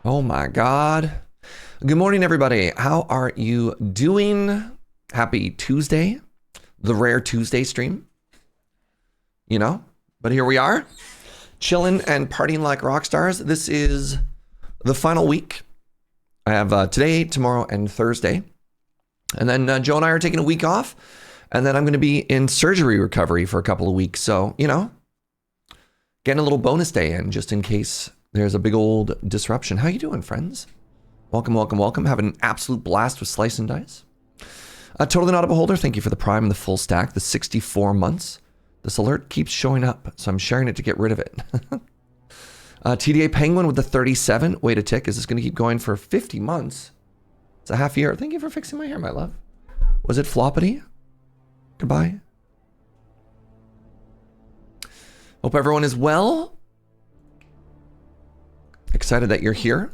Oh my God. Good morning, everybody. How are you doing? Happy Tuesday, the rare Tuesday stream, you know? But here we are, chilling and partying like rock stars. This is the final week. I have today, tomorrow, and Thursday. And then Joe and I are taking a week off. And then I'm going to be in surgery recovery for a couple of weeks. So, you know, getting a little bonus day in just in case there's a big old disruption. How you doing, friends? Welcome, welcome, welcome. Having an absolute blast with Slice and Dice. Totally Not a Beholder, thank you for the Prime and the full stack, the 64 months. This alert keeps showing up, so I'm sharing it to get rid of it. TDA Penguin with the 37. Wait a tick, is this going to keep going for 50 months? It's a half year. Thank you for fixing my hair, my love. Was it floppity? Goodbye. Hope everyone is well. Excited that you're here.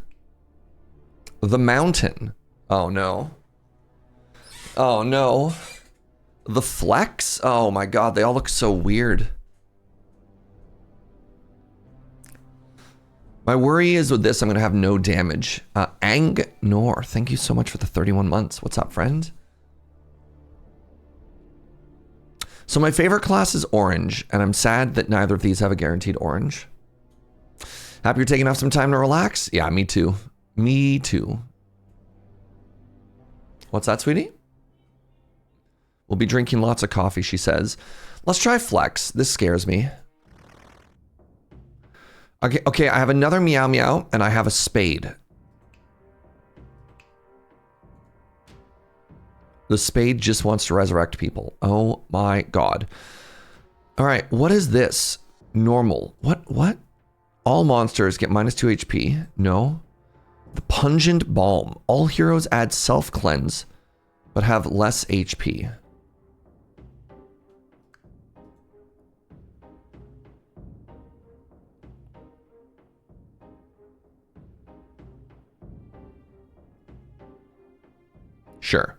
The Mountain. Oh no. Oh no. The Flex. Oh my God, they all look so weird. My worry is with this, I'm gonna have no damage. Ang Nor, thank you so much for the 31 months. What's up, friend? So my favorite class is orange, and I'm sad that neither of these have a guaranteed orange. Happy you're taking off some time to relax? Yeah, me too. Me too. What's that, sweetie? We'll be drinking lots of coffee, she says. Let's try Flex. This scares me. Okay, I have another Meow Meow, and I have a Spade. The Spade just wants to resurrect people. Oh my God. All right, what is this? Normal. What? All monsters get -2 HP. No. The Pungent Balm. All heroes add self-cleanse, but have less HP. Sure.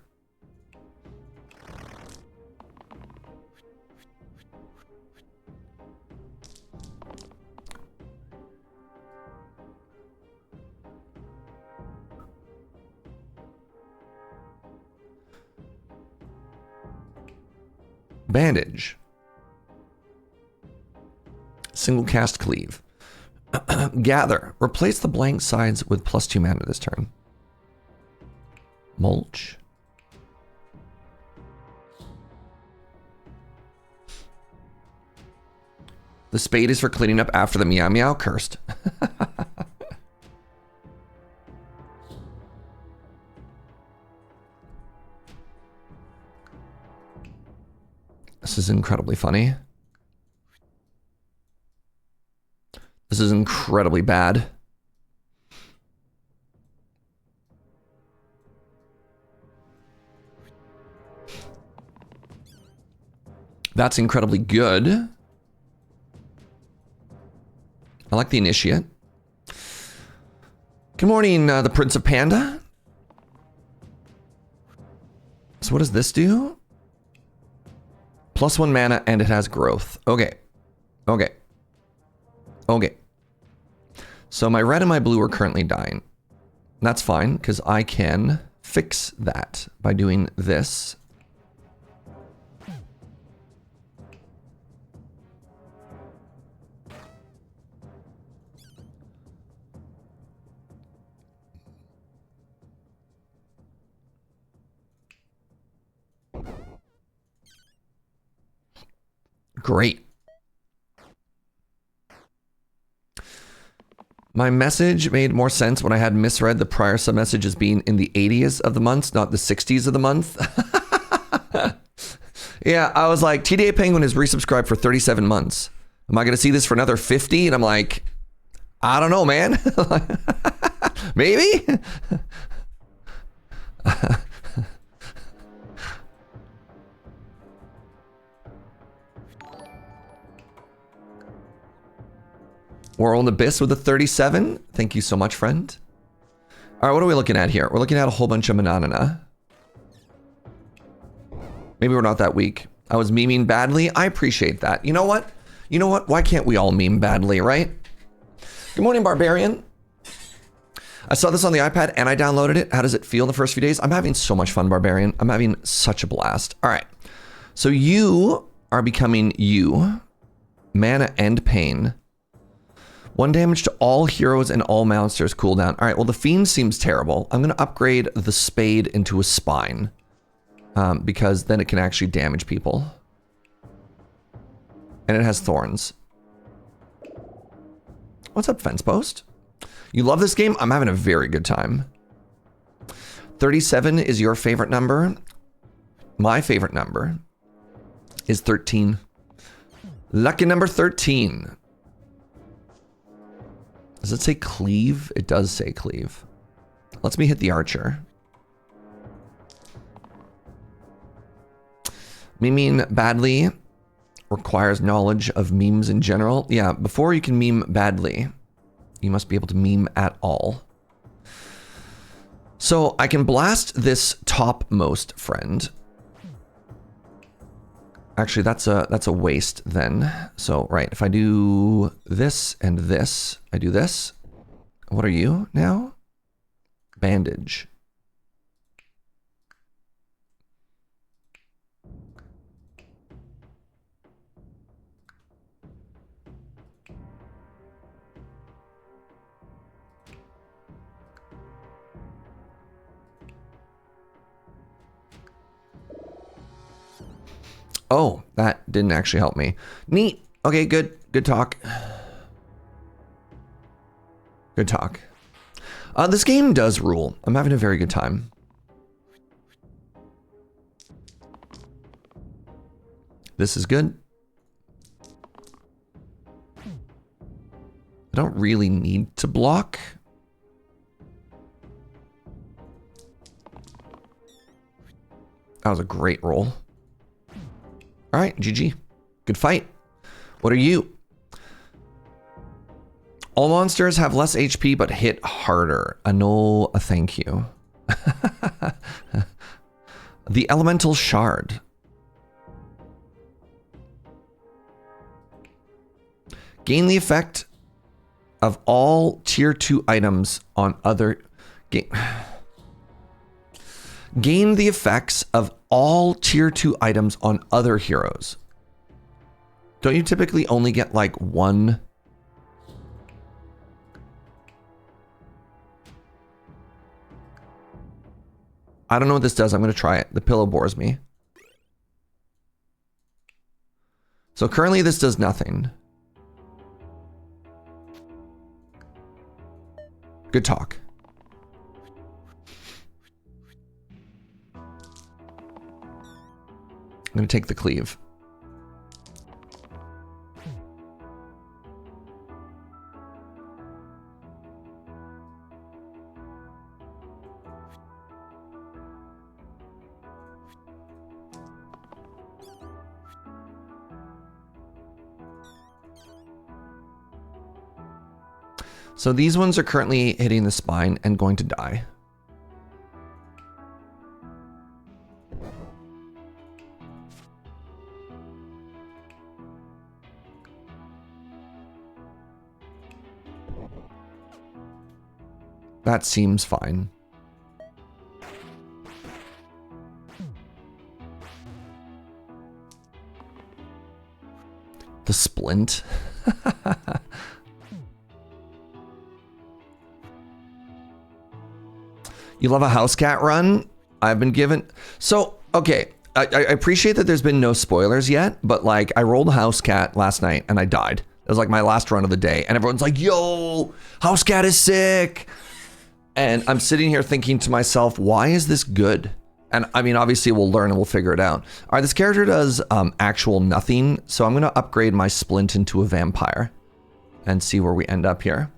Bandage. Single cast cleave. Gather. Replace the blank sides with +2 mana this turn. Mulch. The Spade is for cleaning up after the Meow Meow. Cursed. This is incredibly funny. This is incredibly bad. That's incredibly good. I like the Initiate. Good morning, the Prince of Panda. So what does this do? +1 mana, and it has growth. Okay. So my red and my blue are currently dying. That's fine, because I can fix that by doing this. Great. My message made more sense when I had misread the prior sub-message as being in the 80s of the months, not the 60s of the month. Yeah, I was like, TDA Penguin is resubscribed for 37 months. Am I going to see this for another 50? And I'm like, I don't know, man. Maybe? World Abyss with a 37. Thank you so much, friend. All right, what are we looking at here? We're looking at a whole bunch of Mananana. Maybe we're not that weak. I was memeing badly. I appreciate that. You know what? You know what? Why can't we all meme badly, right? Good morning, Barbarian. I saw this on the iPad and I downloaded it. How does it feel the first few days? I'm having so much fun, Barbarian. I'm having such a blast. All right. So you are becoming you. Mana and pain. 1 damage to all heroes and all monsters cooldown. All right, well, the Fiend seems terrible. I'm going to upgrade the Spade into a Spine. Because then it can actually damage people. And it has thorns. What's up, Fence Post? You love this game? I'm having a very good time. 37 is your favorite number. My favorite number is 13. Lucky number 13. Does it say cleave? It does say cleave. Let's me hit the archer. Memeing badly requires knowledge of memes in general. Yeah, before you can meme badly, you must be able to meme at all. So I can blast this topmost friend. Actually, that's a waste then. So, right, if I do this and this, I do this. What are you now? Bandage. Oh, that didn't actually help me. Neat. Okay, good. Good talk. Good talk. This game does rule. I'm having a very good time. This is good. I don't really need to block. That was a great roll. All right, GG. Good fight. What are you? All monsters have less HP but hit harder. No, thank you. The Elemental Shard. Gain the effect of all tier 2 items on other... Gain the effects of all tier 2 items on other heroes. Don't you typically only get like one? I don't know what this does. I'm going to try it. The pillow bores me. So currently this does nothing. Good talk. I'm going to take the cleave. So these ones are currently hitting the spine and going to die. That seems fine. The splint. You love a house cat run? I've been given... So, okay. I appreciate that there's been no spoilers yet, but like I rolled a house cat last night and I died. It was like my last run of the day. And everyone's like, yo, house cat is sick. And I'm sitting here thinking to myself, why is this good? And I mean, obviously we'll learn and we'll figure it out. All right, this character does actual nothing. So I'm going to upgrade my splint into a vampire and see where we end up here.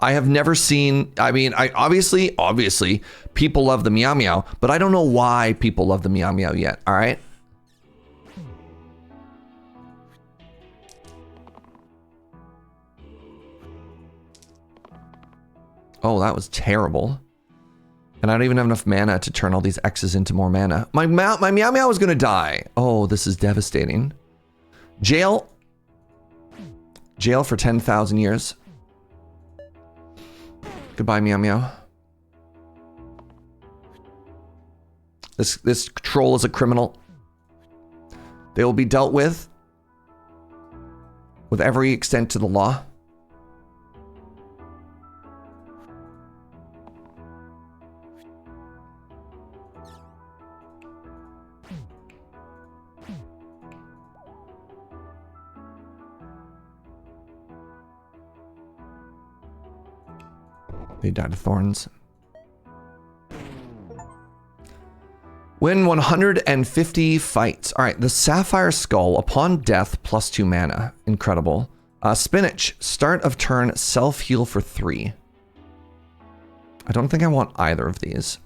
I have never seen, I mean, obviously, people love the Meow Meow, but I don't know why people love the Meow Meow yet, all right? Oh, that was terrible. And I don't even have enough mana to turn all these X's into more mana. My Meow Meow is gonna die. Oh, this is devastating. Jail. Jail for 10,000 years. Goodbye, Meow Meow. This troll is a criminal. They will be dealt with every extent to the law. They died of thorns. Win 150 fights. All right, the Sapphire Skull, upon death, +2 mana. Incredible. Spinach, start of turn, self-heal for 3. I don't think I want either of these.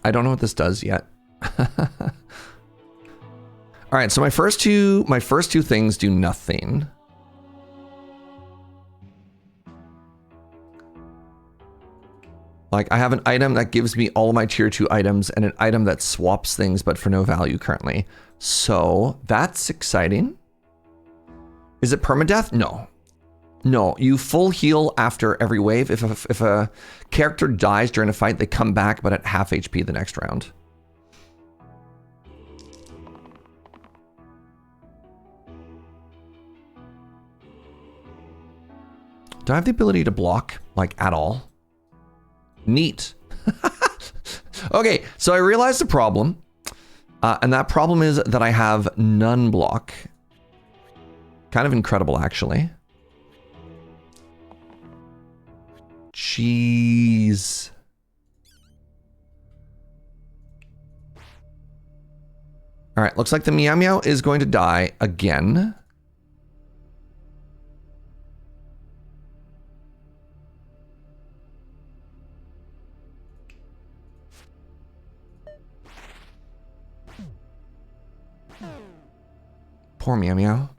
I don't know what this does yet. All right, so my first two things do nothing. Like, I have an item that gives me all of my tier 2 items and an item that swaps things but for no value currently. So that's exciting. Is it permadeath? No. No, you full heal after every wave. If a character dies during a fight, they come back but at half HP the next round. Do I have the ability to block, like, at all? Neat. Okay, so I realized the problem. And that problem is that I have none block. Kind of incredible, actually. Jeez. All right, looks like the Meow Meow is going to die again. Poor Meow Meow.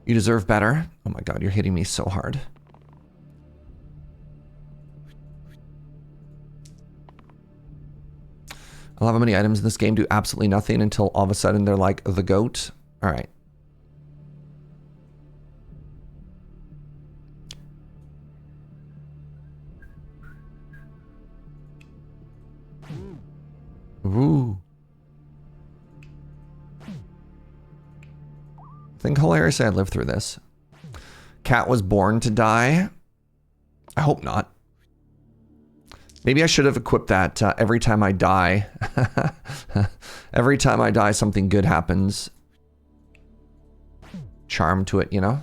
You deserve better. Oh my god, you're hitting me so hard. I love how many items in this game do absolutely nothing until all of a sudden they're like the GOAT. All right. Ooh. I think hilariously I lived through this. Cat was born to die. I hope not. Maybe I should have equipped that every time I die. Every time I die, something good happens. Charm to it, you know?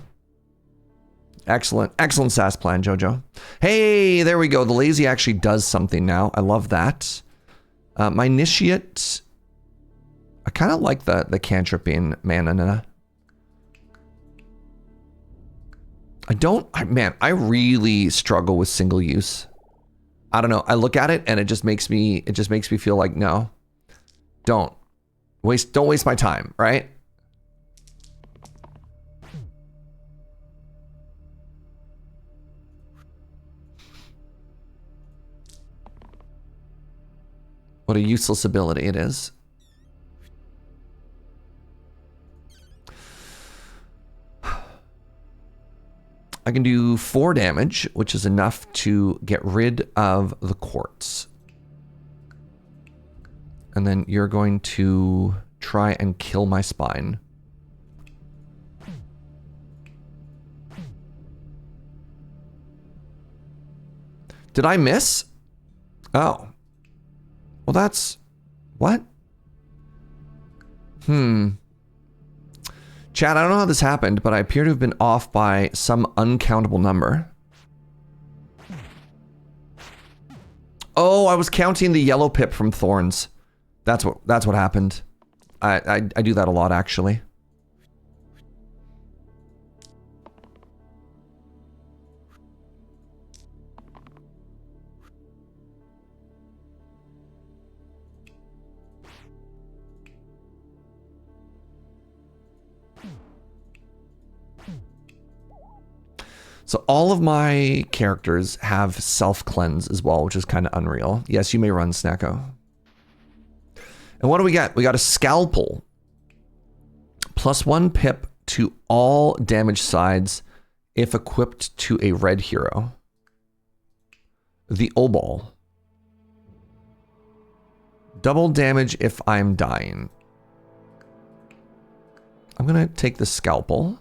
Excellent. Excellent SAS plan, Jojo. Hey, there we go. The lazy actually does something now. I love that. My initiate... I kind of like the cantrip being mana. Man, I really struggle with single use. I don't know. I look at it and it just makes me feel like, no, don't waste my time, right? What a useless ability it is. I can do 4 damage, which is enough to get rid of the quartz. And then you're going to try and kill my spine. Did I miss? Oh. Well, that's... What? Chat, I don't know how this happened, but I appear to have been off by some uncountable number. Oh, I was counting the yellow pip from thorns. That's what happened. I do that a lot, actually. So all of my characters have self-cleanse as well, which is kind of unreal. Yes, you may run, Snacko. And what do we got? We got a scalpel. +1 pip to all damage sides if equipped to a red hero. The Obol. Double damage if I'm dying. I'm going to take the Scalpel.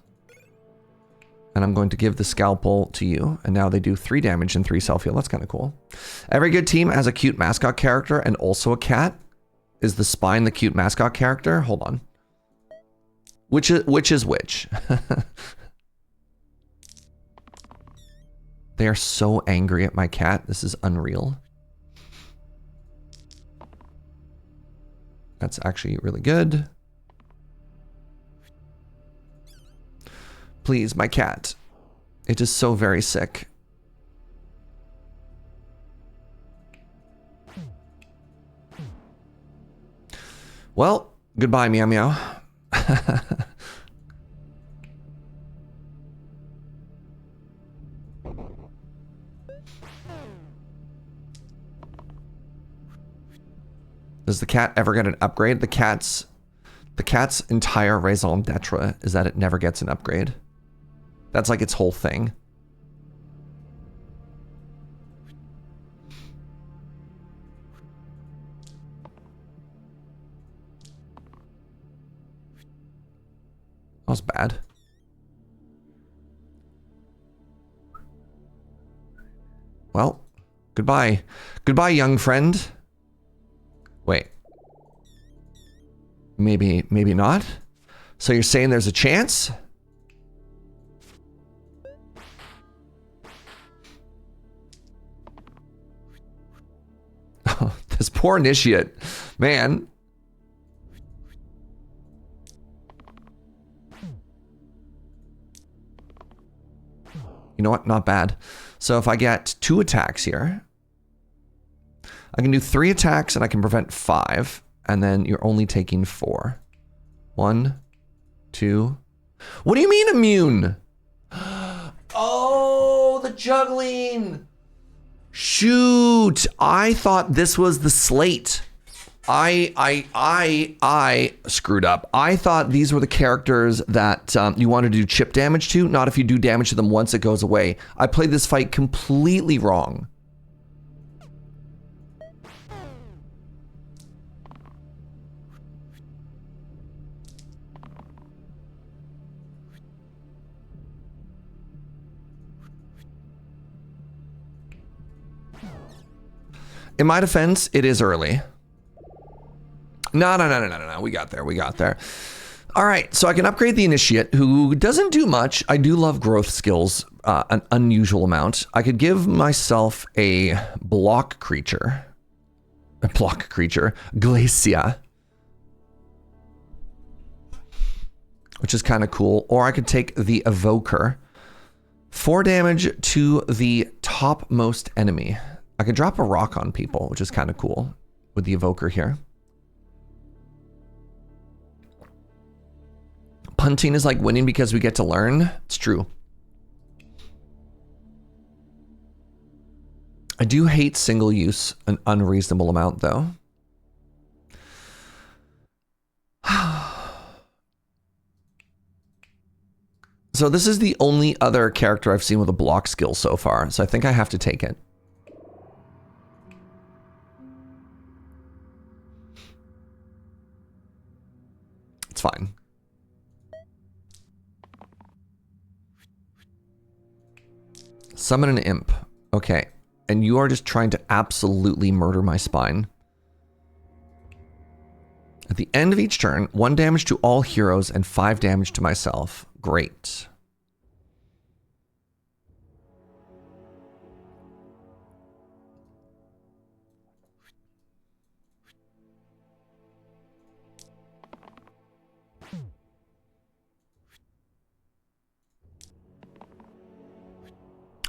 And I'm going to give the Scalpel to you. And now they do 3 damage and 3 self-heal. That's kind of cool. Every good team has a cute mascot character and also a cat. Is the Spine the cute mascot character? Hold on. Which is which? They are so angry at my cat. This is unreal. That's actually really good. Please, my cat. It is so very sick. Well, goodbye, meow meow. Does the cat ever get an upgrade? The cat's entire raison d'etre is that it never gets an upgrade. That's like its whole thing. That was bad. Well, goodbye. Goodbye, young friend. Wait. Maybe not? So you're saying there's a chance? Oh, this poor initiate. Man. You know what? Not bad. So if I get 2 attacks here, I can do 3 attacks and I can prevent 5. And then you're only taking 4. 1, 2. What do you mean immune? Oh, the juggling. Shoot. I thought this was the slate. I screwed up. I thought these were the characters that you wanted to do chip damage to, not if you do damage to them once it goes away. I played this fight completely wrong. In my defense, it is early. No. We got there. All right, so I can upgrade the Initiate, who doesn't do much. I do love growth skills, an unusual amount. I could give myself a block creature. Glacia. Which is kind of cool. Or I could take the Evoker. 4 damage to the topmost enemy. I can drop a rock on people, which is kind of cool with the Evoker here. Punting is like winning because we get to learn. It's true. I do hate single use an unreasonable amount, though. So this is the only other character I've seen with a block skill so far, so I think I have to take it. It's fine. Summon an imp. Okay. And you are just trying to absolutely murder my spine. At the end of each turn, 1 damage to all heroes and 5 damage to myself. Great.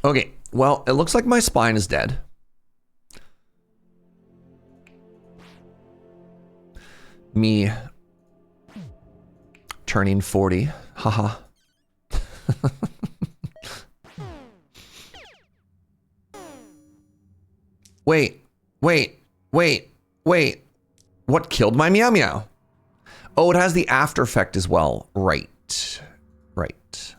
Okay, well, it looks like my spine is dead. Me turning 40. Haha. Wait. What killed my meow meow? Oh, it has the after effect as well. Right. Right.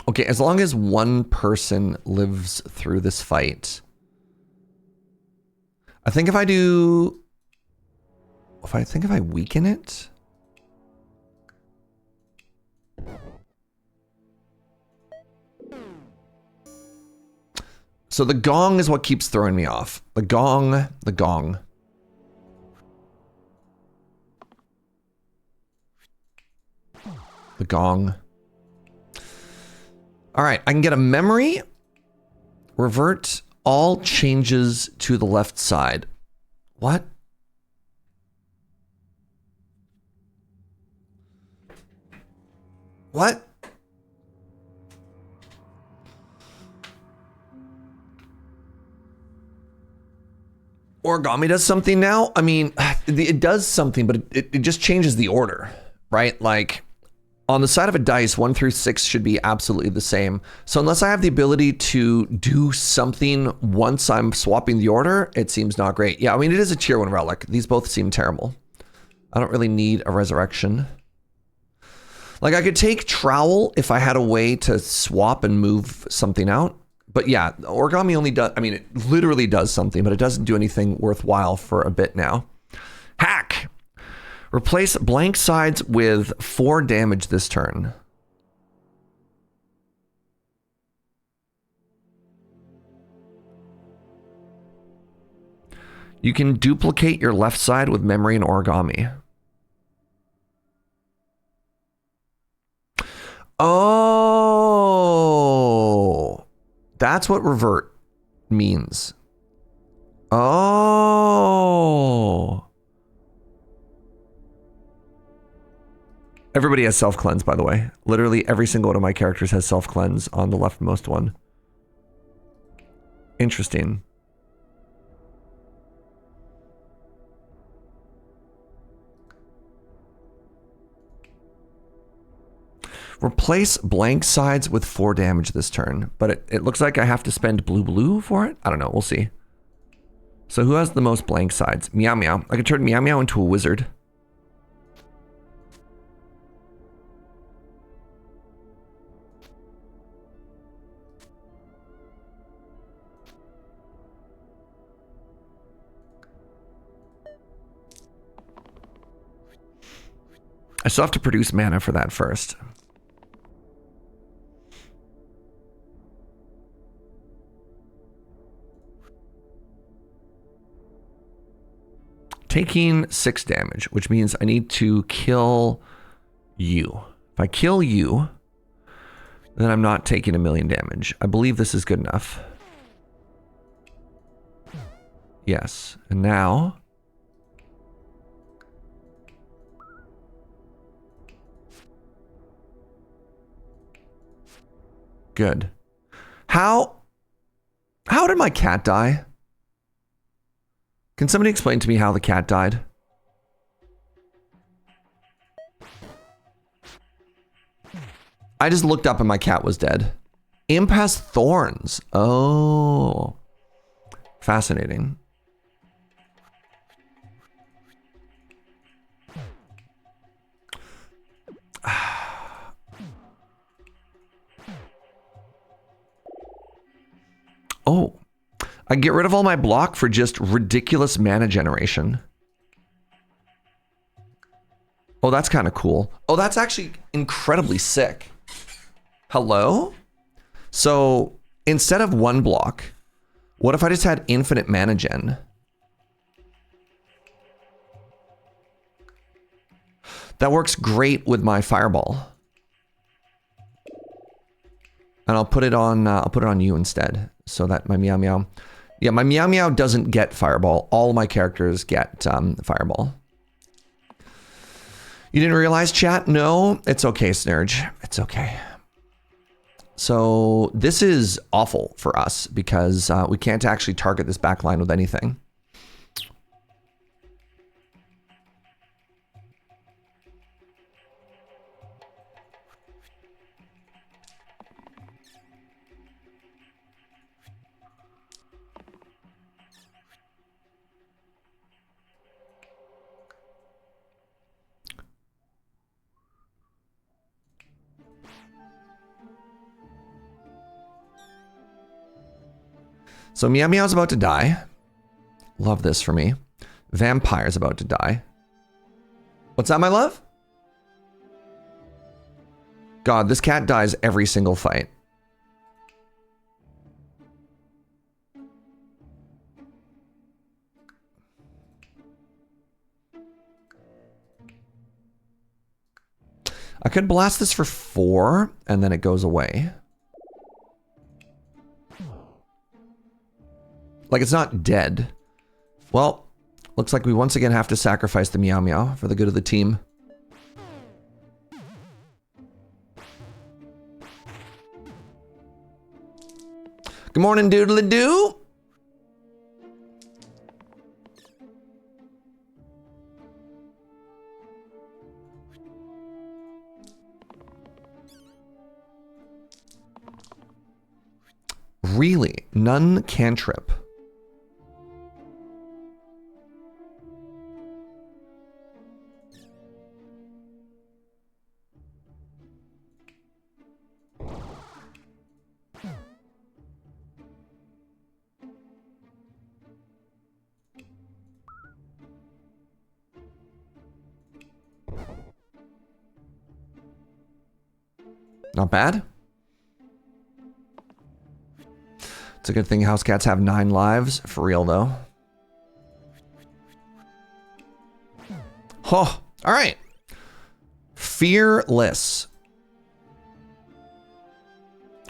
Okay, as long as one person lives through this fight. I think if I do... If I weaken it... So the gong is what keeps throwing me off. The gong, the gong. The gong. All right, I can get a memory. Revert all changes to the left side. What? What? Origami does something now? I mean, it does something, but it just changes the order, right? Like, on the side of a dice, 1 through 6 should be absolutely the same. So unless I have the ability to do something once I'm swapping the order, it seems not great. Yeah, I mean, it is a tier 1 relic. These both seem terrible. I don't really need a resurrection. Like, I could take trowel if I had a way to swap and move something out. But yeah, origami only does, I mean, it literally does something, but it doesn't do anything worthwhile for a bit now. Hack! Replace blank sides with 4 damage this turn. You can duplicate your left side with memory and origami. Oh, that's what revert means. Oh. Everybody has self-cleanse, by the way. Literally every single one of my characters has self-cleanse on the leftmost one. Interesting. Replace blank sides with 4 damage this turn, but it looks like I have to spend blue for it. I don't know, we'll see. So who has the most blank sides? Meow Meow. I can turn Meow Meow into a wizard. I still have to produce mana for that first. Taking 6 damage, which means I need to kill you. If I kill you, then I'm not taking 1,000,000 damage. I believe this is good enough. Yes, and now... Good. How did my cat die? Can somebody explain to me how the cat died? I just looked up and my cat was dead. Imp has thorns. Oh. Fascinating. Oh. I get rid of all my block for just ridiculous mana generation. Oh, that's kind of cool. Oh, that's actually incredibly sick. Hello? So instead of 1 block, what if I just had infinite mana gen? That works great with my fireball. And I'll put it on you instead, so that my Meow Meow. Yeah, my Meow Meow doesn't get fireball. All my characters get fireball. You didn't realize, chat? No, it's okay, Serge. It's okay. So this is awful for us because we can't actually target this backline with anything. So Meow Meow's about to die. Love this for me. Vampire's about to die. What's that, my love? God, this cat dies every single fight. I could blast this for 4 and then it goes away. Like it's not dead. Well, looks like we once again have to sacrifice the Meow Meow for the good of the team. Good morning, doodly-doo. Really? None cantrip. Not bad. It's a good thing house cats have 9 lives. For real, though. Oh, all right. Fearless.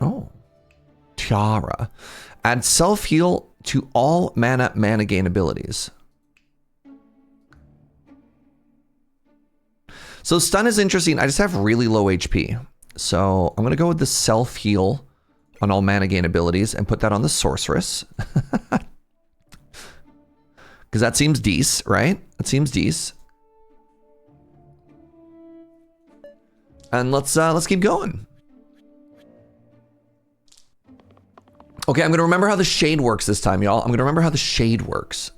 Oh. Tiara. Add self-heal to all mana gain abilities. So stun is interesting. I just have really low HP. So I'm going to go with the self-heal on all mana gain abilities and put that on the sorceress. Because that seems decent, right? That seems decent. And let's keep going. Okay, I'm going to remember how the shade works this time, y'all. I'm going to remember how the shade works.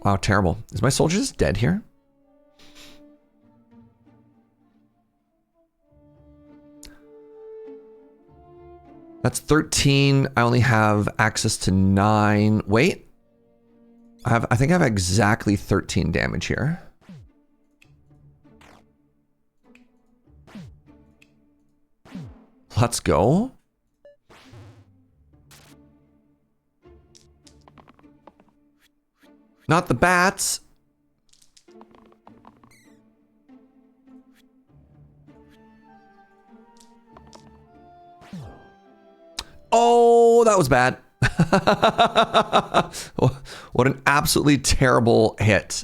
Wow, terrible. Is my soldier just dead here? That's 13. I only have access to 9. Wait. I think I have exactly 13 damage here. Let's go. Not the bats. Oh, that was bad. What an absolutely terrible hit.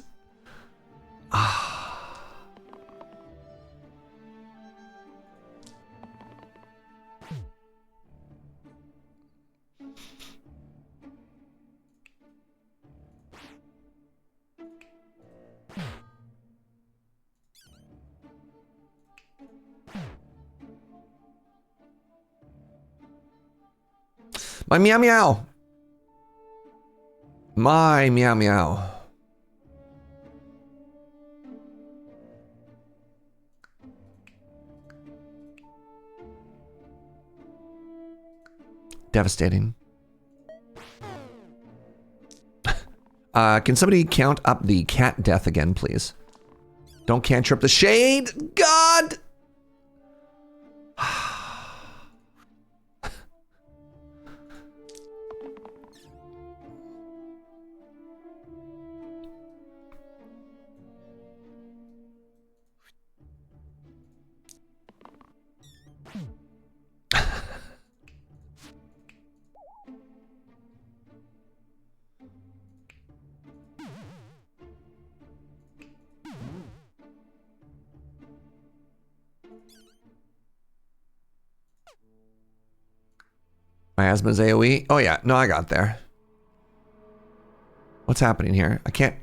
My meow meow. My meow meow. Devastating. Can somebody count up the cat death again, please? Don't cantrip the shade. God. Miasma's AoE? Oh yeah, no, I got there. What's happening here? I can't...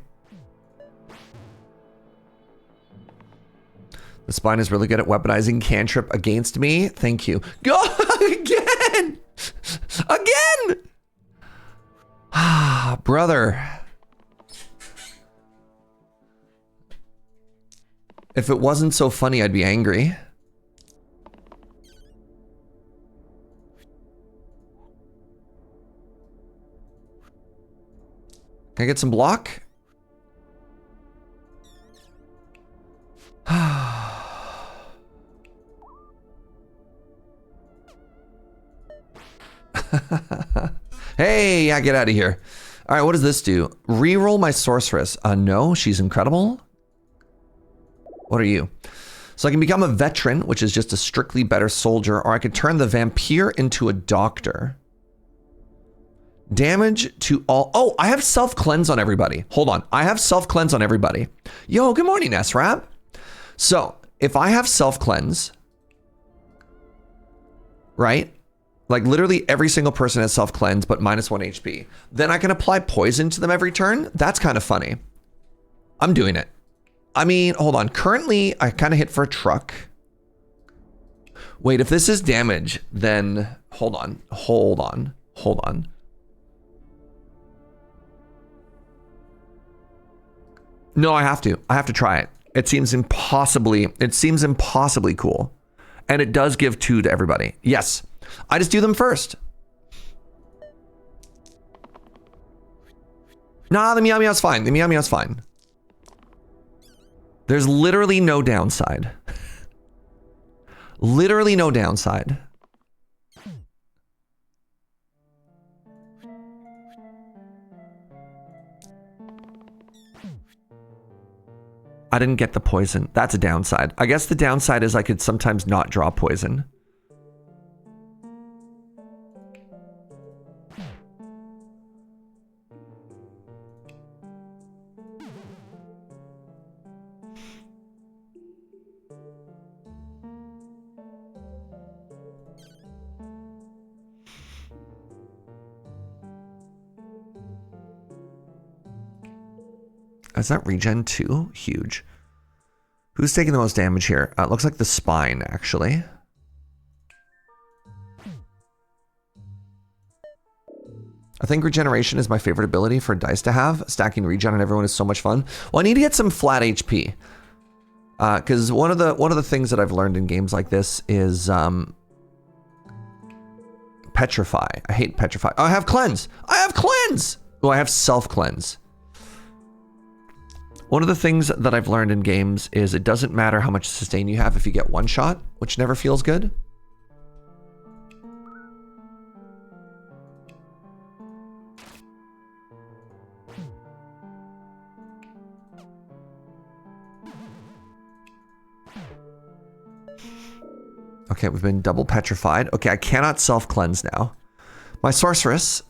The spine is really good at weaponizing cantrip against me. Thank you. Go again! Again! Ah, brother. If it wasn't so funny, I'd be angry. Can I get some block? Hey, yeah, get out of here. All right, what does this do? Reroll my sorceress. No, she's incredible. What are you? So I can become a veteran, which is just a strictly better soldier, or I could turn the vampire into a doctor. Damage to all. Oh, I have self-cleanse on everybody. Hold on. I have self-cleanse on everybody. Yo, good morning, S-Rap. So if I have self-cleanse, right? Like literally every single person has self-cleanse, but -1 HP. Then I can apply poison to them every turn. That's kind of funny. I'm doing it. I mean, hold on. Currently, I kind of hit for a truck. Wait, if this is damage, then hold on. No, I have to. I have to try it. It seems impossibly cool. And it does give 2 to everybody. Yes. I just do them first. Nah, the Meow Meow's fine. The Meow Meow's fine. There's literally no downside. Literally no downside. I didn't get the poison. That's a downside. I guess the downside is I could sometimes not draw poison. Is that regen 2? Huge. Who's taking the most damage here? It looks like the spine, actually. I think regeneration is my favorite ability for dice to have. Stacking regen on everyone is so much fun. Well, I need to get some flat HP. Because one of the things that I've learned in games like this is petrify. I hate petrify. Oh, I have cleanse. I have cleanse. Oh, I have self-cleanse. One of the things that I've learned in games is it doesn't matter how much sustain you have if you get one shot, which never feels good. Okay, we've been double petrified. Okay, I cannot self-cleanse now. My sorceress.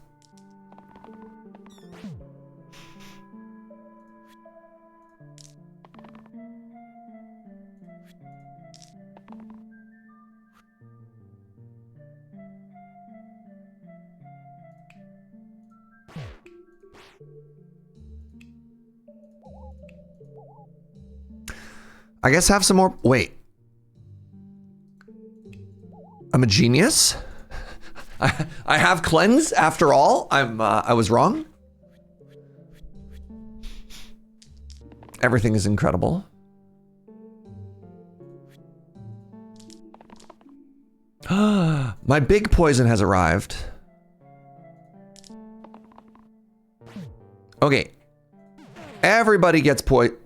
I guess have some more. Wait. I'm a genius. I have cleanse after all. I was wrong. Everything is incredible. My big poison has arrived. Okay. Everybody gets poison.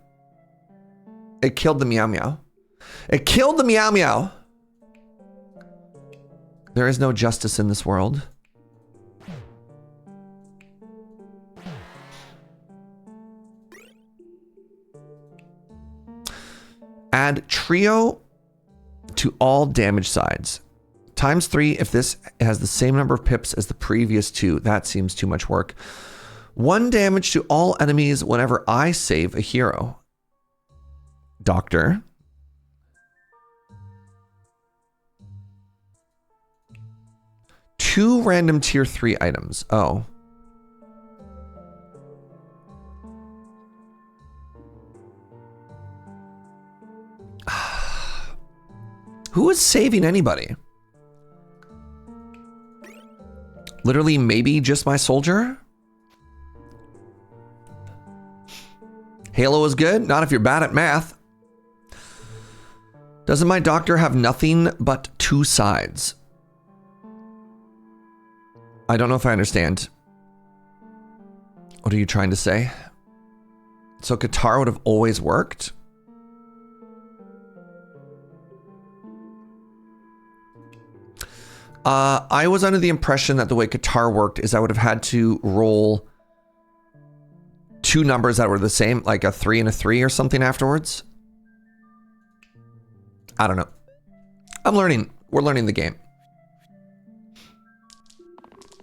It killed the Meow Meow. It killed the Meow Meow. There is no justice in this world. Add trio to all damage sides. ×3 if this has the same number of pips as the previous 2. That seems too much work. 1 damage to all enemies whenever I save a hero. Doctor. Two random tier 3 items. Oh. Who is saving anybody? Literally, maybe just my soldier? Halo is good, not if you're bad at math. Doesn't my doctor have nothing but two sides? I don't know if I understand. What are you trying to say? So Qatar would have always worked? I was under the impression that the way Qatar worked is I would have had to roll two numbers that were the same, like a 3 and a 3 or something afterwards. I don't know. I'm learning. We're learning the game.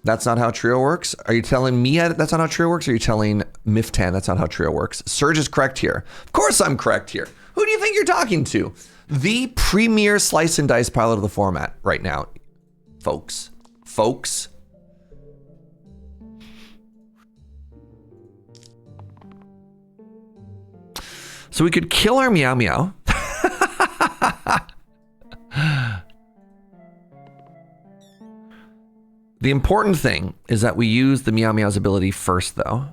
That's not how Trio works? Are you telling me that's not how Trio works? Or are you telling Miftan that's not how Trio works? Serge is correct here. Of course I'm correct here. Who do you think you're talking to? The premier slice and dice pilot of the format right now. Folks. So we could kill our Meow Meow. The important thing is that we use the Meow Meow's ability first, though.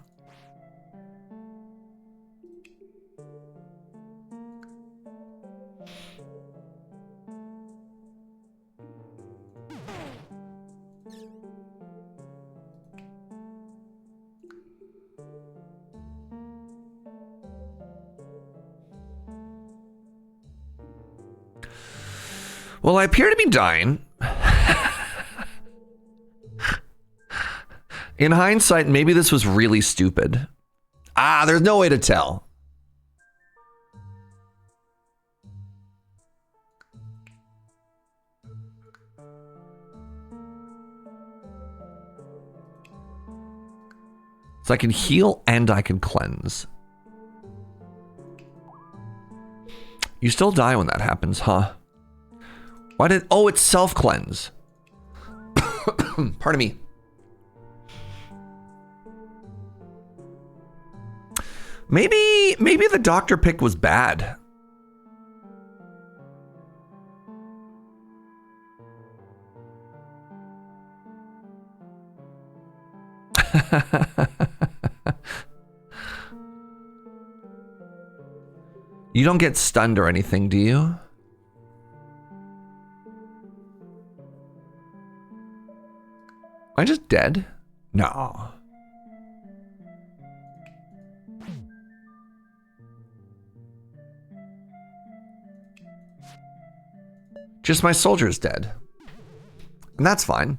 Well, I appear to be dying. In hindsight, maybe this was really stupid. There's no way to tell. So I can heal and I can cleanse. You still die when that happens, huh? Why did... Oh, it's self-cleanse. Pardon me. Maybe the doctor pick was bad. You don't get stunned or anything, do you? Am I just dead? No. Just my soldier's dead. And that's fine.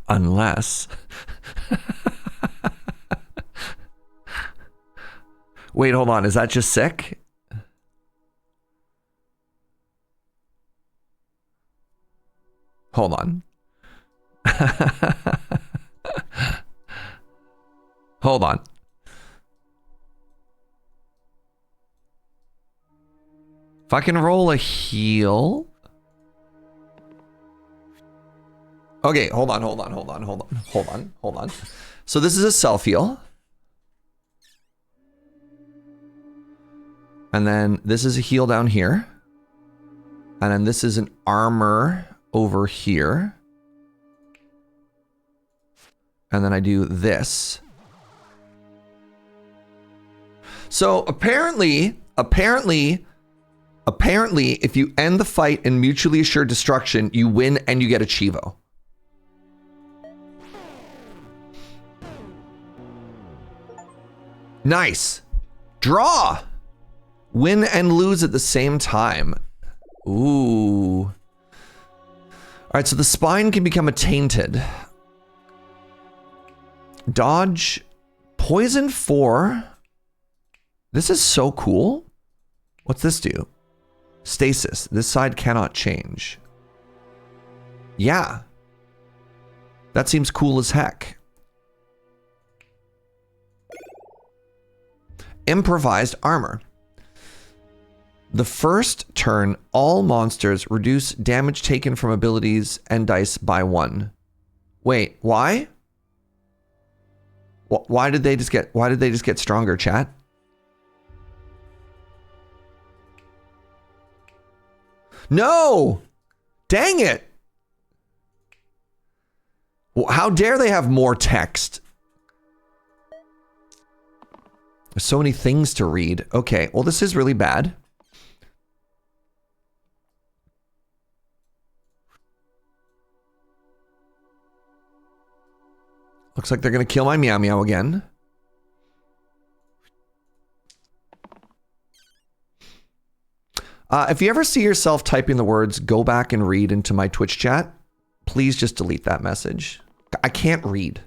Unless... Wait, hold on. Is that just sick? Hold on. Hold on. If I can roll a heal... Okay, hold on. So this is a self-heal. And then this is a heal down here. And then this is an armor over here. And then I do this. So apparently, if you end the fight in mutually assured destruction, you win and you get a Chivo. Nice. Draw. Win and lose at the same time. Ooh. All right, so the spine can become a tainted. Dodge. Poison 4. This is so cool. What's this do? Stasis. This side cannot change. Yeah. That seems cool as heck. Improvised armor. The first turn, all monsters reduce damage taken from abilities and dice by 1. Wait, why? Why did they just get stronger, chat? No! Dang it! How dare they have more text? There's so many things to read. Okay, well, this is really bad. Looks like they're going to kill my Meow Meow again. If you ever see yourself typing the words, go back and read into my Twitch chat, please just delete that message. I can't read.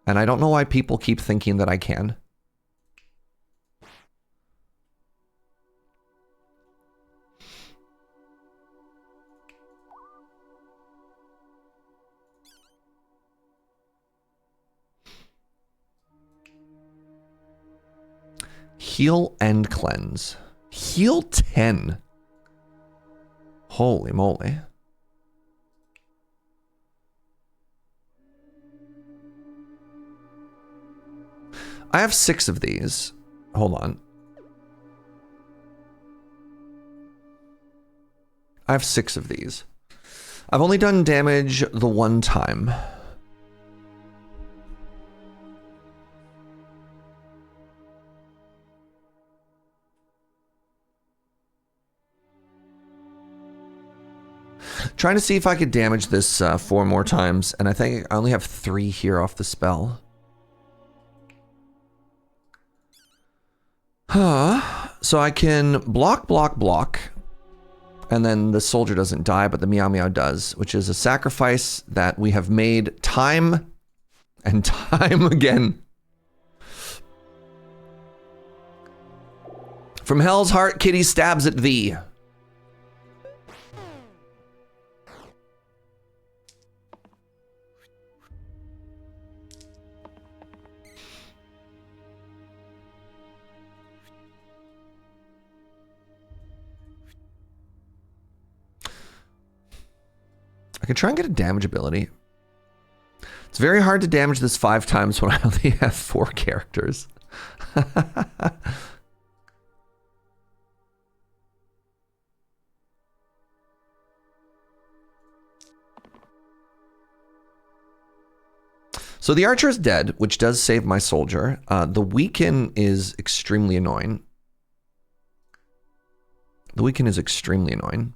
And I don't know why people keep thinking that I can. Heal and cleanse. Heal 10. Holy moly. I have 6 of these. Hold on. I have 6 of these. I've only done damage the one time. Trying to see if I could damage this 4 more times, and I think I only have 3 here off the spell. So I can block, and then the soldier doesn't die, but the Meow Meow does, which is a sacrifice that we have made time and time again. From Hell's Heart, Kitty stabs at thee. I can try and get a damage ability. It's very hard to damage this 5 times when I only have 4 characters. So the archer is dead, which does save my soldier. The weaken is extremely annoying. The weaken is extremely annoying.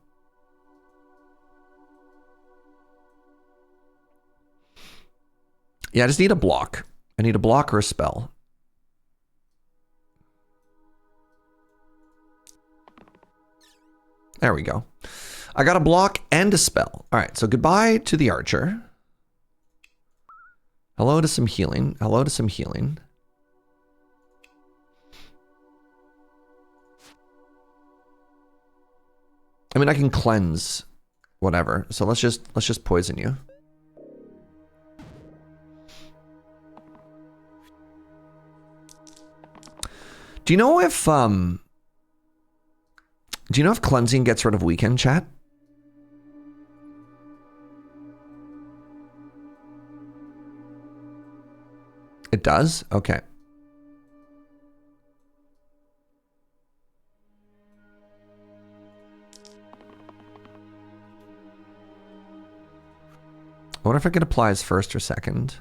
Yeah, I just need a block. I need a block or a spell. There we go. I got a block and a spell. All right, so goodbye to the archer. Hello to some healing. Hello to some healing. I mean, I can cleanse whatever. So let's just poison you. Do you know if cleansing gets rid of weaken, chat? It does? Okay. I wonder if I could apply as first or second.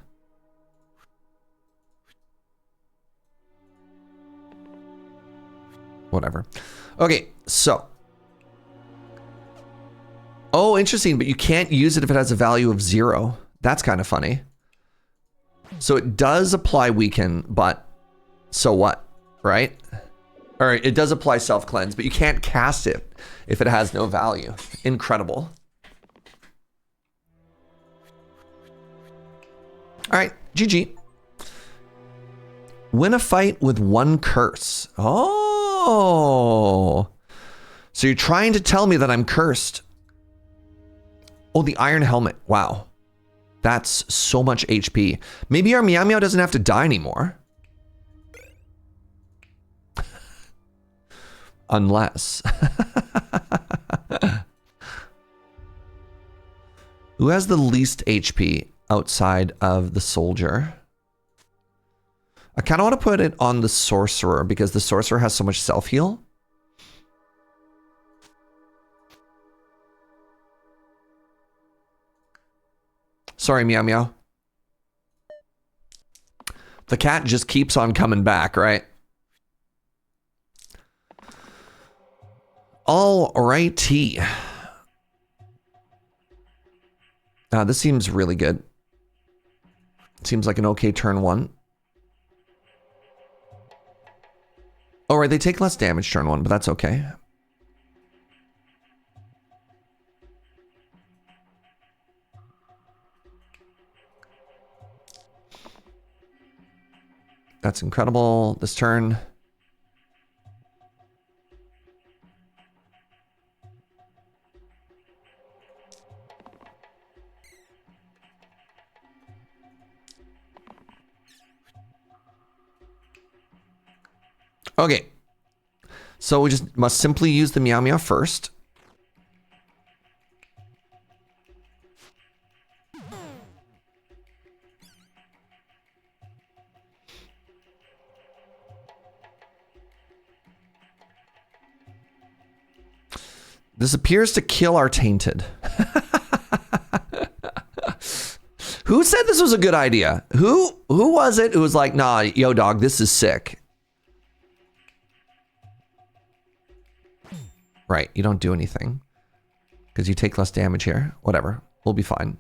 Whatever. Okay, so. Oh, interesting, but you can't use it if it has a value of 0. That's kind of funny. So it does apply weaken, but so what, right? All right, it does apply self-cleanse, but you can't cast it if it has no value. Incredible. All right, GG. Win a fight with 1 curse. Oh. So you're trying to tell me that I'm cursed. Oh, the iron helmet. Wow. That's so much HP. Maybe our Meow Meow doesn't have to die anymore. Unless. Who has the least HP? outside of the soldier. I kind of want to put it on the sorcerer because the sorcerer has so much self-heal. Sorry, meow meow. The cat just keeps on coming back, right? All righty. This seems really good. Seems like an okay turn one. Oh, right, they take less damage turn one, but that's okay. That's incredible. This turn. Okay. So we just must simply use the meow meow first. This appears to kill our tainted. Who said this was a good idea? Who was it who was like, nah, yo dog, this is sick? Right, you don't do anything. Because you take less damage here. Whatever, we'll be fine.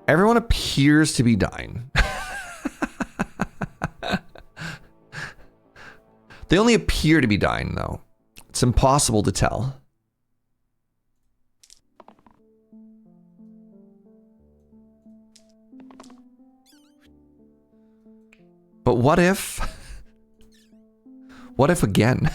Everyone appears to be dying. They only appear to be dying, though. It's impossible to tell. But what if... What if again?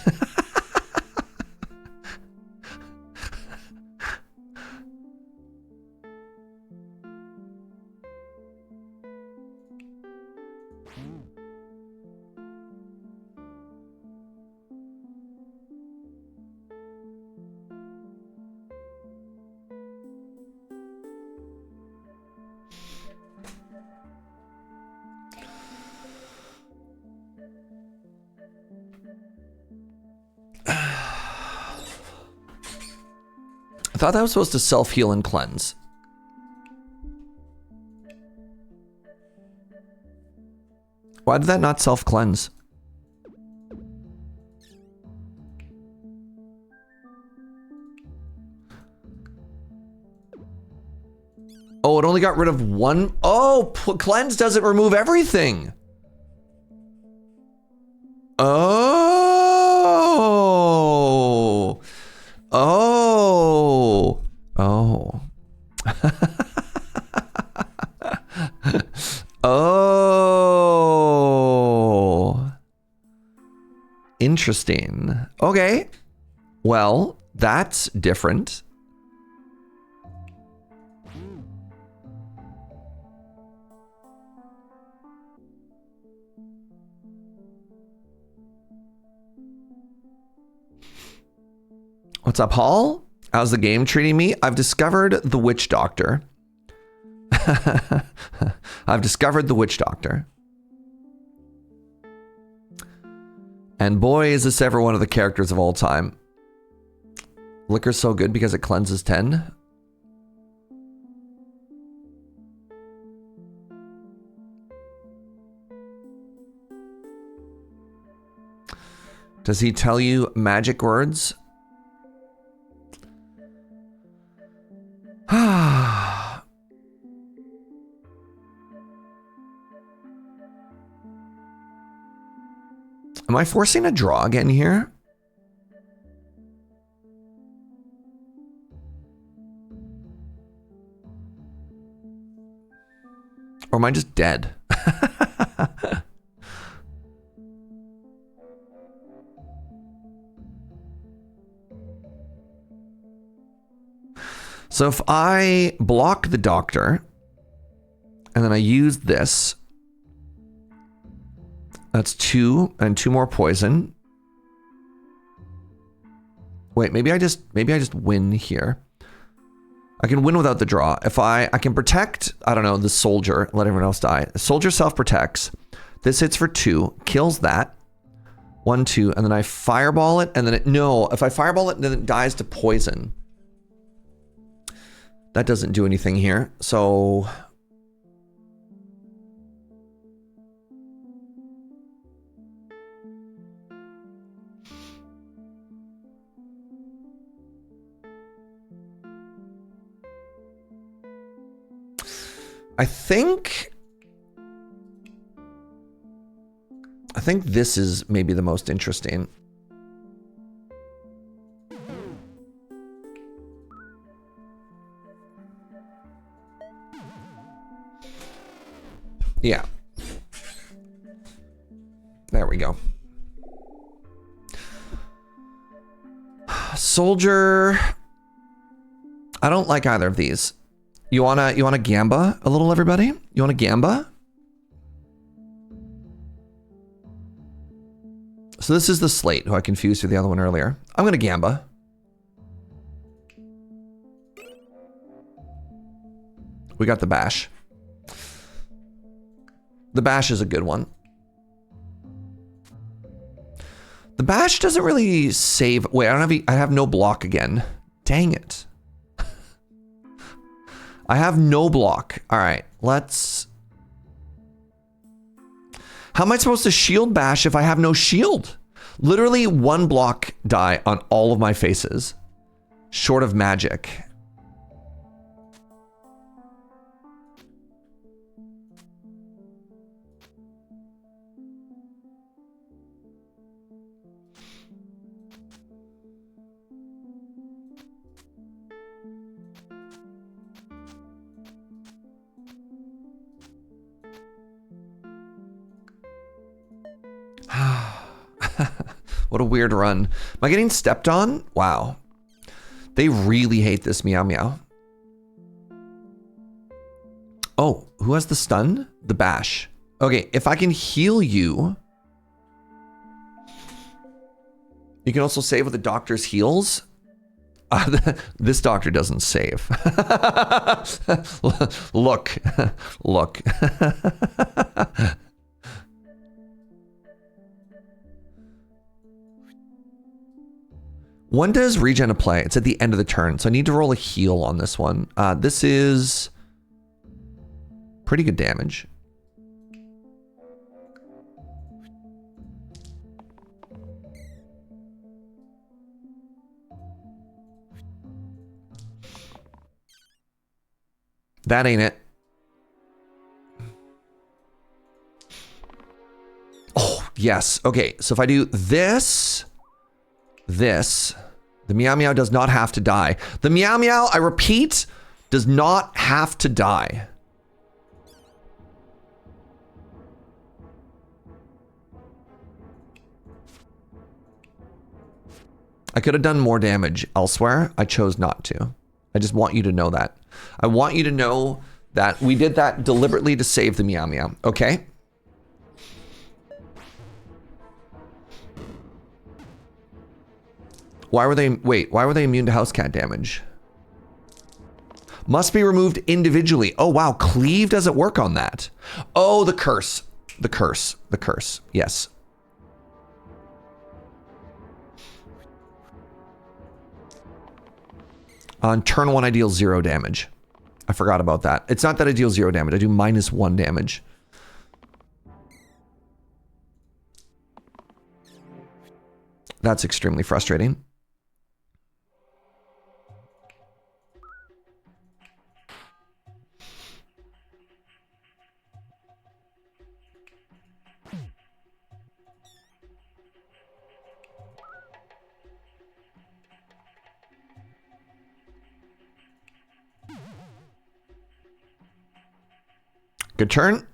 I thought that was supposed to self-heal and cleanse. Why did that not self-cleanse? Oh, it only got rid of one. Oh, cleanse doesn't remove everything. Oh. Oh. Oh. Oh. Interesting. Okay. Well, that's different. What's up, Hall? How's the game treating me? I've discovered the witch doctor. I've discovered the witch doctor. And boy, is this ever one of the characters of all time. Liquor's so good because it cleanses 10. Does he tell you magic words? Am I forcing a draw again here? Or am I just dead? So if I block the doctor, and then I use this, that's 2 and 2 more poison. Wait, maybe I just win here. I can win without the draw. If I can protect, I don't know, the soldier, let everyone else die. The soldier self-protects. This hits for 2, kills that. 1, 2, and then I fireball it, and then if I fireball it, then it dies to poison. That doesn't do anything here, so... I think this is maybe the most interesting. Yeah. There we go. Soldier. I don't like either of these. You wanna gamba a little, everybody? You wanna gamba? So this is the slate who I confused with the other one earlier. I'm gonna gamba. We got the bash. The bash is a good one. The bash doesn't really save. Wait, I have no block again. Dang it. I have no block. All right, let's... How am I supposed to shield bash if I have no shield? Literally 1 block die on all of my faces. Short of magic. What a weird run. Am I getting stepped on? Wow. They really hate this Meow Meow. Oh, who has the stun? The bash. Okay, if I can heal you. You can also save with the doctor's heals. This doctor doesn't save. Look. Look. When does regen a play? It's at the end of the turn, so I need to roll a heal on this one. This is pretty good damage. That ain't it. Oh, yes. Okay, so if I do this... the Meow Meow does not have to die. The Meow Meow, I repeat, does not have to die. I could have done more damage elsewhere. I chose not to. I just want you to know that. I want you to know that we did that deliberately to save the Meow Meow, okay? Why were they immune to house cat damage? Must be removed individually. Oh wow, cleave doesn't work on that. Oh, the curse. The curse. The curse. Yes. On turn 1, I deal 0 damage. I forgot about that. It's not that I deal 0 damage. I do -1 damage. That's extremely frustrating. Good turn.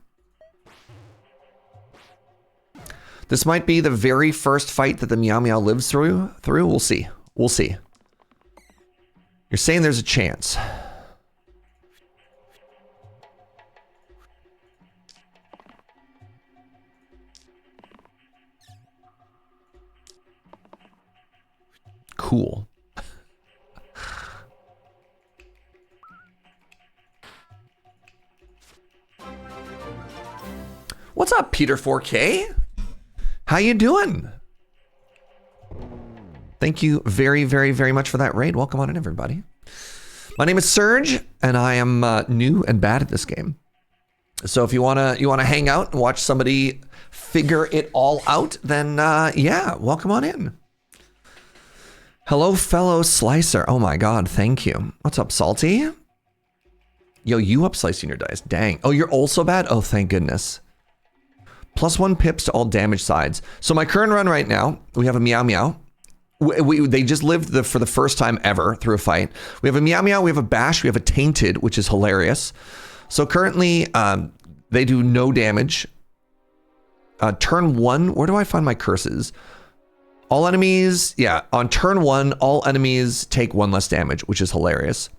This might be the very first fight that the Meow Meow lives through. We'll see. We'll see. You're saying there's a chance. Cool. What's up, Peter 4K? How you doing? Thank you very, very, very much for that raid. Welcome on in, everybody. My name is Serge, and I am new and bad at this game. So if you wanna hang out and watch somebody figure it all out, then yeah, welcome on in. Hello, fellow slicer. Oh my God, thank you. What's up, Salty? Yo, you up slicing your dice? Dang. Oh, you're also bad? Oh, thank goodness. +1 pips to all damage sides. So my current run right now, we have a Meow Meow. They just lived for the first time ever through a fight. We have a Meow Meow, we have a Bash, we have a Tainted, which is hilarious. So currently, they do no damage. Turn 1, where do I find my curses? All enemies, yeah, on turn 1, all enemies take 1 less damage, which is hilarious.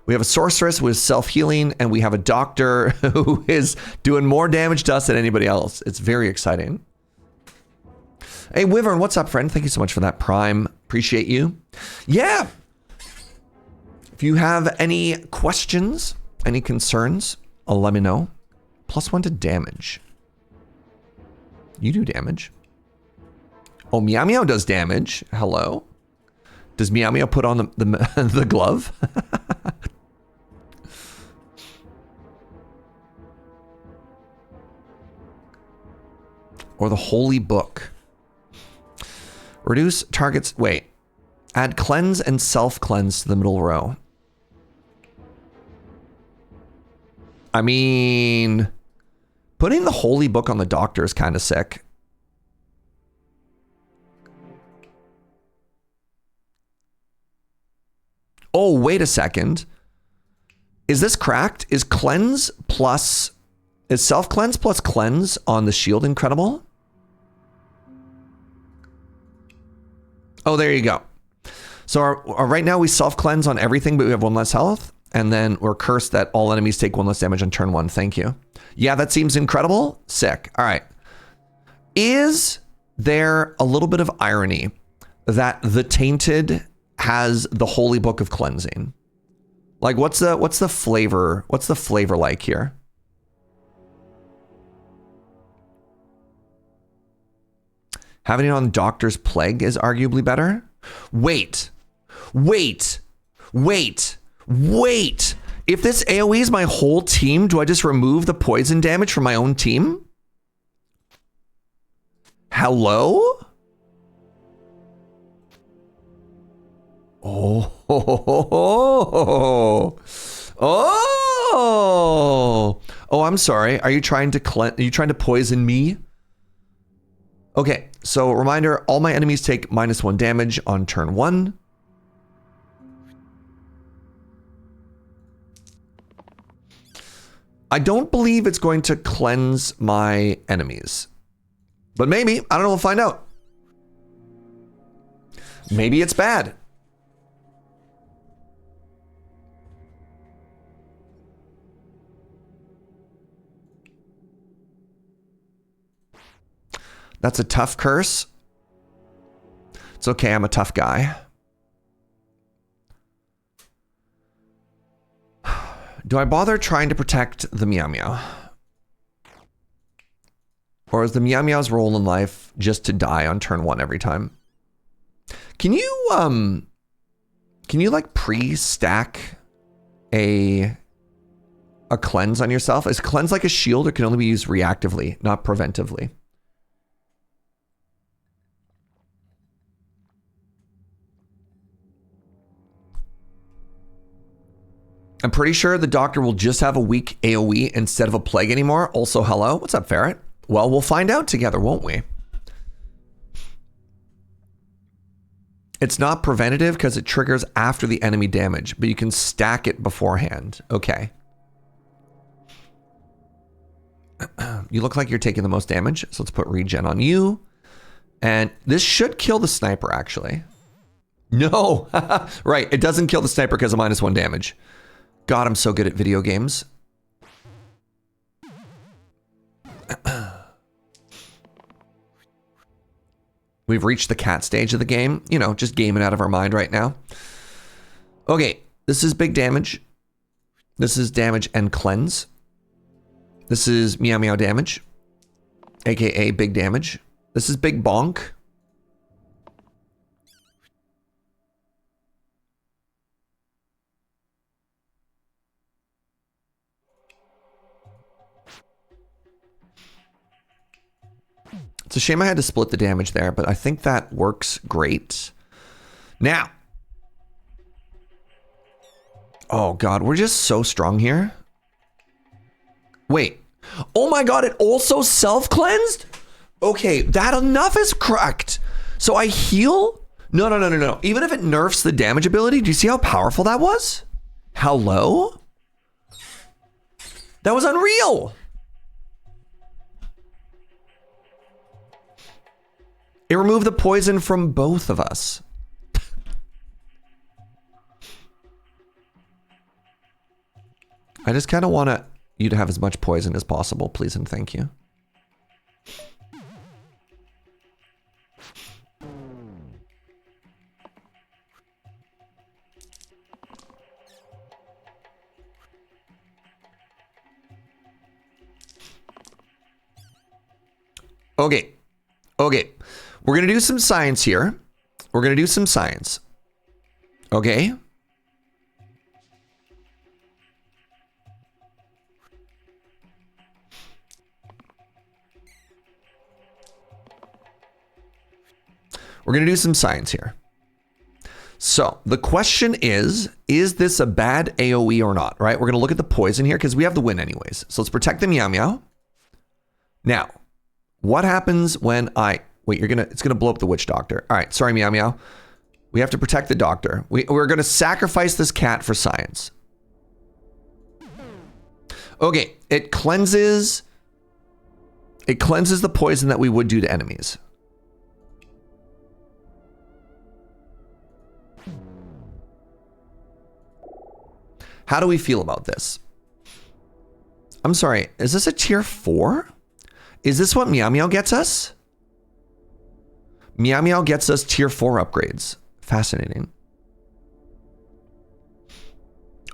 We have a Sorceress with self-healing, and we have a Doctor who is doing more damage to us than anybody else. It's very exciting. Hey, Wyvern, what's up, friend? Thank you so much for that Prime. Appreciate you. Yeah. If you have any questions, any concerns, let me know. +1 to damage. You do damage. Oh, Meow Meow does damage. Hello. Does Meow Meow put on the glove? Or the Holy Book. Reduce targets. Wait. Add cleanse and self-cleanse to the middle row. I mean, putting the Holy Book on the Doctor is kind of sick. Oh, wait a second. Is this cracked? Is self-cleanse plus cleanse on the shield incredible? Oh, there you go. So right now we self-cleanse on everything, but we have 1 less health. And then we're cursed that all enemies take 1 less damage on turn 1. Thank you. Yeah, that seems incredible. Sick. All right. Is there a little bit of irony that the Tainted has the Holy Book of Cleansing? Like, what's the flavor? What's the flavor like here? Having it on Doctor's Plague is arguably better. Wait. If this AoE is my whole team, do I just remove the poison damage from my own team? Hello? Oh, I'm sorry. Are you trying to poison me? Okay, so reminder, all my enemies take -1 damage on turn 1. I don't believe it's going to cleanse my enemies. But maybe, I don't know, we'll find out. Maybe it's bad. That's a tough curse. It's okay, I'm a tough guy. Do I bother trying to protect the Meow Meow? Or is the Meow Meow's role in life just to die on turn 1 every time? Can you like pre-stack a cleanse on yourself? Is cleanse like a shield or can only be used reactively, not preventively? I'm pretty sure the Doctor will just have a weak AoE instead of a plague anymore. Also, hello. What's up, Ferret? Well, we'll find out together, won't we? It's not preventative because it triggers after the enemy damage, but you can stack it beforehand. Okay. You look like you're taking the most damage, so let's put regen on you. And this should kill the sniper, actually. No. Right. It doesn't kill the sniper because of -1 damage. God, I'm so good at video games. We've reached the cat stage of the game. You know, just gaming out of our mind right now. Okay. This is big damage. This is damage and cleanse. This is meow meow damage. AKA big damage. This is big bonk. It's a shame I had to split the damage there, but I think that works great. Now. Oh God, we're just so strong here. Wait. Oh my God, it also self-cleansed? Okay, that enough is correct. So I heal? No. Even if it nerfs the damage ability, do you see how powerful that was? How low? That was unreal. It removed the poison from both of us. I just kind of want you to have as much poison as possible, please and thank you. Okay. Okay. We're going to do some science here. We're going to do some science. Okay. We're going to do some science here. So the question is this a bad AoE or not, right? We're going to look at the poison here because we have the win anyways. So let's protect the meow meow. Now, what happens when wait, it's going to blow up the witch doctor. All right. Sorry, meow meow. We have to protect the doctor. We're going to sacrifice this cat for science. Okay. It cleanses the poison that we would do to enemies. How do we feel about this? I'm sorry, is this a tier 4? Is this what Meow Meow gets us? Meow Meow gets us tier 4 upgrades. Fascinating.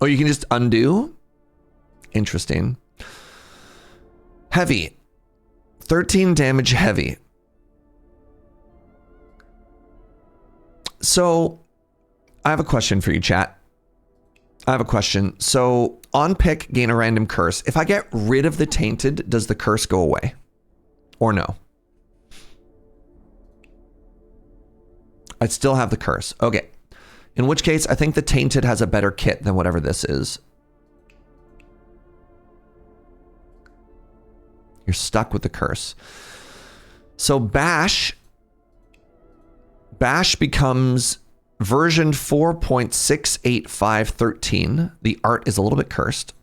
Oh, you can just undo? Interesting. Heavy. 13 damage heavy. So, I have a question for you, chat. I have a question. So, on pick, gain a random curse. If I get rid of the tainted, does the curse go away? Or no? I'd still have the curse. Okay. In which case, I think the tainted has a better kit than whatever this is. You're stuck with the curse. So Bash becomes version 4.68513. The art is a little bit cursed.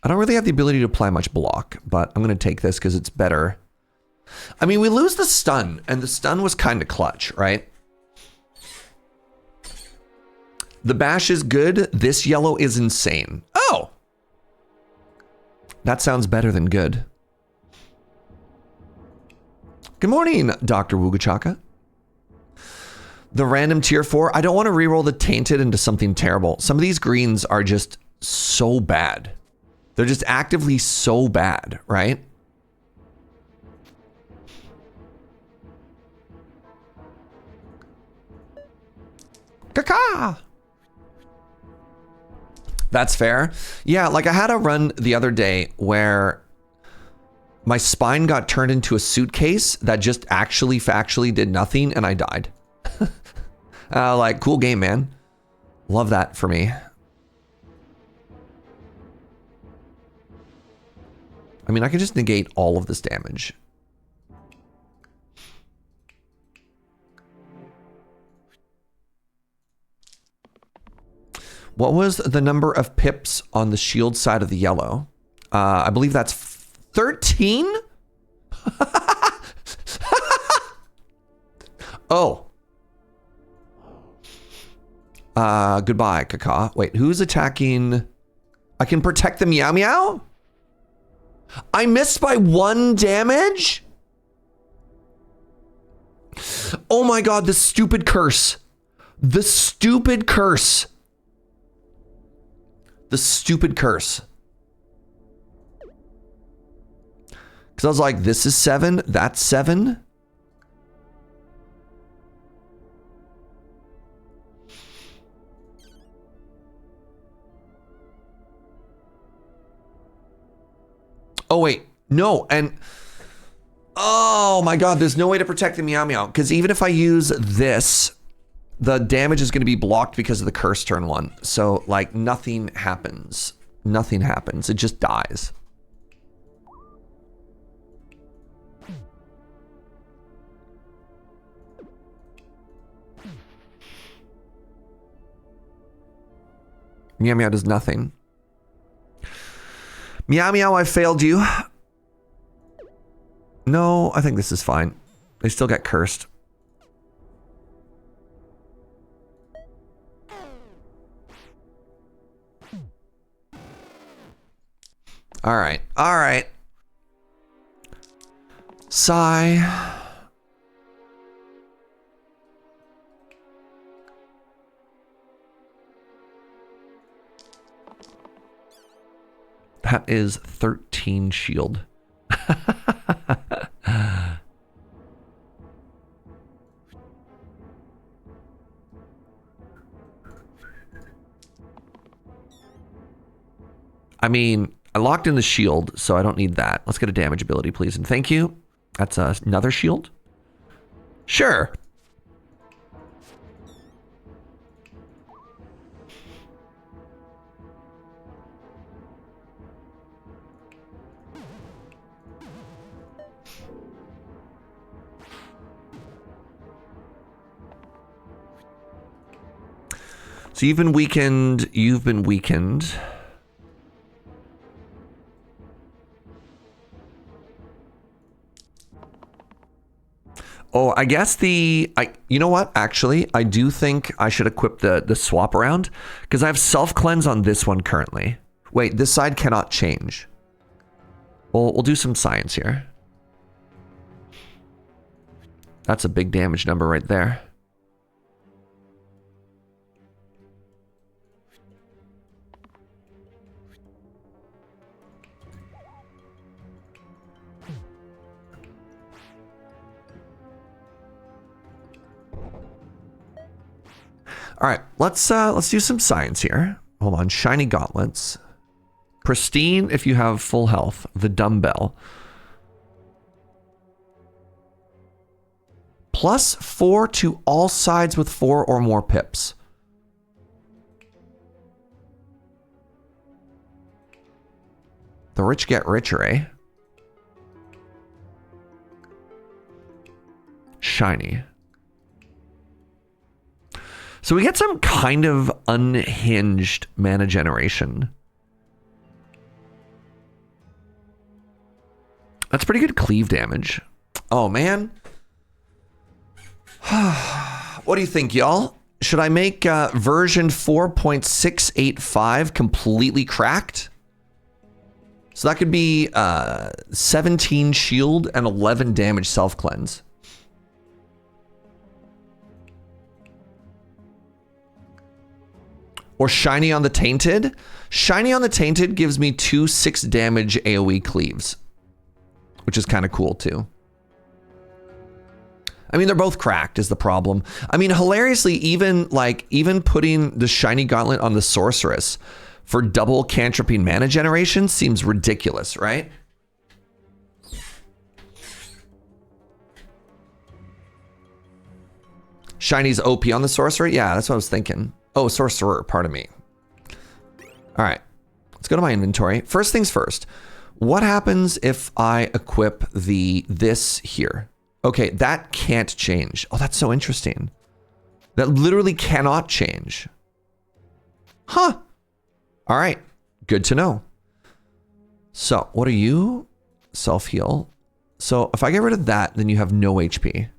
I don't really have the ability to apply much block, but I'm going to take this because it's better. I mean, we lose the stun, and the stun was kind of clutch, right? The bash is good. This yellow is insane. Oh! That sounds better than good. Good morning, Dr. Wugachaka. The random tier 4. I don't want to reroll the tainted into something terrible. Some of these greens are just so bad. They're just actively so bad, right? Caca! That's fair. Yeah, like I had a run the other day where my spine got turned into a suitcase that just actually factually did nothing and I died. Like, cool game, man. Love that for me. I mean, I can just negate all of this damage. What was the number of pips on the shield side of the yellow? I believe that's 13? Oh. Goodbye, Kaka. Wait, who's attacking? I can protect the Meow Meow? I missed by 1 damage? Oh my god, the stupid curse. The stupid curse. The stupid curse. Because I was like, this is 7, that's 7. Oh, wait. No, and... Oh my god, there's no way to protect the Meow Meow. Because even if I use this, the damage is going to be blocked because of the curse turn 1. So, like, nothing happens. Nothing happens. It just dies. Meow Meow does nothing. Meow Meow, I failed you. No, I think this is fine. They still get cursed. All right. All right. Sigh. That is 13 shield. I mean, I locked in the shield, so I don't need that. Let's get a damage ability, please. And thank you. That's another shield. Sure. So you've been weakened. You've been weakened. Oh, I guess you know what? Actually, I do think I should equip the swap around because I have self-cleanse on this one currently. Wait, this side cannot change. Well, we'll do some science here. That's a big damage number right there. All right, let's do some science here. Hold on, shiny gauntlets. Pristine if you have full health. The dumbbell. +4 to all sides with 4 or more pips. The rich get richer, eh? Shiny. So we get some kind of unhinged mana generation. That's pretty good cleave damage. Oh, man. What do you think, y'all? Should I make version 4.685 completely cracked? So that could be 17 shield and 11 damage self-cleanse. Or Shiny on the Tainted. Shiny on the Tainted gives me 2 6 damage AoE cleaves, which is kind of cool too. I mean, they're both cracked is the problem. I mean, hilariously, even putting the Shiny Gauntlet on the Sorceress for double cantripping mana generation seems ridiculous, right? Shiny's OP on the Sorcerer? Yeah, that's what I was thinking. Oh, Sorcerer, pardon me. All right, let's go to my inventory. First things first, what happens if I equip this here? Okay, that can't change. Oh, that's so interesting. That literally cannot change. Huh. All right. Good to know. So what are you? Self-heal. So if I get rid of that, then you have no HP.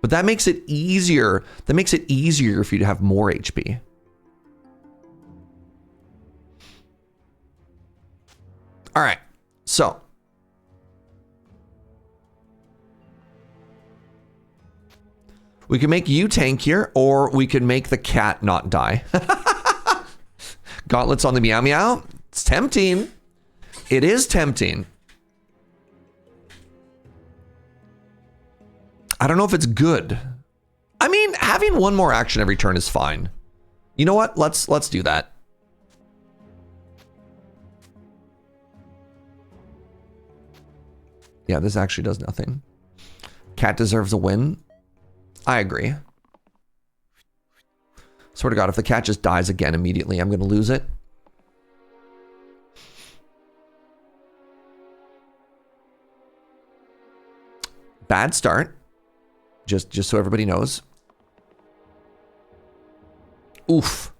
But that makes it easier. That makes it easier for you to have more HP. All right. So we can make you tankier, or we can make the cat not die. Gauntlets on the Meow Meow. It's tempting. It is tempting. I don't know if it's good. I mean, having one more action every turn is fine. You know what? Let's do that. Yeah, this actually does nothing. Cat deserves a win. I agree. Swear to God, if the cat just dies again immediately, I'm going to lose it. Bad start. Just so everybody knows. Oof.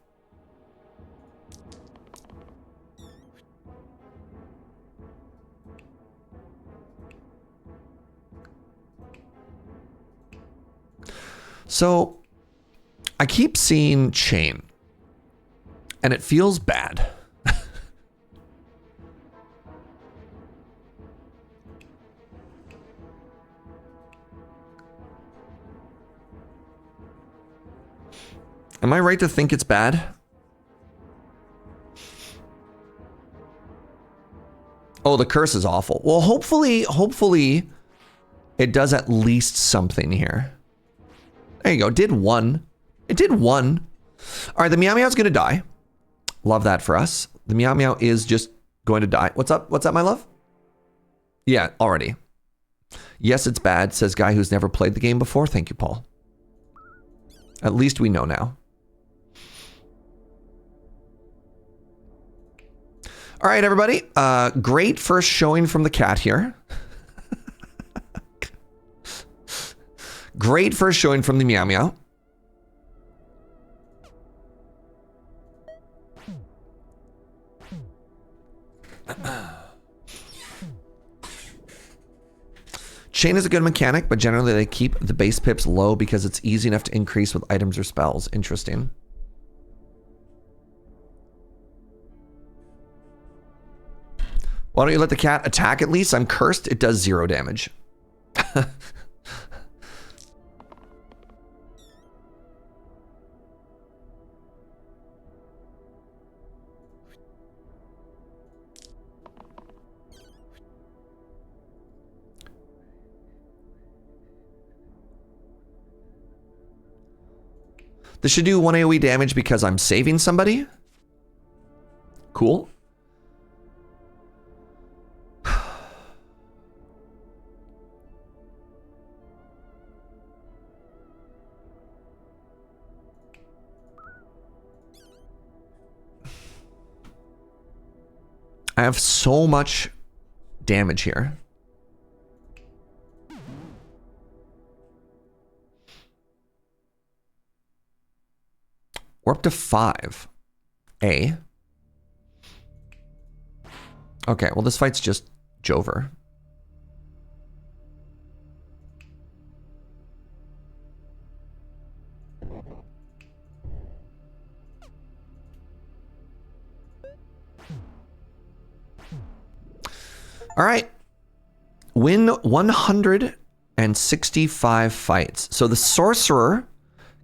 So I keep seeing chain, and it feels bad. Am I right to think it's bad? Oh, the curse is awful. Well, hopefully it does at least something here. There you go. Did one. It did one. All right, the Meow Meow's going to die. Love that for us. The Meow Meow is just going to die. What's up? What's up, my love? Yeah, already. Yes, it's bad, says guy who's never played the game before. Thank you, Paul. At least we know now. All right, everybody. Great first showing from the cat here. Great first showing from the Meow Meow. Chain is a good mechanic, but generally they keep the base pips low because it's easy enough to increase with items or spells. Interesting. Why don't you let the cat attack at least? I'm cursed. It does 0 damage. This should do 1 AoE damage because I'm saving somebody. Cool. I have so much damage here. We're up to 5. A. Okay, well, this fight's just Jover. All right. Win 165 fights. So the sorcerer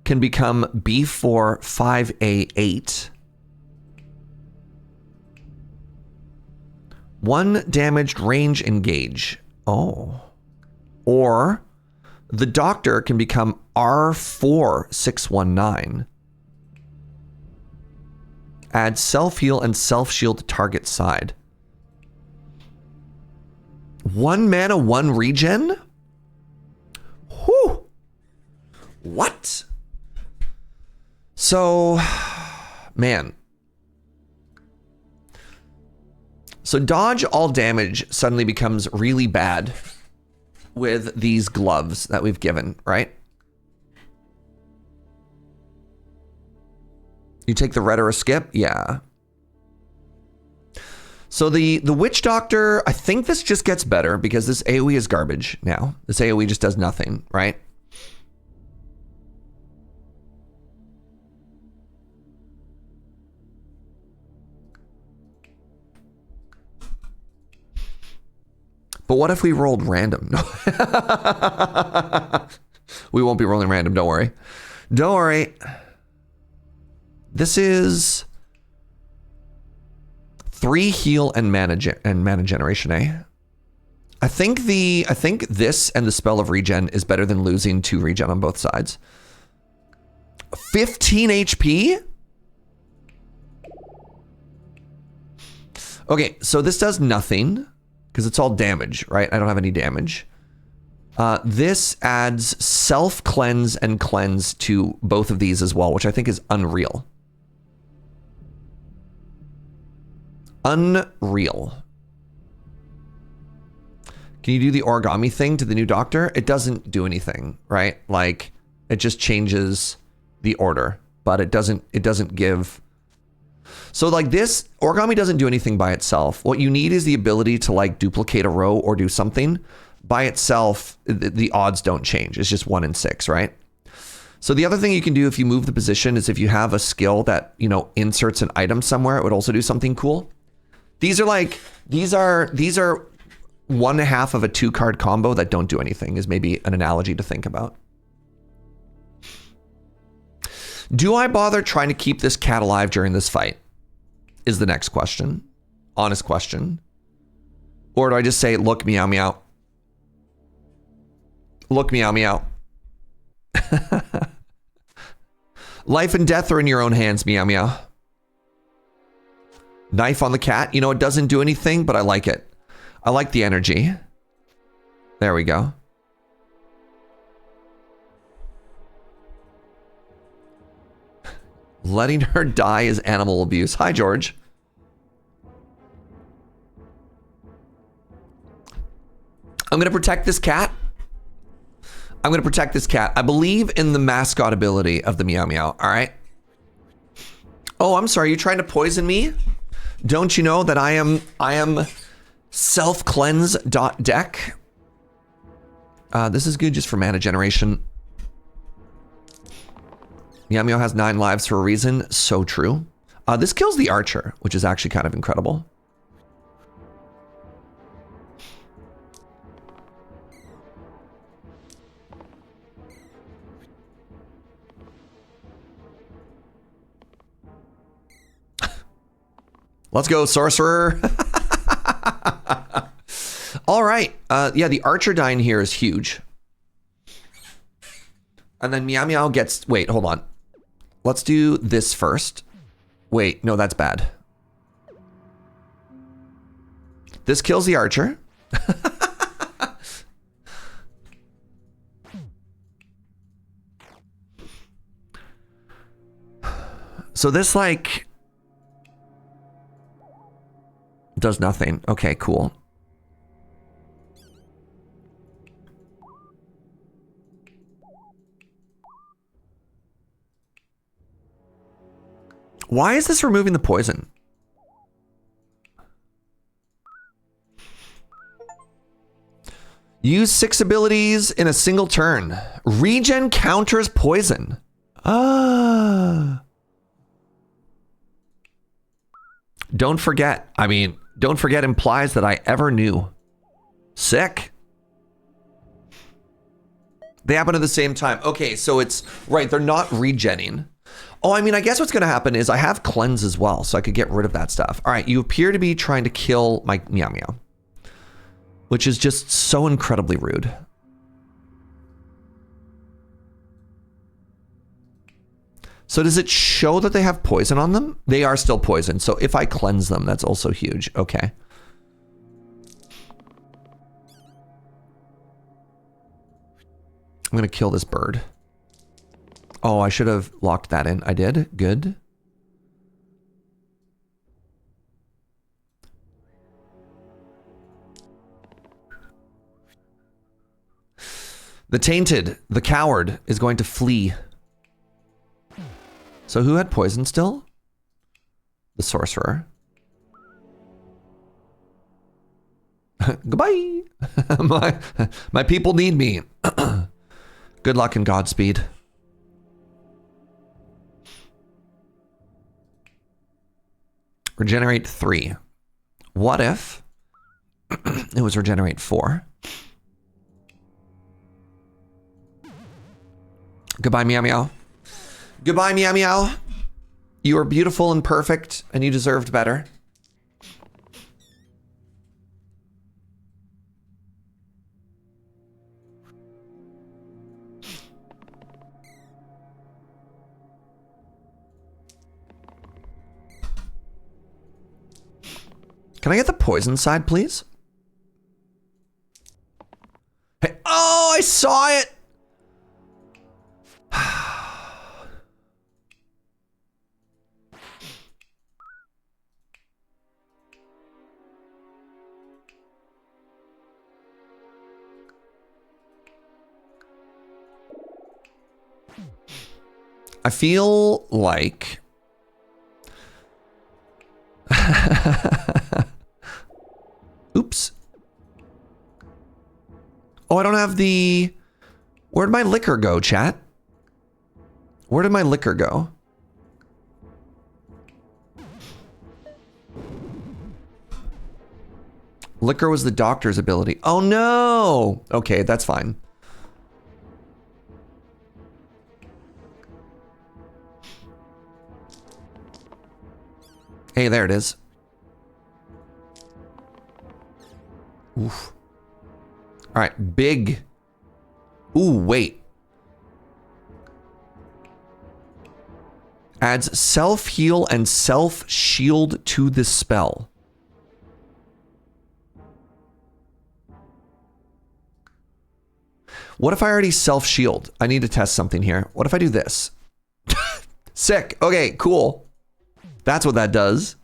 can become B4 5A8. 1 damaged range engage. Oh. Or the doctor can become R4 619. Add self-heal and self-shield to target side. 1 mana, 1 regen? Whew. What? So, man. So dodge all damage suddenly becomes really bad with these gloves that we've given, right? You take the red or a skip? Yeah. So the Witch Doctor, I think this just gets better because this AoE is garbage now. This AoE just does nothing, right? But what if we rolled random? No. We won't be rolling random, don't worry. Don't worry. This is 3 heal and mana generation, eh? I think this and the spell of regen is better than losing 2 regen on both sides. 15 HP? Okay, so this does nothing because it's all damage, right? I don't have any damage. This adds self-cleanse and cleanse to both of these as well, which I think is unreal. Unreal. Can you do the origami thing to the new doctor? It doesn't do anything, right? Like, it just changes the order, but it doesn't give... So like this, origami doesn't do anything by itself. What you need is the ability to like duplicate a row or do something. By itself, the odds don't change. It's just 1 in 6, right? So the other thing you can do if you move the position is if you have a skill that, you know, inserts an item somewhere, it would also do something cool. These are 1/2 of a 2-card combo that don't do anything, is maybe an analogy to think about. Do I bother trying to keep this cat alive during this fight? Is the next question. Honest question. Or do I just say, look, meow, meow. Look, meow, meow. Life and death are in your own hands, meow, meow. Knife on the cat. You know, it doesn't do anything, but I like it. I like the energy. There we go. Letting her die is animal abuse. Hi, George. I'm going to protect this cat. I'm going to protect this cat. I believe in the mascot ability of the meow meow. All right. Oh, I'm sorry. You're trying to poison me? Don't you know that I am self-cleanse.deck? This is good just for mana generation. Meow Meow has 9 lives for a reason. So true. This kills the archer, which is actually kind of incredible. Let's go, sorcerer. All right. Yeah, the archer dying here is huge. And then Meow Meow gets... Wait, hold on. Let's do this first. Wait, no, that's bad. This kills the archer. So this, like... does nothing. Okay, cool. Why is this removing the poison? Use 6 abilities in a single turn. Regen counters poison. Ah. Don't forget. I mean, don't forget implies that I ever knew. Sick. They happen at the same time. Okay, so it's right. They're not regenning. Oh, I mean, I guess what's going to happen is I have cleanse as well, so I could get rid of that stuff. All right, you appear to be trying to kill my Meow Meow, which is just so incredibly rude. So does it show that they have poison on them? They are still poisoned. So if I cleanse them, that's also huge. Okay. I'm going to kill this bird. Oh, I should have locked that in. I did. Good. The tainted, the coward, is going to flee. So who had poison still? The sorcerer. Goodbye. my people need me. Good luck and Godspeed. Regenerate 3. What if it was regenerate 4? Goodbye, meow meow. Goodbye, meow meow. You are beautiful and perfect, and you deserved better. Can I get the poison side, please? Hey, oh, I saw it! I feel like... Oops. Oh, I don't have the... Where'd my liquor go, chat? Where did my liquor go? Liquor was the doctor's ability. Oh no! Okay, that's fine. Hey, there it is. Oof. All right, big. Ooh, wait. Adds self-heal and self-shield to the spell. What if I already self-shield? I need to test something here. What if I do this? Sick. Okay, cool. That's what that does.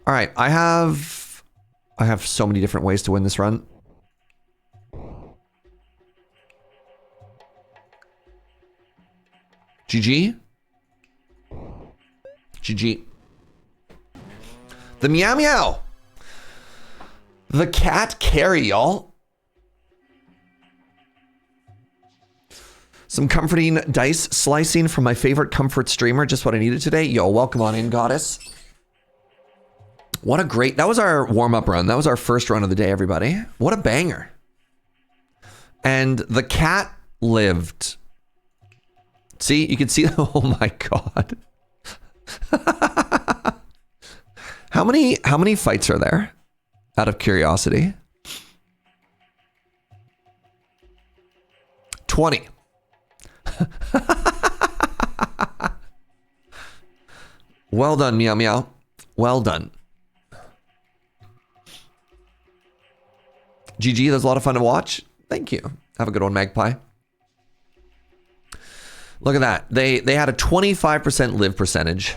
All right, I have so many different ways to win this run. GG. GG. The meow meow. The cat carry, y'all. Some comforting dice slicing from my favorite comfort streamer. Just what I needed today. Yo, welcome on in, goddess. What a great... That was our warm-up run. That was our first run of the day, everybody. What a banger. And the cat lived. See? You can see... Oh my god. How many fights are there? Out of curiosity. 20. Well done, meow meow. Well done. GG, that was a lot of fun to watch. Thank you. Have a good one, Magpie. Look at that. They had a 25% live percentage.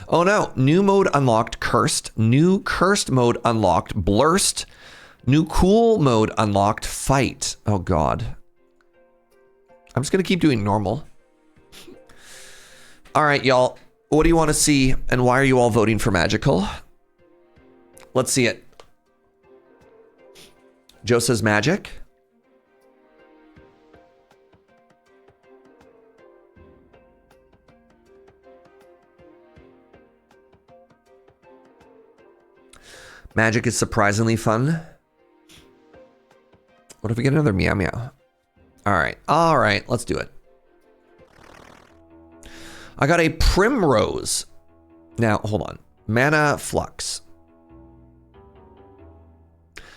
Oh no. New mode unlocked, cursed. New cursed mode unlocked, blurst. New cool mode unlocked, fight. Oh god. I'm just gonna keep doing normal. All right, y'all. What do you want to see, and why are you all voting for magical? Let's see it. Joe says magic. Magic is surprisingly fun. What if we get another meow meow? All right, let's do it. I got a primrose. Now, hold on. Mana flux.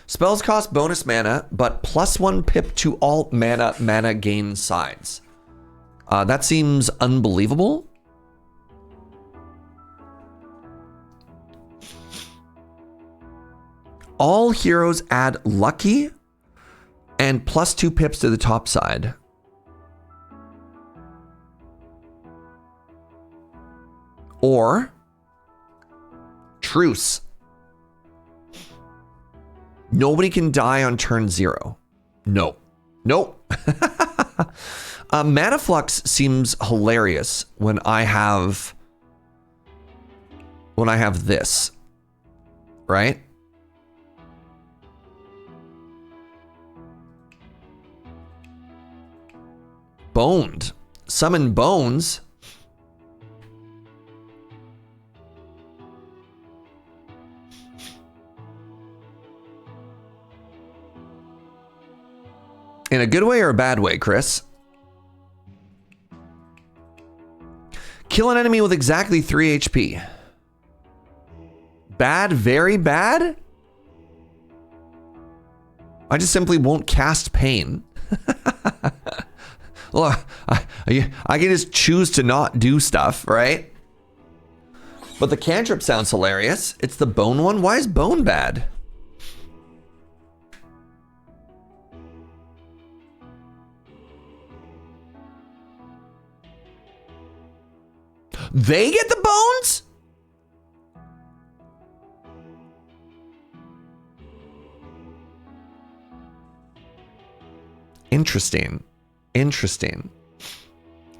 Spells cost bonus mana, but +1 pip to all mana gain sides. That seems unbelievable. All heroes add lucky and +2 pips to the top side. Or truce. Nobody can die on turn 0. No. Nope. Mana Flux seems hilarious when I have this, right? Boned. Summon bones. In a good way or a bad way, Chris? Kill an enemy with exactly 3 HP. Bad, very bad? I just simply won't cast pain. Well, I can just choose to not do stuff, right? But the cantrip sounds hilarious. It's the bone one. Why is bone bad? They get the bones? Interesting. Interesting.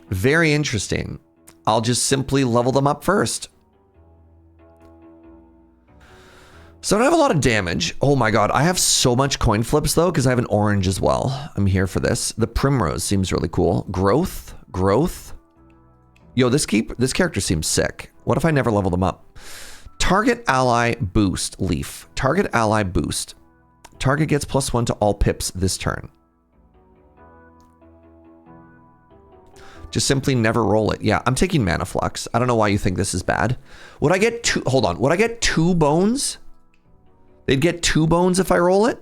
Very interesting. I'll just simply level them up first. So I don't have a lot of damage. Oh my god, I have so much coin flips though, because I have an orange as well. I'm here for this. The primrose seems really cool. Growth. Yo, this character seems sick. What if I never level them up? Target ally boost leaf. Target ally boost. Target gets +1 to all pips this turn. Just simply never roll it. Yeah, I'm taking Mana Flux. I don't know why you think this is bad. Would I get two? Hold on. Would I get 2 bones? They'd get 2 bones if I roll it?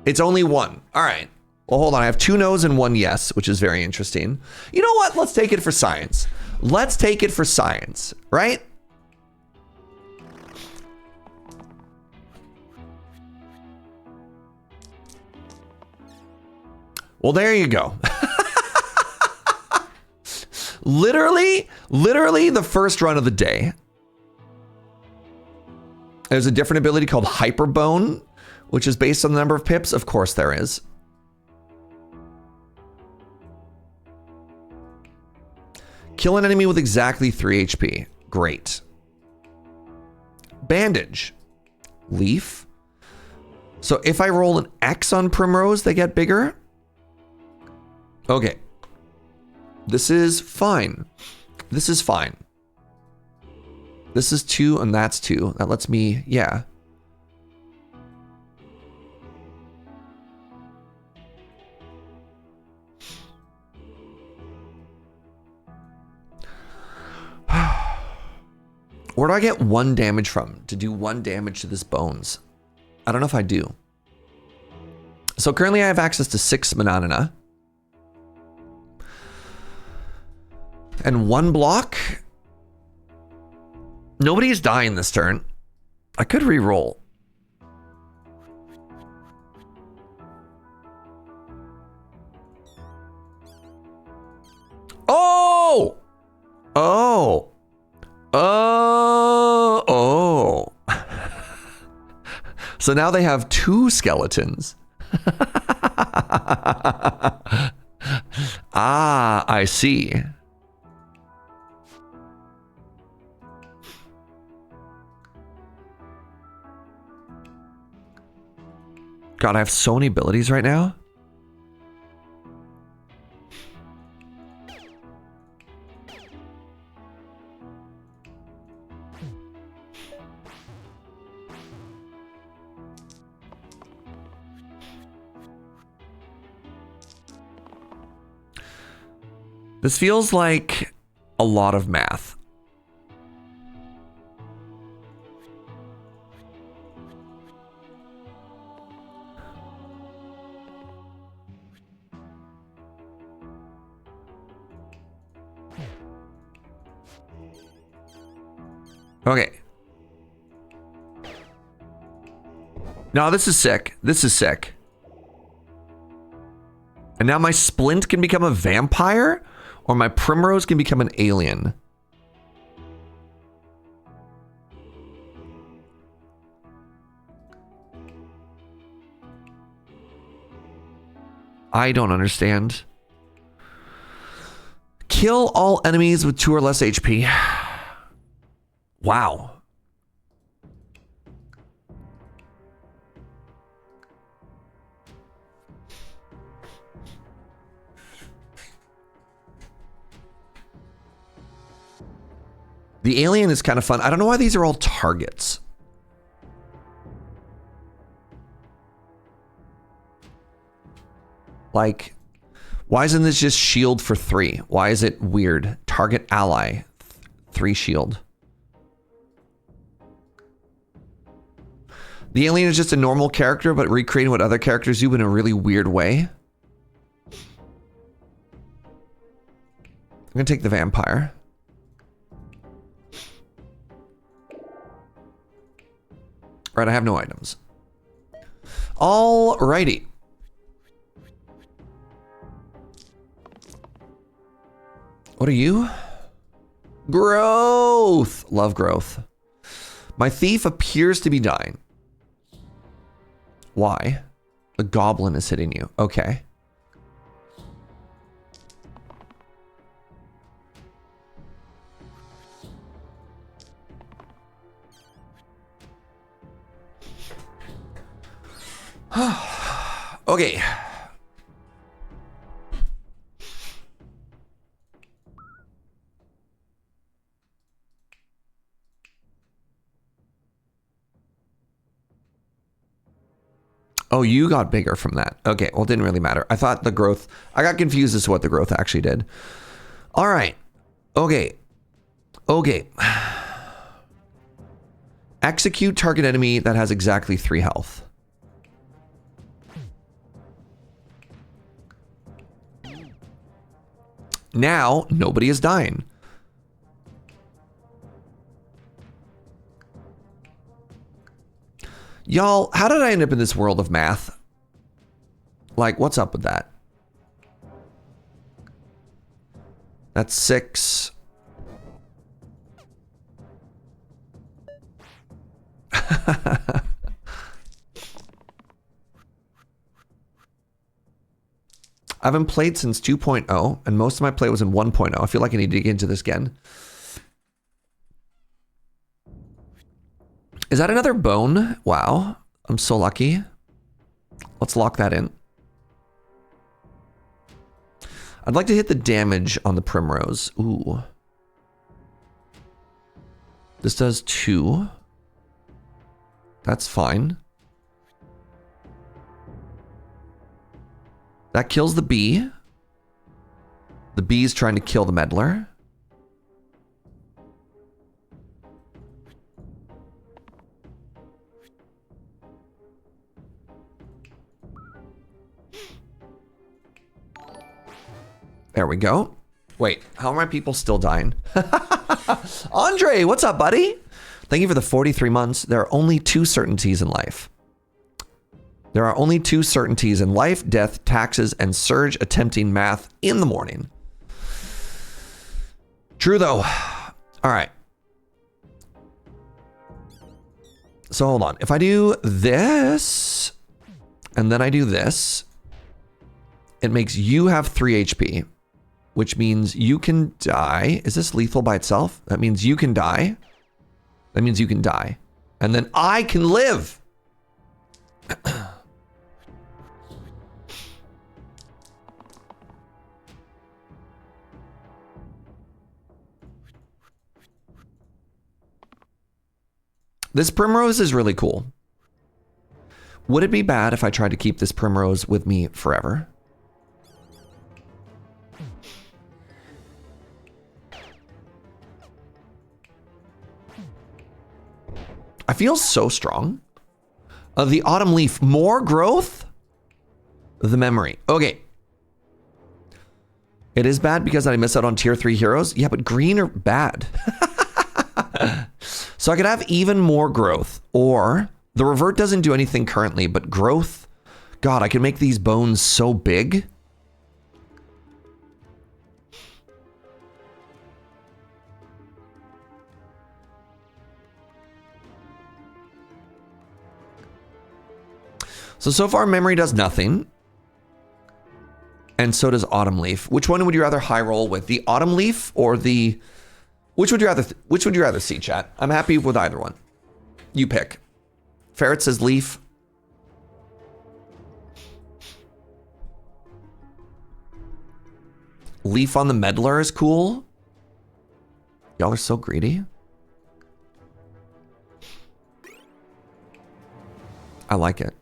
It's only 1. All right. Well, hold on. I have 2 no's and 1 yes, which is very interesting. You know what? Let's take it for science. Let's take it for science, right? Well, there you go. literally the first run of the day. There's a different ability called Hyperbone, which is based on the number of pips. Of course there is. Kill an enemy with exactly 3 HP. Great. Bandage. Leaf. So if I roll an X on Primrose, they get bigger. Okay. This is fine. This is fine. This is 2 and that's 2. That lets me, yeah. Where do I get 1 damage from to do 1 damage to this bones? I don't know if I do. So currently I have access to 6 Mananana. And 1 block. Nobody is dying this turn. I could re-roll. Oh! Oh! Oh! Oh! So now they have 2 skeletons. Ah, I see. God, I have so many abilities right now. This feels like a lot of math. Okay. No, this is sick. This is sick. And now my Splint can become a vampire? Or my Primrose can become an alien? I don't understand. Kill all enemies with 2 or less HP. Wow. The alien is kind of fun. I don't know why these are all targets. Like, why isn't this just shield for 3? Why is it weird? Target ally, 3 shield. The alien is just a normal character, but recreating what other characters do in a really weird way. I'm gonna take the vampire. Right, I have no items. Alrighty. What are you? Growth. Love growth. My thief appears to be dying. Why? A goblin is hitting you. Okay. Okay. Oh, you got bigger from that. Okay, well, it didn't really matter. I thought the growth... I got confused as to what the growth actually did. All right. Okay. Okay. Execute target enemy that has exactly 3 health. Now, nobody is dying. Y'all, how did I end up in this world of math? Like, what's up with that? That's 6. I haven't played since 2.0, and most of my play was in 1.0. I feel like I need to get into this again. Is that another bone? Wow. I'm so lucky. Let's lock that in. I'd like to hit the damage on the primrose. Ooh. This does 2. That's fine. That kills the bee. The bee's trying to kill the meddler. There we go. Wait, how are my people still dying? Andre, what's up, buddy? Thank you for the 43 months. There are only 2 certainties in life. There are only 2 certainties in life, death, taxes, and Serge attempting math in the morning. True, though. All right. So hold on. If I do this, and then I do this, it makes you have 3 HP, which means you can die. Is this lethal by itself? That means you can die. That means you can die. And then I can live. This primrose is really cool. Would it be bad if I tried to keep this primrose with me forever? I feel so strong. The autumn leaf, more growth. The memory. Okay. It is bad because I miss out on tier 3 heroes. Yeah, but green are bad. So I could have even more growth, or the revert doesn't do anything currently, but growth. God, I can make these bones so big. So far memory does nothing. And so does Autumn Leaf. Which one would you rather high roll with? The Autumn Leaf or the... Which would you rather see, chat? I'm happy with either one. You pick. Ferret says Leaf. Leaf on the Meddler is cool. Y'all are so greedy. I like it.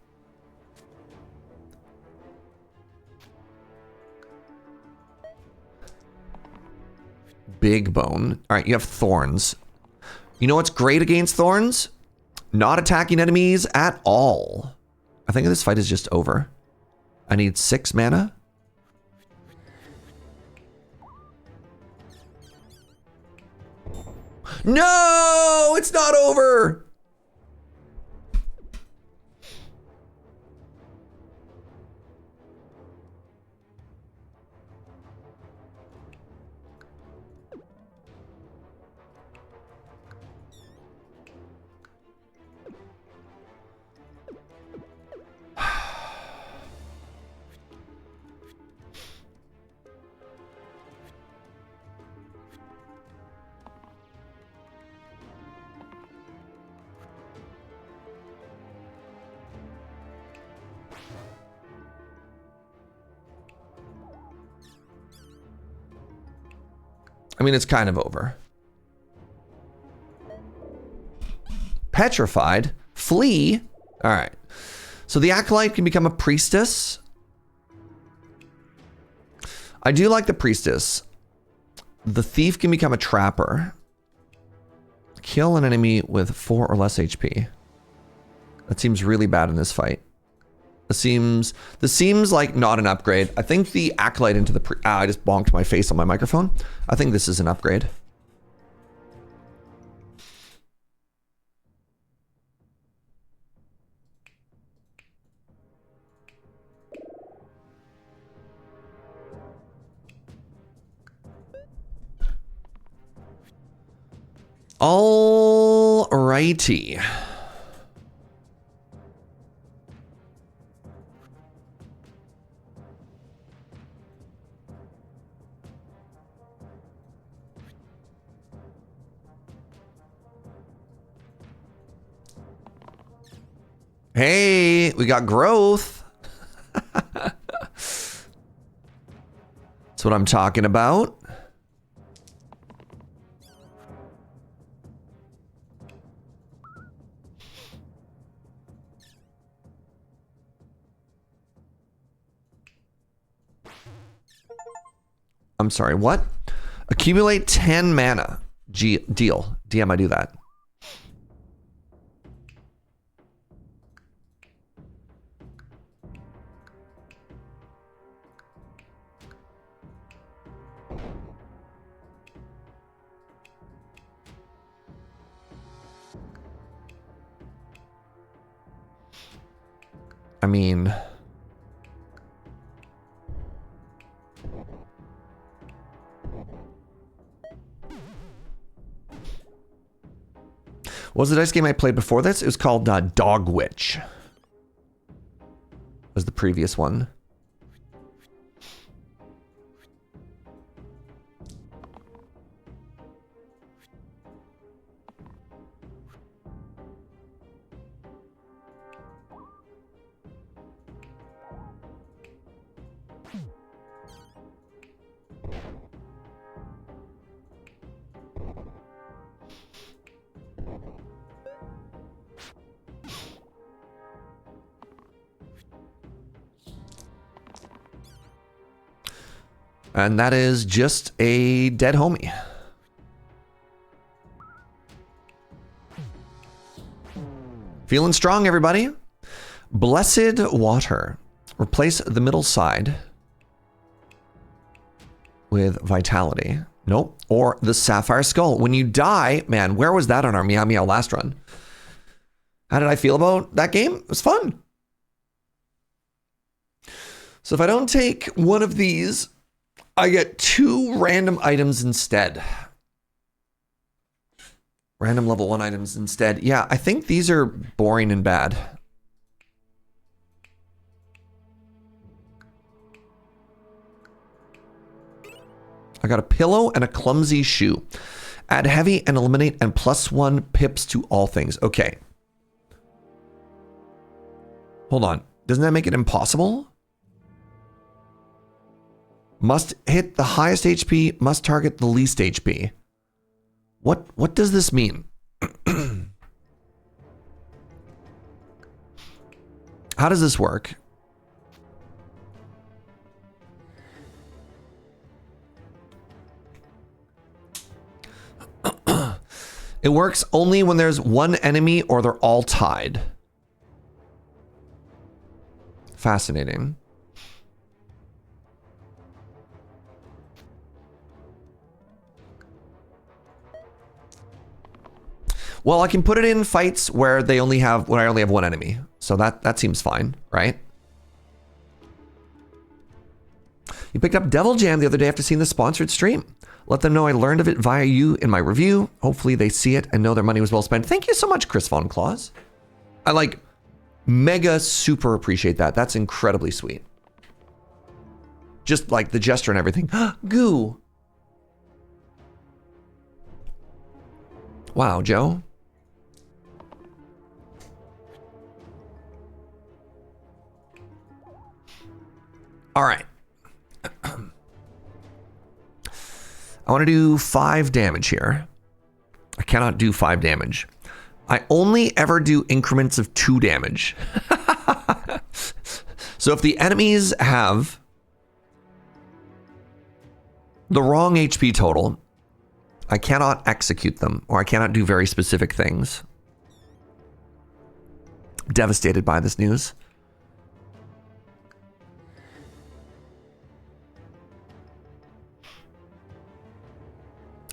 Big Bone. All right, you have Thorns. You know what's great against Thorns? Not attacking enemies at all. I think this fight is just over. I need 6 mana. No, it's not over. I mean, it's kind of over. Petrified. Flee. All right. So the Acolyte can become a Priestess. I do like the Priestess. The Thief can become a Trapper. Kill an enemy with 4 or less HP. That seems really bad in this fight. This seems like not an upgrade. I think the Acolyte into the I just bonked my face on my microphone. I think this is an upgrade. All righty. Hey, we got growth. That's what I'm talking about. I'm sorry, what? Accumulate 10 mana. Deal. DM, I do that. I mean... What was the dice game I played before this? It was called Dog Witch. Was the previous one. And that is just a dead homie. Feeling strong, everybody. Blessed Water. Replace the middle side with Vitality. Nope. Or the Sapphire Skull. When you die, man, where was that on our Meow Meow last run? How did I feel about that game? It was fun. So if I don't take one of these, I get 2 random items instead. Random level 1 items instead. Yeah, I think these are boring and bad. I got a pillow and a clumsy shoe. Add heavy and eliminate and +1 pips to all things. Okay. Hold on. Doesn't that make it impossible? Must hit the highest HP, must target the least HP. What does this mean? How does this work? It works only when there's one enemy or they're all tied. Fascinating. Well, I can put it in fights where I only have one enemy. So that seems fine, right? You picked up Devil Jam the other day after seeing the sponsored stream. Let them know I learned of it via you in my review. Hopefully they see it and know their money was well spent. Thank you so much, Chris Von Claus. I like mega super appreciate that. That's incredibly sweet. Just like the gesture and everything. Goo. Wow, Joe. All right. I want to do 5 damage here. I cannot do 5 damage. I only ever do increments of 2 damage. So if the enemies have the wrong HP total, I cannot execute them, or I cannot do very specific things. Devastated by this news.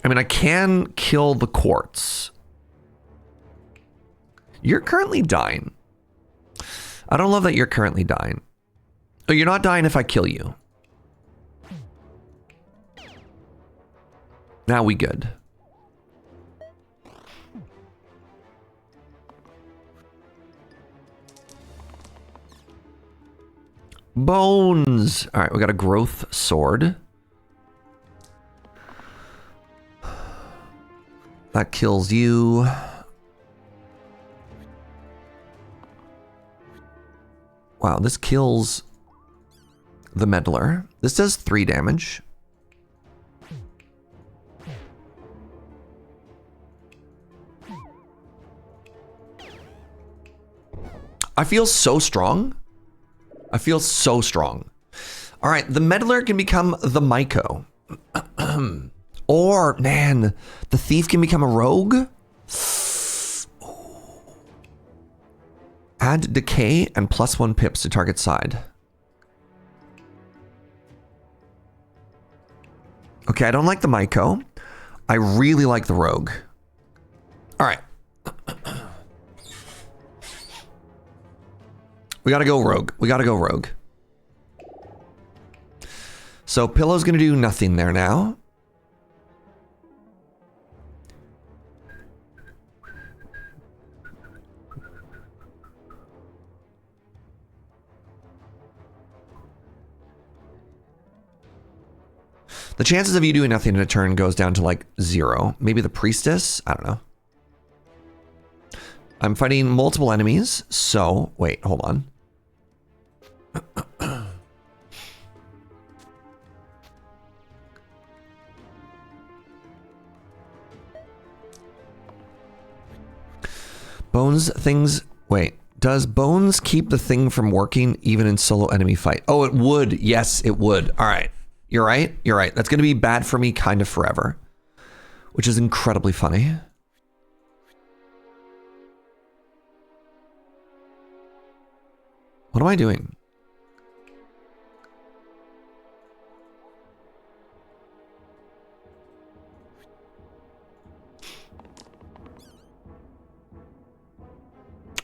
I mean, I can kill the quartz. You're currently dying. I don't love that you're currently dying. Oh, you're not dying if I kill you. Now we good. Bones. All right, we got a growth sword. That kills you. Wow, this kills the meddler. This does 3 damage. I feel so strong. I feel so strong. All right, the meddler can become the Myco. Or, man, the thief can become a rogue. Add decay and +1 pips to target side. Okay, I don't like the Myco. I really like the rogue. All right. We gotta go rogue. We gotta go rogue. So Pillow's gonna do nothing there now. The chances of you doing nothing in a turn goes down to like 0. Maybe the priestess? I don't know. I'm fighting multiple enemies, so wait, hold on. Bones things, wait. Does Bones keep the thing from working even in solo enemy fight? Oh, it would. Yes, it would. All right. You're right. You're right. That's going to be bad for me kind of forever, which is incredibly funny. What am I doing?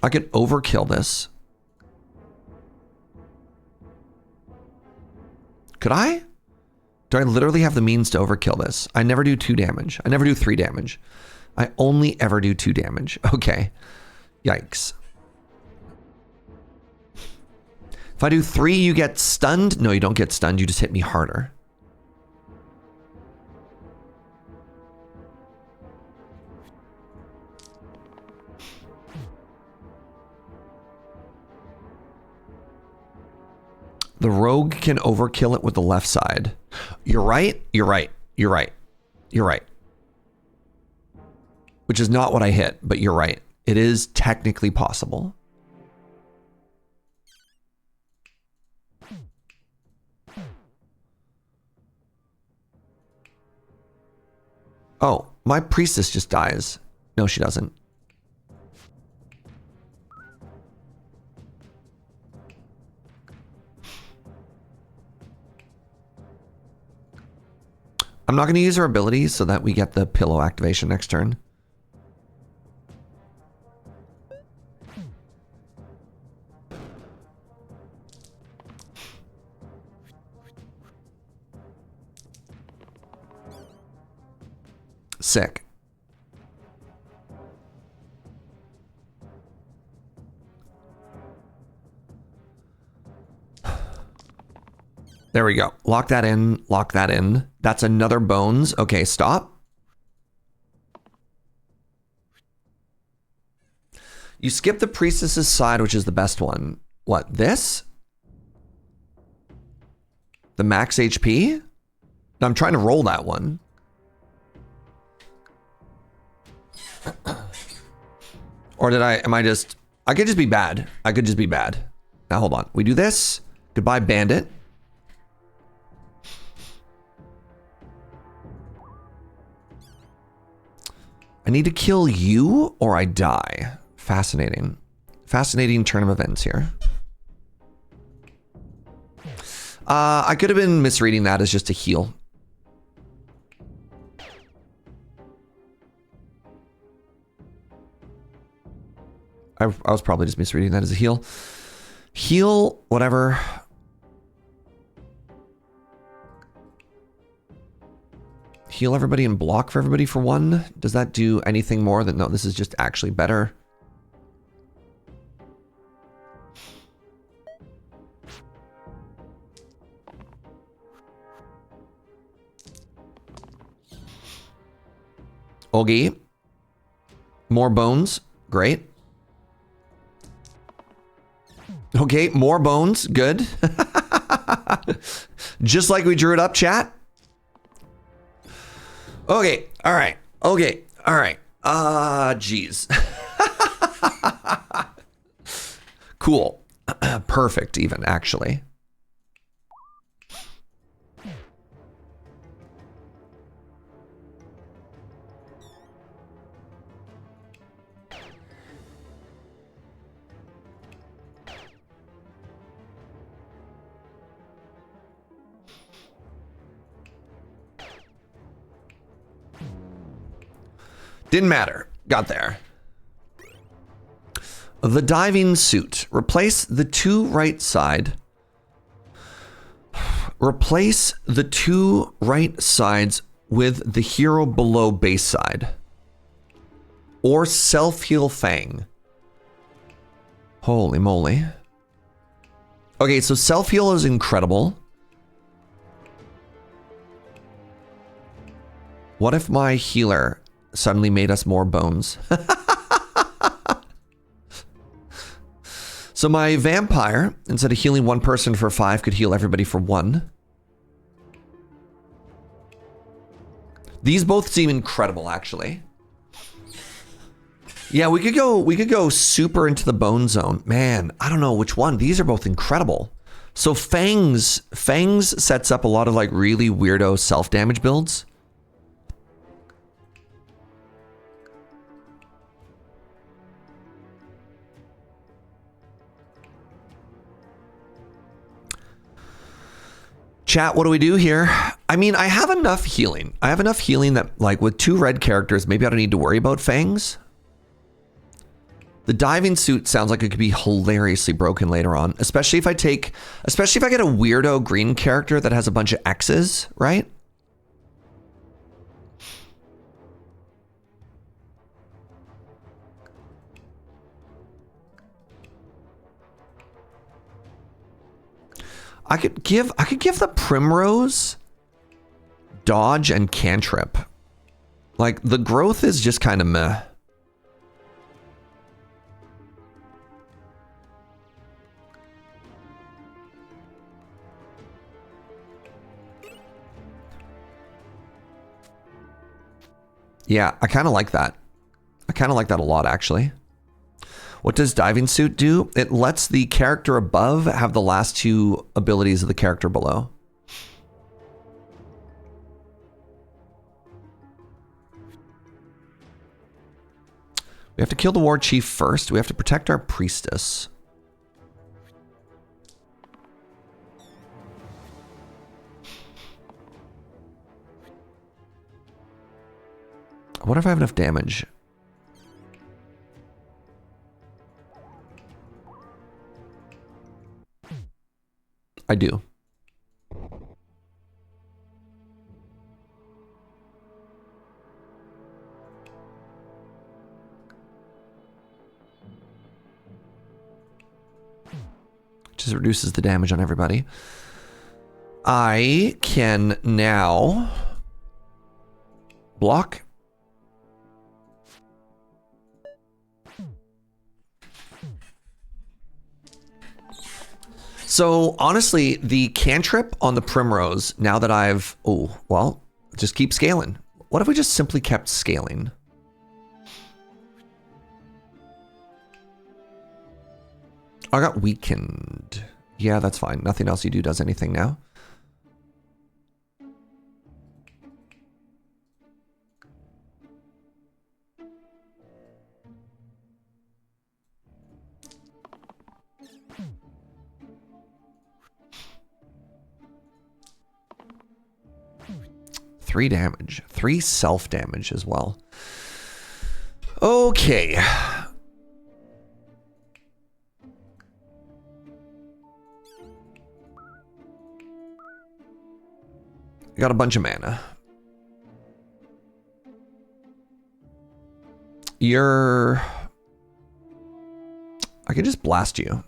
I could overkill this. Could I? Do I literally have the means to overkill this? I never do 2 damage. I never do 3 damage. I only ever do 2 damage. Okay. Yikes. If I do 3, you get stunned? No, you don't get stunned. You just hit me harder. The rogue can overkill it with the left side. You're right. You're right. You're right. You're right. Which is not what I hit, but you're right. It is technically possible. Oh, my priestess just dies. No, she doesn't. I'm not going to use her ability so that we get the pillow activation next turn. Sick. There we go. Lock that in. Lock that in. That's another bones. Okay, stop. You skip the priestess's side, which is the best one. What, this? The max HP? No, I'm trying to roll that one. Or did I could just be bad. I could just be bad. Now hold on. We do this. Goodbye, bandit. I need to kill you or I die. Fascinating. Fascinating turn of events here. I could have been misreading that as just a heal. I was probably just misreading that as a heal. Heal, whatever. Heal everybody and block for everybody for one. Does that do anything more than... No, this is just actually better. Argh. More bones. Great. Okay, more bones. Good. Just like we drew it up, chat. Okay, all right. Okay, all right. Geez. Cool. Perfect, even, actually. Didn't matter. Got there. The diving suit. Replace the two right side. Replace the two right sides with the hero below base side. Or self-heal Fang. Holy moly. Okay, so self-heal is incredible. What if my healer suddenly made us more bones? So my vampire, instead of healing one person for 5, could heal everybody for 1. These both seem incredible, actually. Yeah, we could go super into the bone zone. Man, I don't know which one. These are both incredible. So Fangs sets up a lot of like really weirdo self-damage builds. Chat, what do we do here? I mean, I have enough healing. I have enough healing that, like, with 2 red characters, maybe I don't need to worry about Fangs. The diving suit sounds like it could be hilariously broken later on, especially if I get a weirdo green character that has a bunch of X's, right? I could give the Primrose dodge and cantrip. Like, the growth is just kind of meh. Yeah, I kind of like that. I kind of like that a lot, actually. What does diving suit do? It lets the character above have the last two abilities of the character below. We have to kill the war chief first. We have to protect our priestess. I wonder if I have enough damage. I do. Just reduces the damage on everybody. I can now block. So honestly, the cantrip on the Primrose, now that I've, oh, well, just keep scaling. What if we just simply kept scaling? I got weakened. Yeah, that's fine. Nothing else you do does anything now. Three damage. 3 self-damage as well. Okay. Got a bunch of mana. I could just blast you.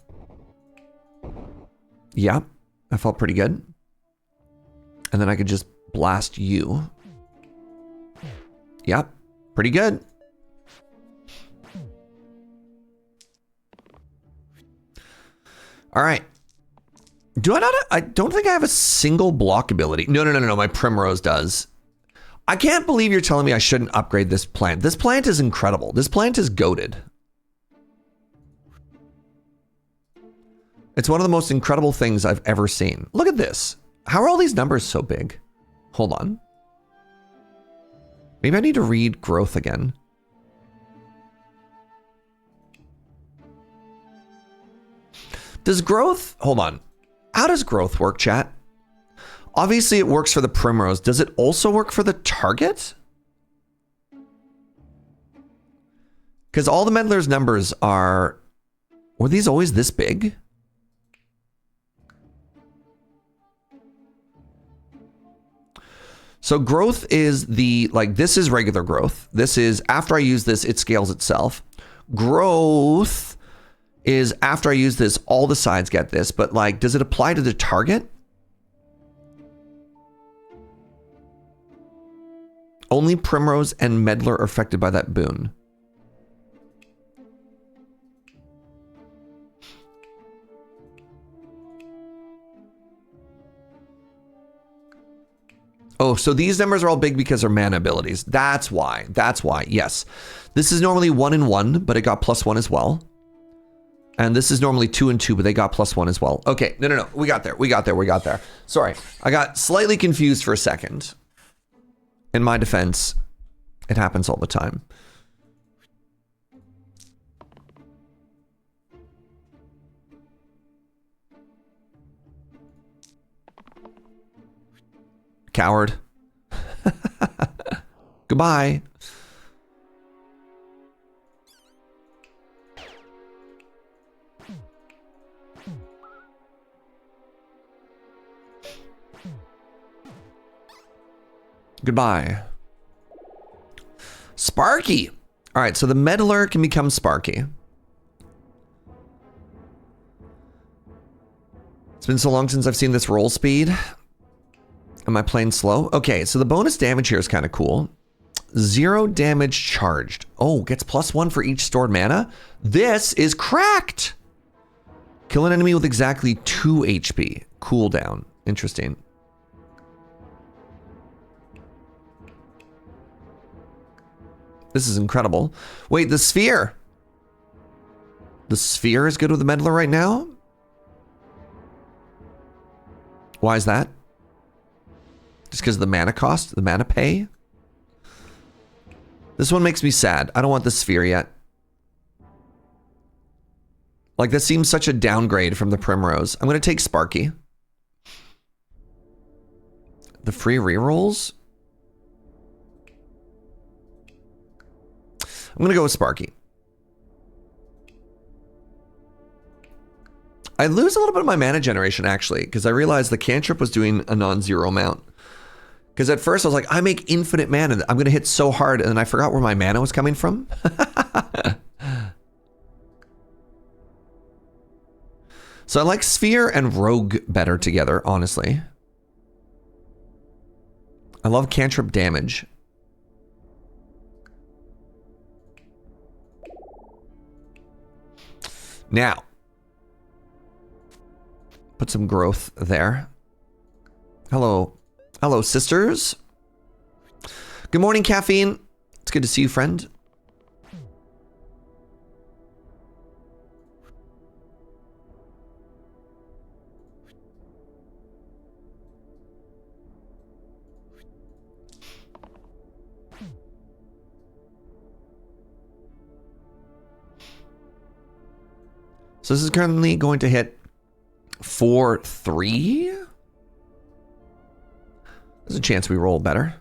Yeah, that felt pretty good. And then I could just blast you. Yep, pretty good. All right. Do I not? I don't think I have a single block ability. No. My Primrose does. I can't believe you're telling me I shouldn't upgrade this plant. This plant is incredible. This plant is goated. It's one of the most incredible things I've ever seen. Look at this. How are all these numbers so big? Hold on. Maybe I need to read growth again. Does growth... Hold on. How does growth work, chat? Obviously, it works for the Primrose. Does it also work for the target? Because all the meddler's numbers are... Were these always this big? So growth is the... Like, this is regular growth. This is... After I use this, it scales itself. Growth is after I use this, all the sides get this. But, like, does it apply to the target? Only Primrose and Meddler are affected by that boon. Oh, so these numbers are all big because they're mana abilities. That's why. That's why. Yes. This is normally 1 and 1, but it got +1 as well. And this is normally 2 and 2, but they got +1 as well. Okay. No. We got there. We got there. Sorry. I got slightly confused for a second. In my defense, it happens all the time. Coward. Goodbye. Goodbye. Sparky. All right, so the Meddler can become Sparky. It's been so long since I've seen this roll speed. Am I playing slow? Okay, so the bonus damage here is kind of cool. 0 damage charged. Oh, gets +1 for each stored mana. This is cracked. Kill an enemy with exactly 2 HP. Cooldown. Interesting. This is incredible. Wait, the sphere. The sphere is good with the meddler right now? Why is that? Just because of the mana cost? The mana pay? This one makes me sad. I don't want the sphere yet. Like, this seems such a downgrade from the Primrose. I'm going to take Sparky. The free rerolls? I'm going to go with Sparky. I lose a little bit of my mana generation, actually, because I realized the cantrip was doing a non-zero amount. Because at first I was like, I make infinite mana. I'm going to hit so hard, and then I forgot where my mana was coming from. So I like Sphere and Rogue better together, honestly. I love cantrip damage. Now, put some growth there. Hello. Hello, sisters. Good morning, Caffeine. It's good to see you, friend. So this is currently going to hit 4-3. There's a chance we roll better.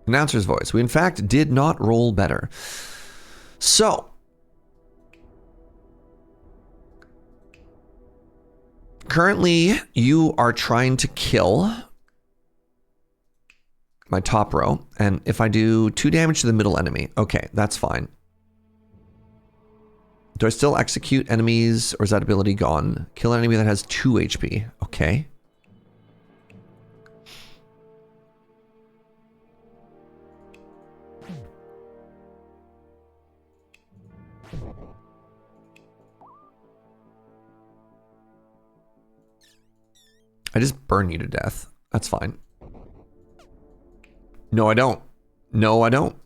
Announcer's voice. We in fact did not roll better. So currently you are trying to kill my top row, and if I do 2 damage to the middle enemy, okay, that's fine. Do I still execute enemies, or is that ability gone? Kill an enemy that has 2 HP. Okay. I just burn you to death. That's fine. No, I don't. No, I don't.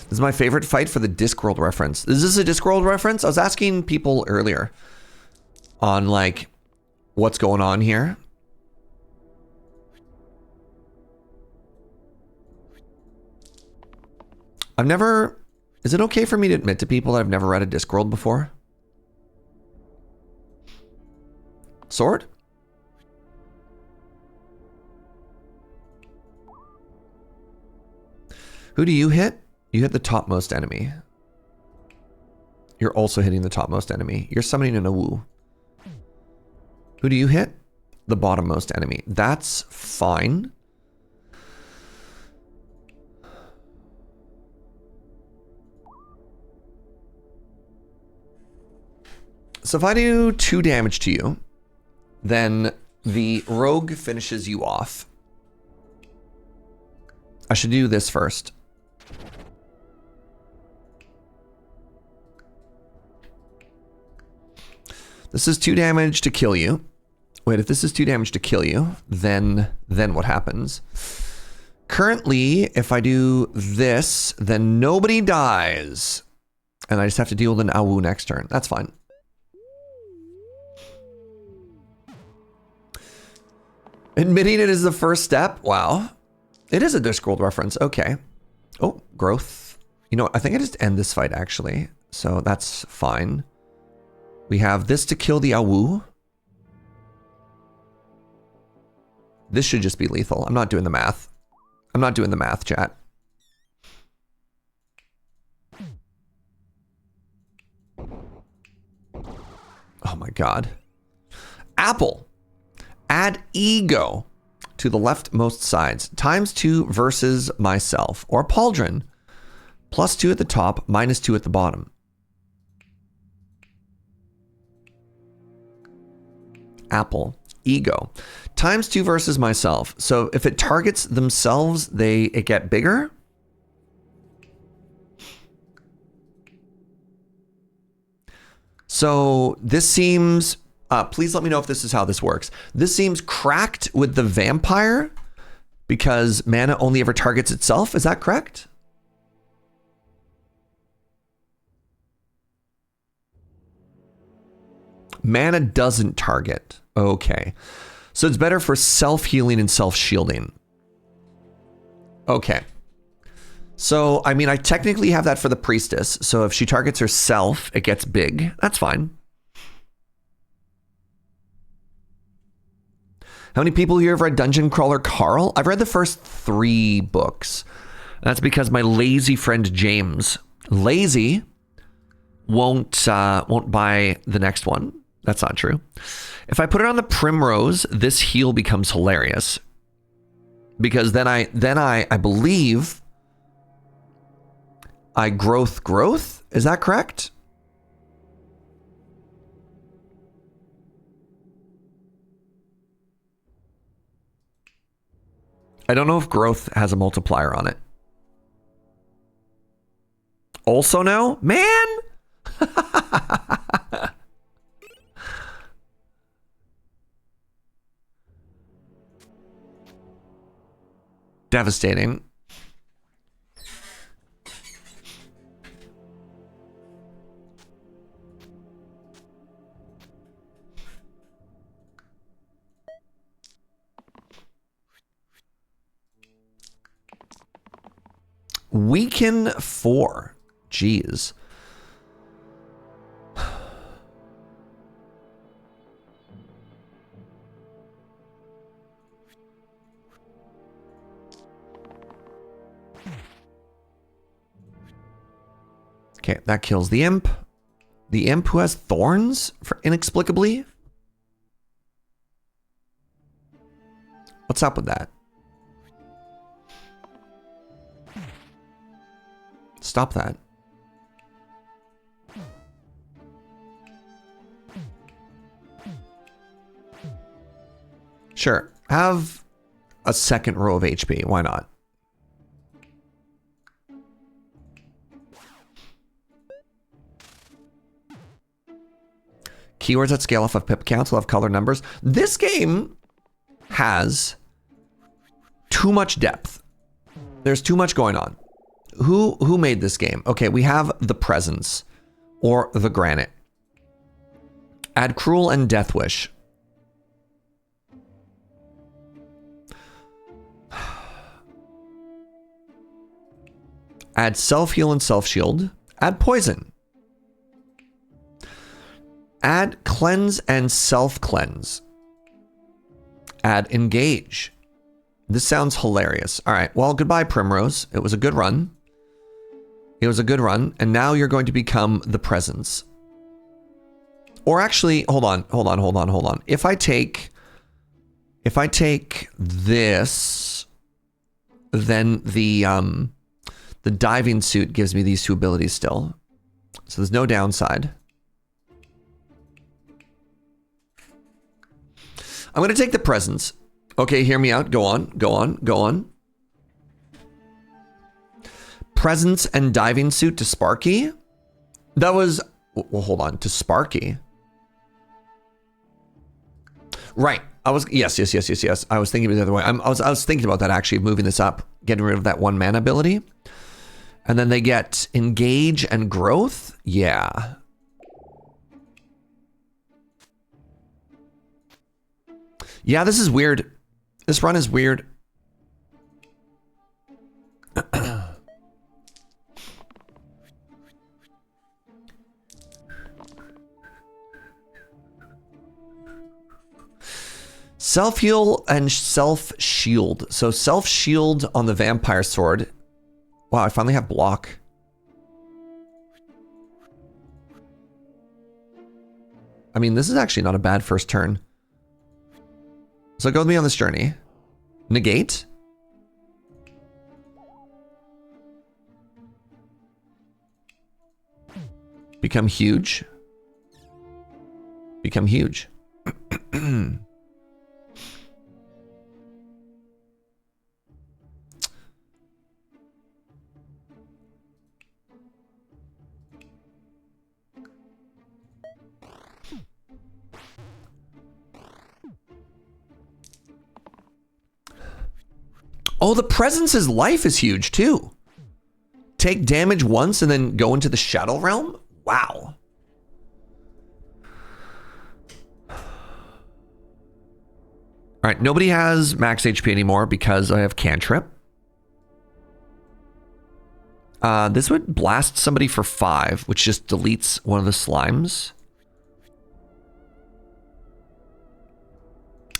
This is my favorite fight for the Discworld reference. Is this a Discworld reference? I was asking people earlier on, like, what's going on here. I've never... Is it okay for me to admit to people that I've never read a Discworld before? Sword? Who do you hit? You hit the topmost enemy. You're also hitting the topmost enemy. You're summoning an Awu. Who do you hit? The bottommost enemy. That's fine. So if I do 2 damage to you, then the rogue finishes you off. I should do this first. This is 2 damage to kill you. Wait, if this is 2 damage to kill you, then what happens? Currently, if I do this, then nobody dies. And I just have to deal with an Awu next turn. That's fine. Admitting it is the first step? Wow. It is a Discworld reference. Okay. Oh, growth. You know what? I think I just end this fight, actually. So that's fine. We have this to kill the Awu. This should just be lethal. I'm not doing the math. I'm not doing the math, chat. Oh my god. Apple. Add ego to the leftmost sides. ×2 versus myself. Or pauldron. +2 at the top, -2 at the bottom. Apple. Ego. ×2 versus myself. So if it targets themselves, it get bigger. So this seems, please let me know if this is how this works. This seems cracked with the vampire because mana only ever targets itself. Is that correct? Mana doesn't target. Okay. So it's better for self-healing and self-shielding. Okay. So, I mean, I technically have that for the priestess. So if she targets herself, it gets big. That's fine. How many people here have read Dungeon Crawler Carl? I've read the first 3 books. That's because my lazy friend James, lazy, won't buy the next one. That's not true. If I put it on the Primrose, this heal becomes hilarious. Because then I believe I growth. Is that correct? I don't know if growth has a multiplier on it. Also no? Man! Devastating. Weaken 4. Jeez. Okay, that kills the imp. The imp who has thorns for inexplicably. What's up with that? Stop that. Sure, have a second row of HP. Why not? Keywords that scale off of pip counts will have color numbers. This game has too much depth. There's too much going on. Who made this game? Okay, we have the Presence or the Granite. Add Cruel and Death Wish. Add Self-Heal and Self-Shield. Add Poison. Add Cleanse and Self-Cleanse. Add Engage. This sounds hilarious. All right, well, goodbye, Primrose. It was a good run. It was a good run, and now you're going to become the Presence. Or actually, hold on. If I take this, then the diving suit gives me these 2 abilities still. So there's no downside. I'm going to take the Presence. Okay, hear me out. Go on. Presence and diving suit to Sparky. That was, well, hold on, to Sparky. Right. Yes. I was thinking the other way. I was thinking about that actually, moving this up, getting rid of that 1 mana ability. And then they get Engage and Growth. Yeah. Yeah, this is weird. This run is weird. Self-heal and self-shield. So self-shield on the vampire sword. Wow, I finally have block. I mean, this is actually not a bad first turn. So go with me on this journey. Negate. Become huge. Become huge. Oh, the presence's life is huge too. Take damage once and then go into the Shadow Realm? Wow. All right, nobody has max HP anymore because I have cantrip. This would blast somebody for 5, which just deletes one of the slimes.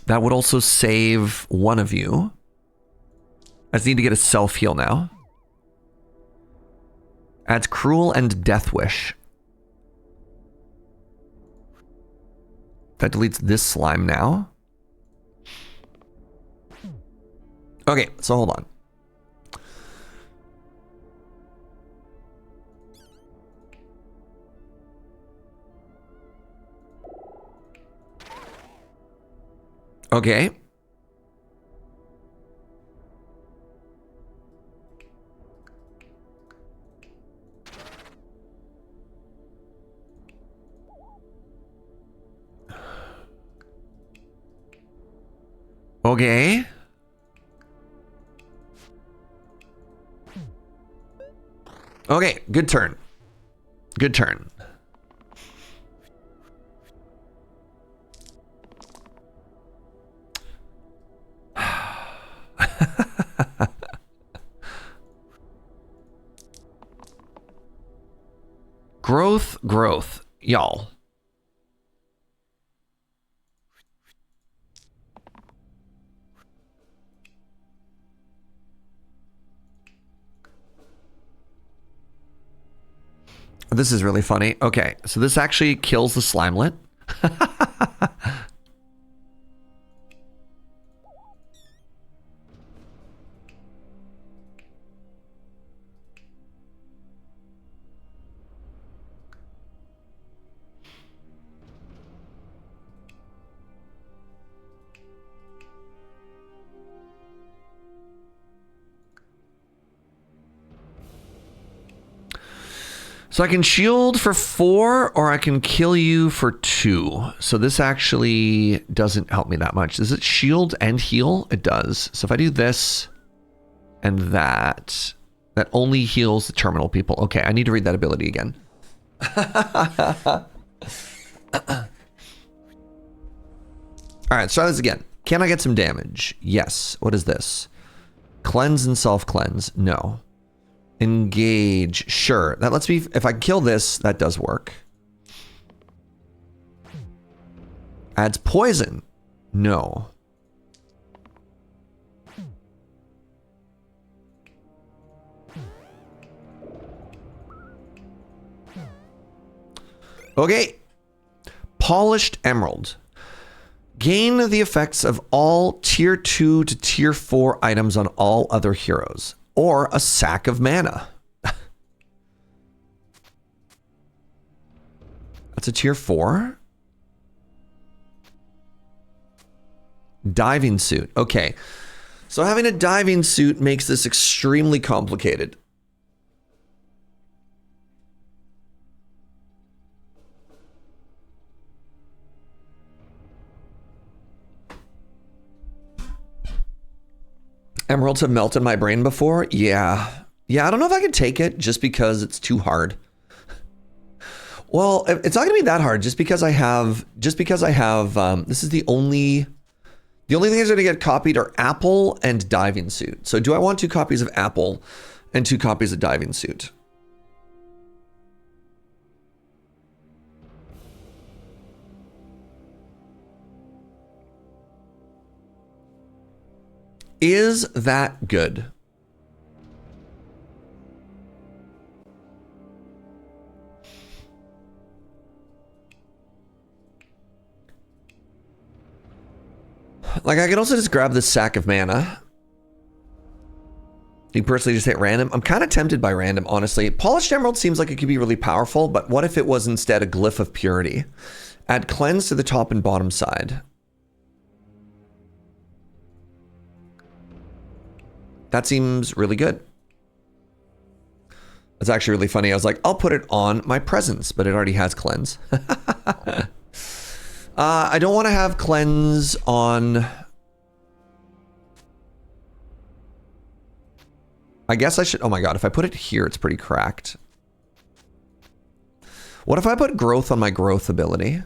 That would also save one of you. I just need to get a self-heal now. Adds Cruel and Death Wish. That deletes this slime now. Okay, so hold on. Okay. Okay. Okay, good turn. Good turn. Growth, y'all. This is really funny. Okay, so this actually kills the slimelet. So I can shield for 4 or I can kill you for 2. So this actually doesn't help me that much. Does it shield and heal? It does. So if I do this and that only heals the terminal people. Okay, I need to read that ability again. All right, let's try this again. Can I get some damage? Yes. What is this? Cleanse and self-cleanse. No. Engage. Sure. That lets me... If I kill this, that does work. Adds poison. No. Okay. Polished Emerald. Gain the effects of all tier 2 to tier 4 items on all other heroes. Or a sack of mana. That's a tier 4. Diving suit. Okay. So having a diving suit makes this extremely complicated. Emeralds have melted my brain before. Yeah. Yeah, I don't know if I can take it just because it's too hard. Well, it's not gonna be that hard just because I have, this is the only things that are gonna get copied are Apple and Diving Suit. So do I want 2 copies of Apple and 2 copies of Diving Suit? Is that good? Like, I could also just grab this sack of mana. You personally just hit random. I'm kind of tempted by random, honestly. Polished Emerald seems like it could be really powerful, but what if it was instead a Glyph of Purity? Add Cleanse to the top and bottom side. That seems really good. It's actually really funny. I was like, I'll put it on my presence, but it already has Cleanse. I don't want to have Cleanse on... I guess I should... Oh my god, if I put it here, it's pretty cracked. What if I put growth on my growth ability?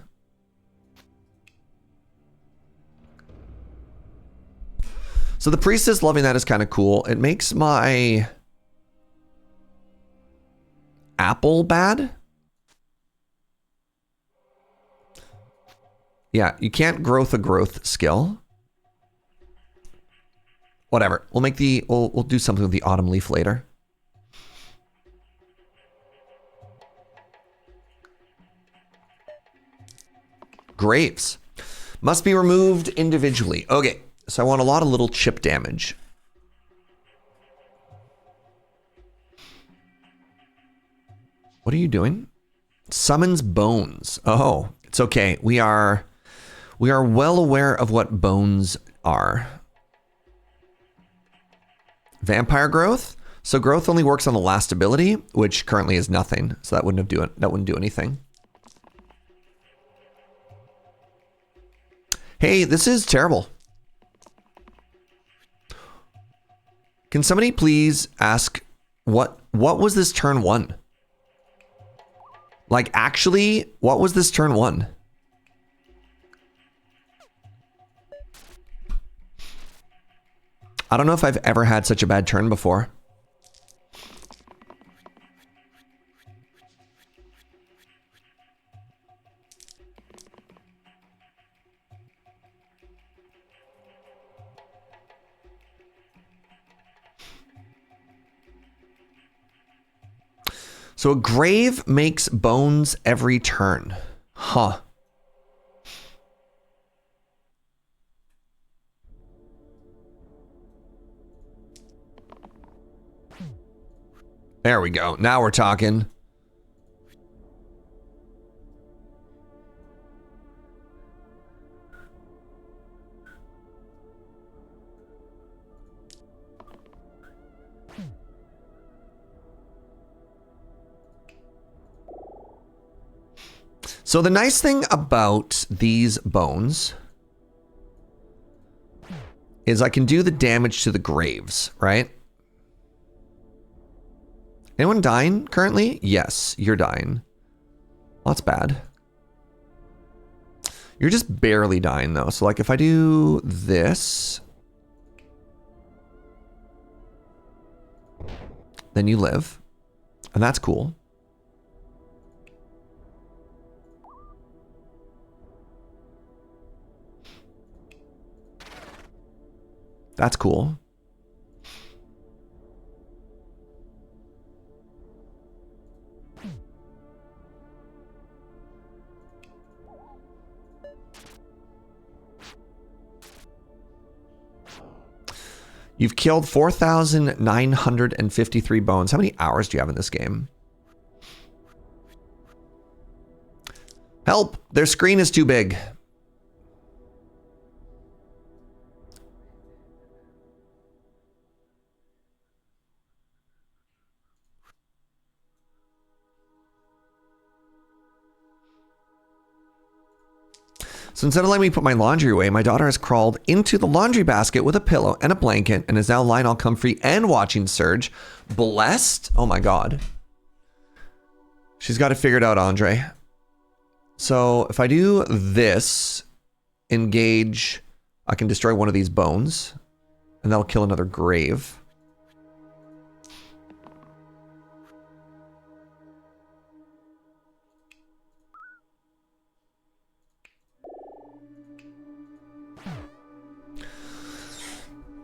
So the priestess loving that is kind of cool. It makes my apple bad. Yeah, you can't growth a growth skill. Whatever. We'll make the we'll do something with the autumn leaf later. Graves must be removed individually. Okay. So I want a lot of little chip damage. What are you doing? Summons bones. Oh, it's okay. We are well aware of what bones are. Vampire growth. So growth only works on the last ability, which currently is nothing. So that wouldn't do anything. Hey, this is terrible. Can somebody please ask what was this turn 1? Like, actually, what was this turn 1? I don't know if I've ever had such a bad turn before. So a grave makes bones every turn. Huh. There we go. Now we're talking. So the nice thing about these bones is I can do the damage to the graves, right? Anyone dying currently? Yes, you're dying. Well, that's bad. You're just barely dying though. So like if I do this, then you live. And that's cool. That's cool. You've killed 4,953 bones. How many hours do you have in this game? Help! Their screen is too big. So instead of letting me put my laundry away, my daughter has crawled into the laundry basket with a pillow and a blanket and is now lying all comfy and watching Serge. Blessed? Oh my god. She's got it figured out, Andre. So if I do this, engage, I can destroy one of these bones and that'll kill another grave.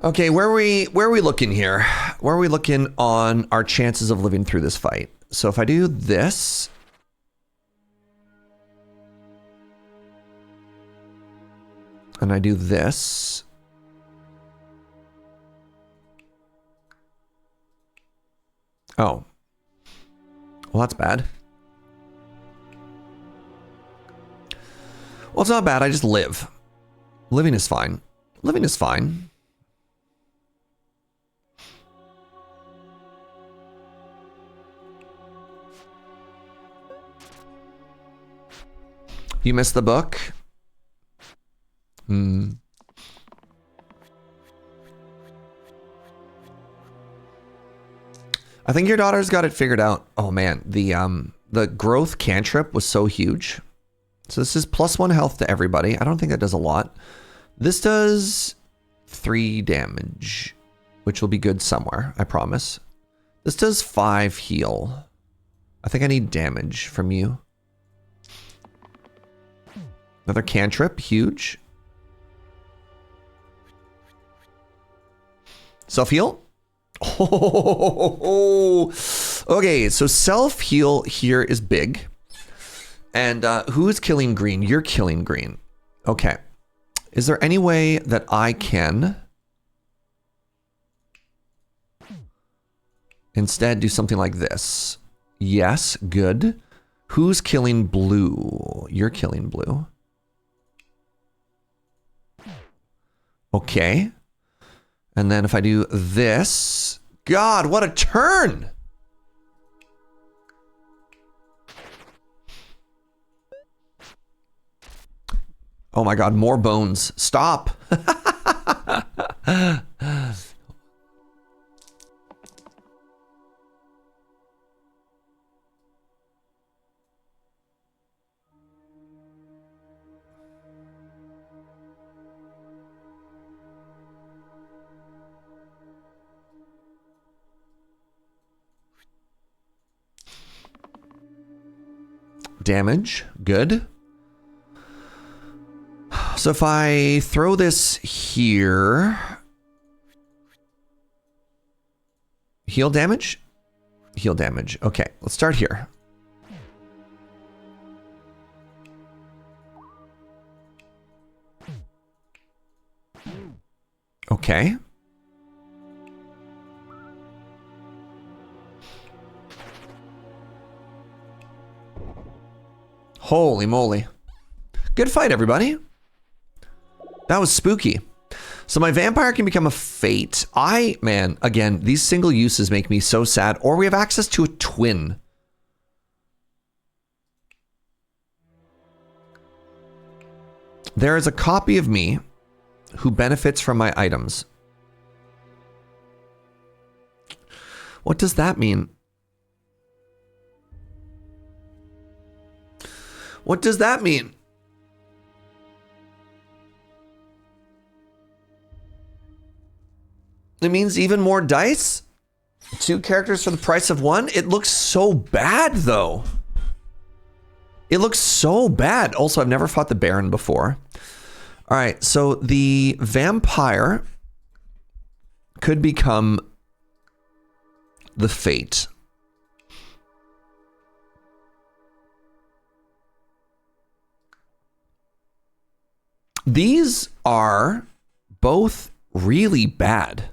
Okay, where are we looking here? Where are we looking on our chances of living through this fight? So if I do this, and I do this, oh, well, that's bad. Well, it's not bad. I just live. Living is fine. Living is fine. You missed the book? Hmm. I think your daughter's got it figured out. Oh man, the growth cantrip was so huge. So this is +1 health to everybody. I don't think that does a lot. This does 3 damage, which will be good somewhere, I promise. This does 5 heal. I think I need damage from you. Another cantrip, huge. Self-heal? Oh, okay, so self-heal here is big. And who is killing green? You're killing green. Okay. Is there any way that I can instead do something like this? Yes, good. Who's killing blue? You're killing blue. Okay. And then if I do this, God, what a turn! Oh my God, more bones. Stop. Damage, good. So if I throw this here, heal damage? Heal damage. Okay, let's start here. Okay. Holy moly. Good fight, everybody. That was spooky. So my vampire can become a fate. Man, again, these single uses make me so sad. Or we have access to a twin. There is a copy of me who benefits from my items. What does that mean? What does that mean? It means even more dice? 2 characters for the price of 1? It looks so bad, though. It looks so bad. Also, I've never fought the Baron before. All right, so the vampire could become the fate. These are both really bad.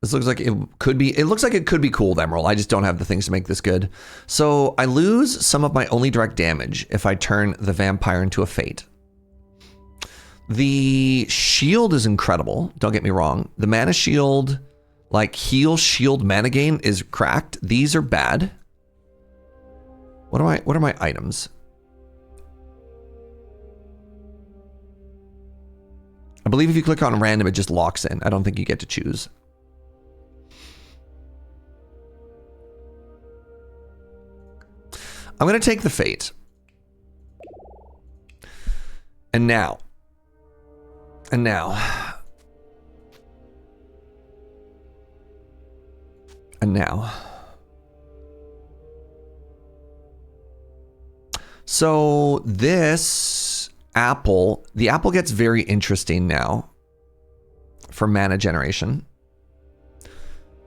This looks like it could be, it looks like it could be cool, Emerald. I just don't have the things to make this good. So I lose some of my only direct damage if I turn the vampire into a fate. The shield is incredible. Don't get me wrong. The mana shield, like heal shield mana gain is cracked. These are bad. What are my items? I believe if you click on random, it just locks in. I don't think you get to choose. I'm going to take the fate. And now. And now. And now. So this apple, the apple gets very interesting now for mana generation.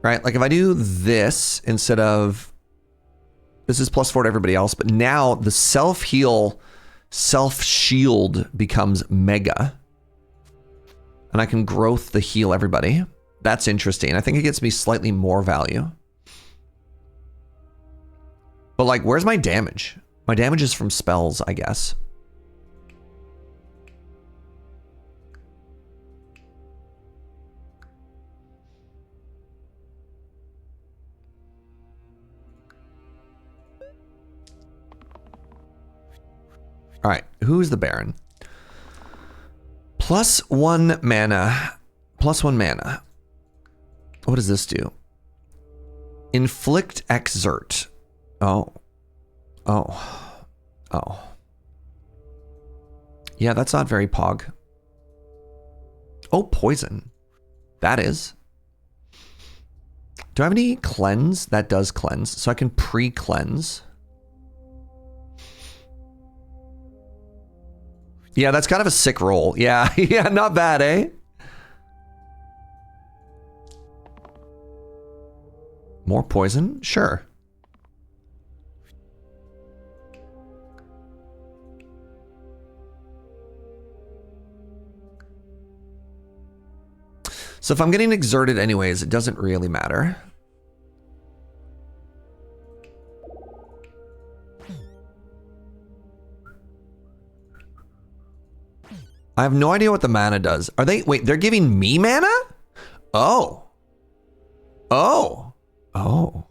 Right? Like if I do this instead of, this is +4 to everybody else, but now the self-heal, self-shield becomes mega. And I can growth the heal everybody. That's interesting. I think it gets me slightly more value. But like, where's my damage? My damage is from spells, I guess. All right, who's the Baron? +1 mana. +1 mana. What does this do? Inflict exert. Oh. Oh. Oh. Yeah, that's not very pog. Oh, poison. That is. Do I have any cleanse? That does cleanse. So I can pre-cleanse. Yeah, that's kind of a sick roll. Yeah, yeah, not bad, eh? More poison? Sure. So if I'm getting exerted anyways, it doesn't really matter. I have no idea what the mana does. Are they, wait, they're giving me mana? Oh. Oh. Oh.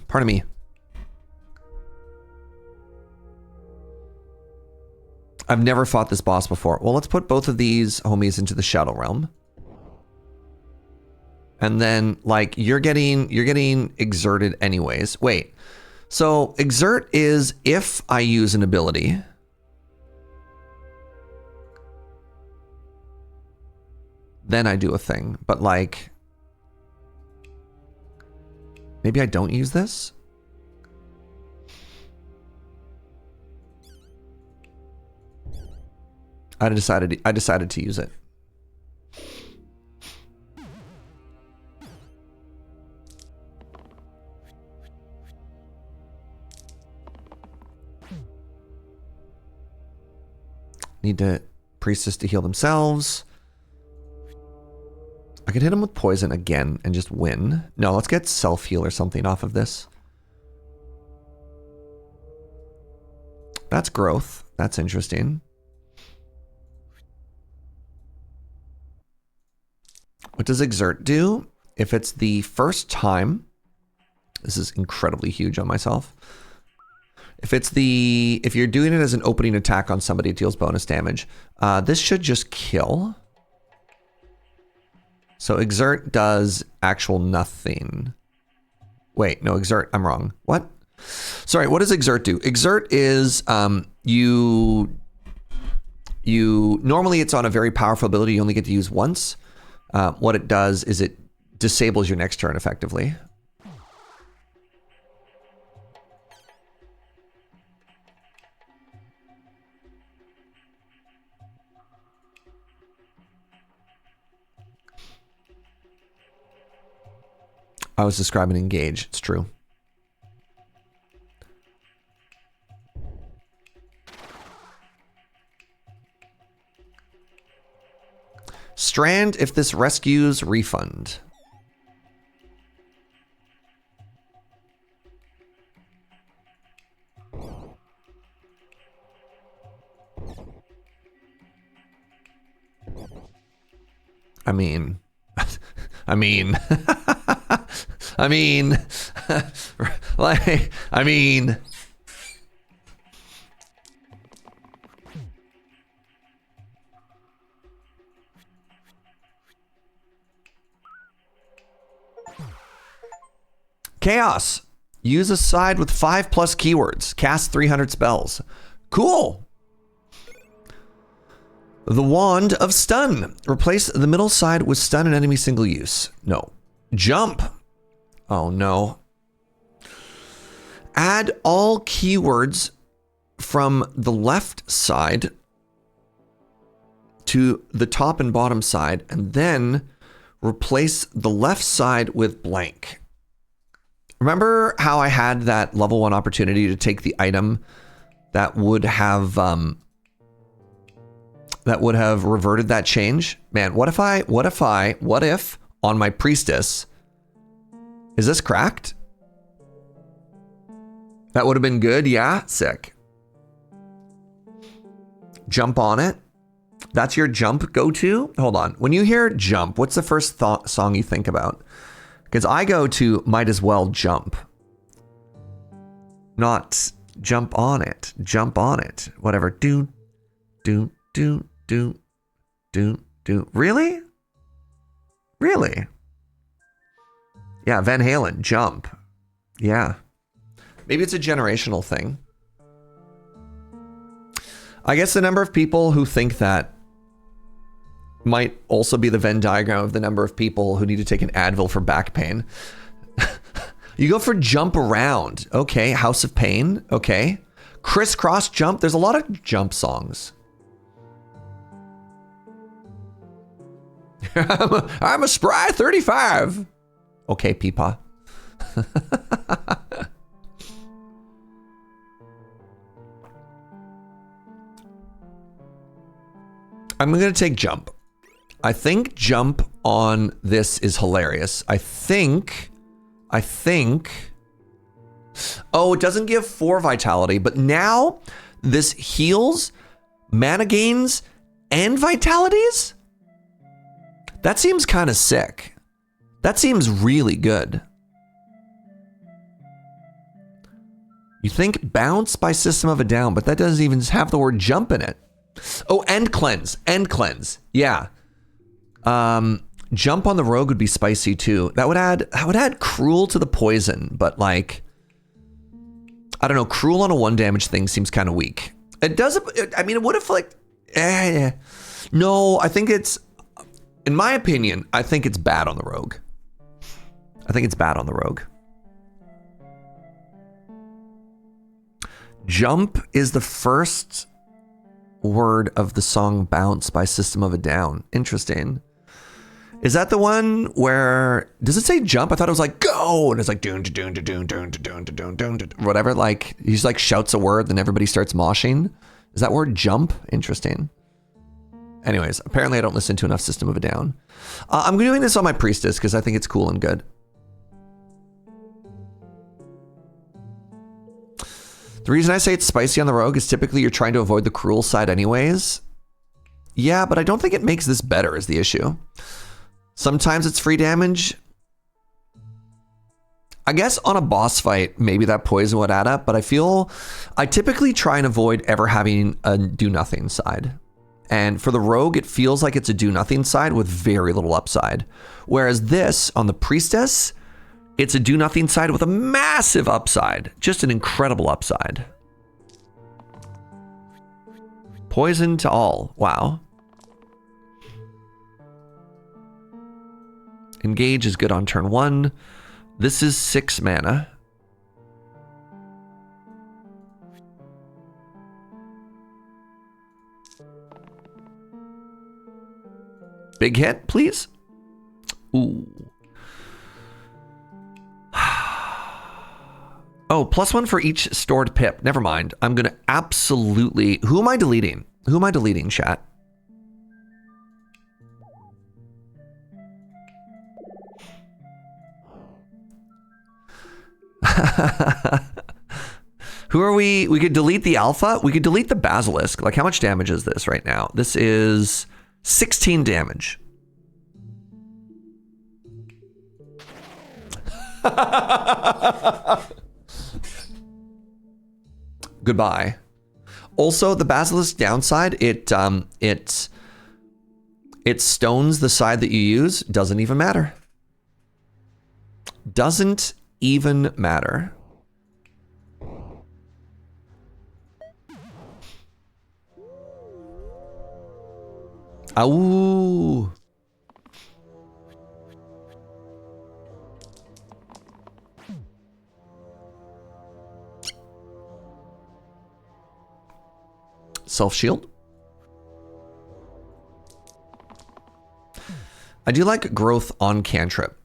Pardon me. I've never fought this boss before. Well, let's put both of these homies into the Shadow Realm. And then, like, you're getting exerted anyways. Wait. So, exert is if I use an ability. Then I do a thing. But, like, maybe I don't use this? I decided to use it. Need to priestess to heal themselves. I could hit them with poison again and just win. No, let's get self-heal or something off of this. That's growth. That's interesting. What does exert do? If it's the first time, this is incredibly huge on myself. If you're doing it as an opening attack on somebody, it deals bonus damage. This should just kill. So exert does actual nothing. Wait, no, exert, I'm wrong. What? Sorry, what does exert do? Exert is you normally it's on a very powerful ability you only get to use once. What it does is it disables your next turn effectively. I was describing engage. It's true. Strand if this rescues refund. I mean, like, I mean, Chaos. Use a side with 5+ keywords. Cast 300 spells. Cool. The Wand of Stun. Replace the middle side with stun and enemy single use. No. Jump. Oh no. Add all keywords from the left side to the top and bottom side, and then replace the left side with blank. Remember how I had that level 1 opportunity to take the item that would have reverted that change? Man, what if on my priestess, is this cracked? That would have been good. Yeah, sick. Jump on it. That's your jump go-to? Hold on. When you hear jump, what's the first song you think about? Because I go to might as well jump. Not jump on it. Jump on it. Whatever. Do. Really? Really? Yeah, Van Halen, jump. Yeah. Maybe it's a generational thing. I guess the number of people who think that might also be the Venn diagram of the number of people who need to take an Advil for back pain. You go for jump around. Okay. House of Pain. Okay. Crisscross jump. There's a lot of jump songs. I'm a spry 35. Okay, Peepaw. I'm going to take jump. I think jump on this is hilarious. I think. Oh, it doesn't give 4 vitality, but now this heals, mana gains, and vitalities? That seems kind of sick. That seems really good. You think bounce by System of a Down, but that doesn't even have the word jump in it. Oh, end cleanse. End cleanse. Yeah. Jump on the rogue would be spicy too. That would add cruel to the poison, but like, I don't know, cruel on a 1 damage thing seems kind of weak. It doesn't, I mean, it would have like, no, I think it's, in my opinion, I think it's bad on the rogue. I think it's bad on the rogue. Jump is the first word of the song Bounce by System of a Down. Interesting. Is that the one where, does it say jump? I thought it was like go, and it's like doon doon doon doon doon doon doon whatever. Like he's like shouts a word, then everybody starts moshing. Is that word jump? Interesting. Anyways, apparently I don't listen to enough System of a Down. I'm doing this on my priestess because I think it's cool and good. The reason I say it's spicy on the rogue is typically you're trying to avoid the cruel side anyways. Yeah, but I don't think it makes this better is the issue. Sometimes it's free damage. I guess on a boss fight, maybe that poison would add up, but I typically try and avoid ever having a do nothing side. And for the rogue, it feels like it's a do nothing side with very little upside. Whereas this on the priestess, it's a do nothing side with a massive upside. Just an incredible upside. Poison to all. Wow. Engage is good on turn 1. This is 6 mana. Big hit, please. Ooh. Oh, +1 for each stored pip. Never mind. I'm going to absolutely... Who am I deleting? Who am I deleting, chat? Who are we? We could delete the alpha. We could delete the basilisk. Like, how much damage is this right now? This is 16 damage. Goodbye. Also, the basilisk downside, it stones the side that you use. Doesn't even matter. Doesn't even matter. Ooh. Self-shield. I do like growth on cantrip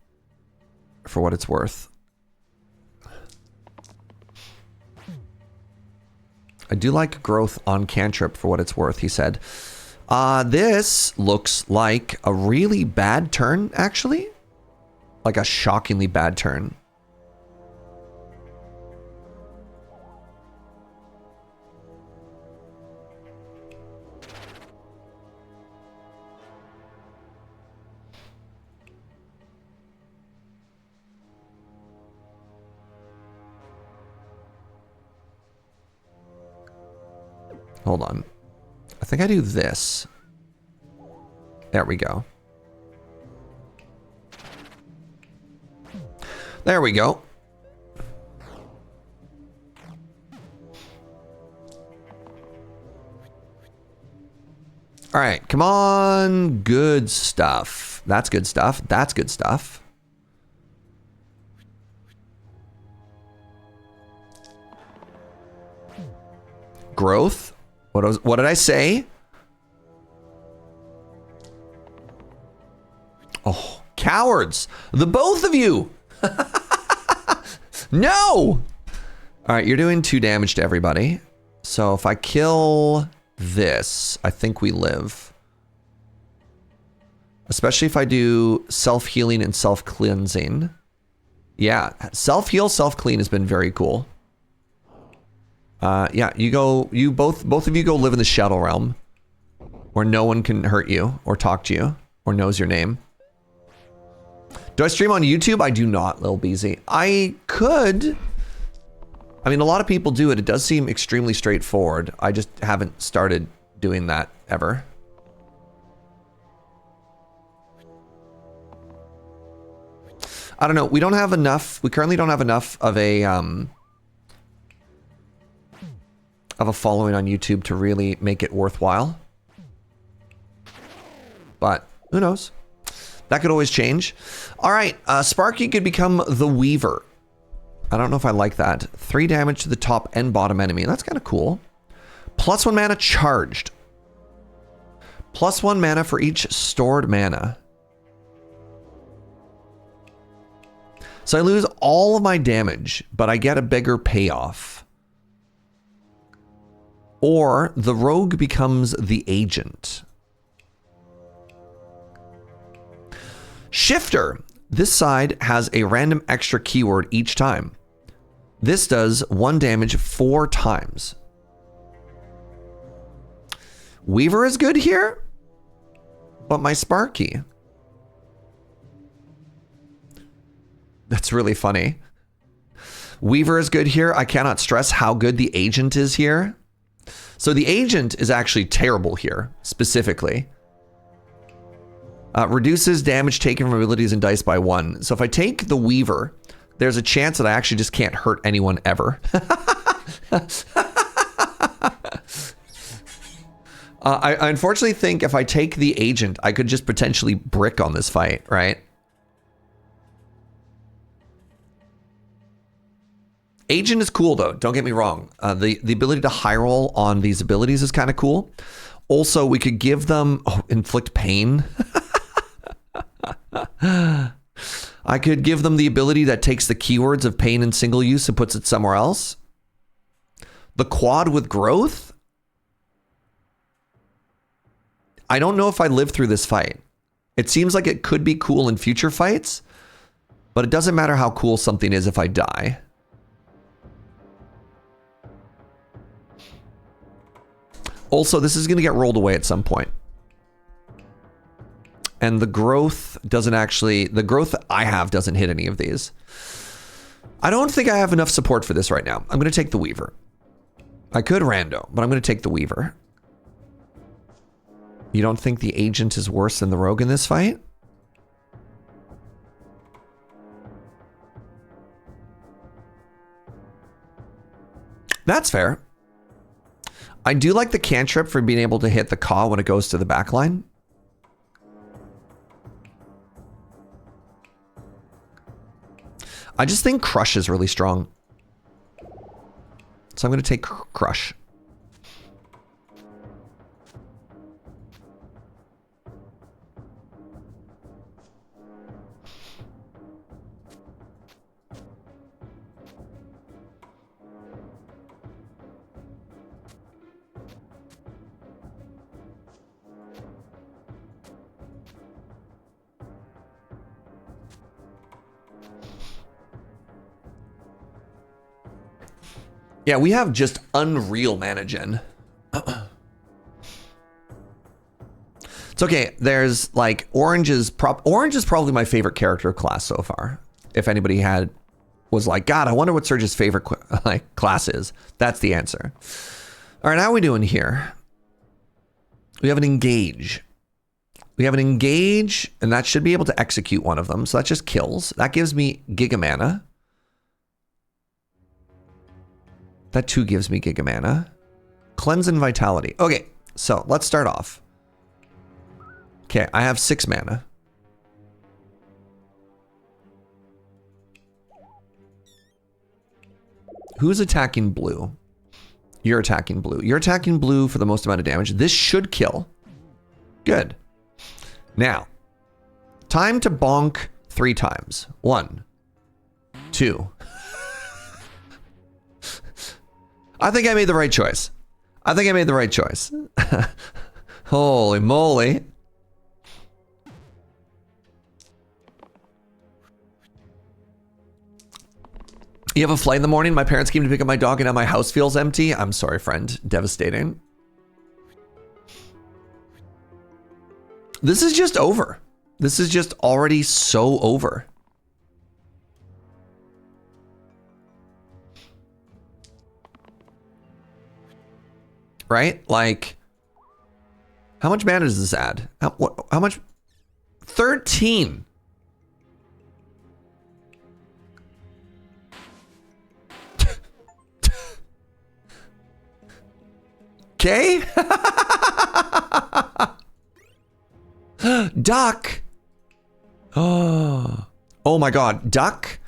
for what it's worth. I do like growth on cantrip for what it's worth, he said. This looks like a really bad turn, actually. Like a shockingly bad turn. Hold on. I think I do this. There we go. There we go. All right, come on. Good stuff. That's good stuff. That's good stuff. Growth. What did I say? Oh, cowards. The both of you. No. All right, you're doing 2 damage to everybody. So if I kill this, I think we live. Especially if I do self-healing and self-cleansing. Yeah, self-heal, self-clean has been very cool. Yeah, both of you go live in the Shadow Realm, where no one can hurt you or talk to you or knows your name. Do I stream on YouTube? I do not, Lil Beezy. I could. I mean, a lot of people do it. It does seem extremely straightforward. I just haven't started doing that ever. I don't know. We don't have enough. We currently don't have enough of a following on YouTube to really make it worthwhile. But who knows? That could always change. All right, Sparky could become the Weaver. I don't know if I like that. 3 damage to the top and bottom enemy. That's kind of cool. +1 mana charged. +1 mana for each stored mana. So I lose all of my damage, but I get a bigger payoff. Or the rogue becomes the agent. Shifter. This side has a random extra keyword each time. This does 1 damage 4 times. Weaver is good here, but my Sparky. That's really funny. Weaver is good here. I cannot stress how good the agent is here. So the agent is actually terrible here, specifically. Reduces damage taken from abilities and dice by 1. So if I take the Weaver, there's a chance that I actually just can't hurt anyone ever. I unfortunately think if I take the agent, I could just potentially brick on this fight, right? Agent is cool though, don't get me wrong. The ability to high roll on these abilities is kind of cool. Also, we could give them inflict pain. I could give them the ability that takes the keywords of pain and single use and puts it somewhere else. The quad with growth. I don't know if I live through this fight. It seems like it could be cool in future fights, but it doesn't matter how cool something is if I die. Also, this is going to get rolled away at some point. And the growth doesn't actually, the growth that I have doesn't hit any of these. I don't think I have enough support for this right now. I'm going to take the Weaver. I could rando, but I'm going to take the Weaver. You don't think the agent is worse than the rogue in this fight? That's fair. I do like the cantrip for being able to hit the Ka when it goes to the back line. I just think Crush is really strong. So I'm going to take Crush. Yeah, we have just unreal mana gen. It's okay. There's like Orange is probably my favorite character class so far. If anybody was like, God, I wonder what Serge's favorite class is. That's the answer. All right, how are we doing here? We have an engage. We have an engage, and that should be able to execute one of them. So that just kills. That gives me Giga Mana. That too gives me Giga Mana. Cleanse and Vitality. Okay, so let's start off. Okay, I have 6 mana. Who's attacking blue? You're attacking blue. You're attacking blue for the most amount of damage. This should kill. Good. Now, time to bonk 3 times. 1, 2. I think I made the right choice. I think I made the right choice. Holy moly. You have a flight in the morning? My parents came to pick up my dog and now my house feels empty. I'm sorry, friend. Devastating. This is just over. This is just already so over. Right? Like, how much mana does this add? How much? 13. Okay. Duck. Oh my God. Duck.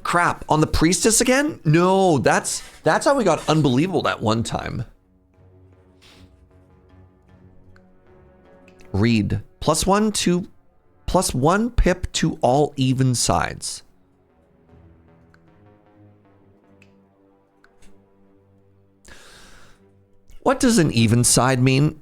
Crap. On the priestess again? No, that's how we got unbelievable that one time. Read. +1 pip to all even sides. What does an even side mean?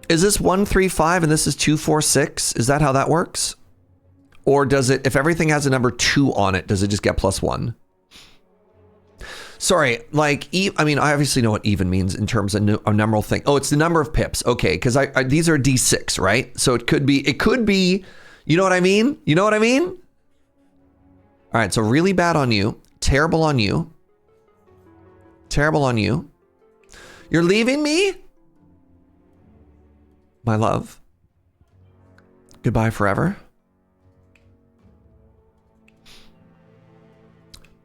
Is this 1, 3, 5 and this is 2, 4, 6? Is that how that works? Or does it, if everything has a number 2 on it, does it just get +1? Sorry, like, I mean, I obviously know what even means in terms of a numeral thing. Oh, it's the number of pips. Okay, because these are D6, right? So it could be, you know what I mean? You know what I mean? All right, so really bad on you. Terrible on you. Terrible on you. You're leaving me? My love. Goodbye forever.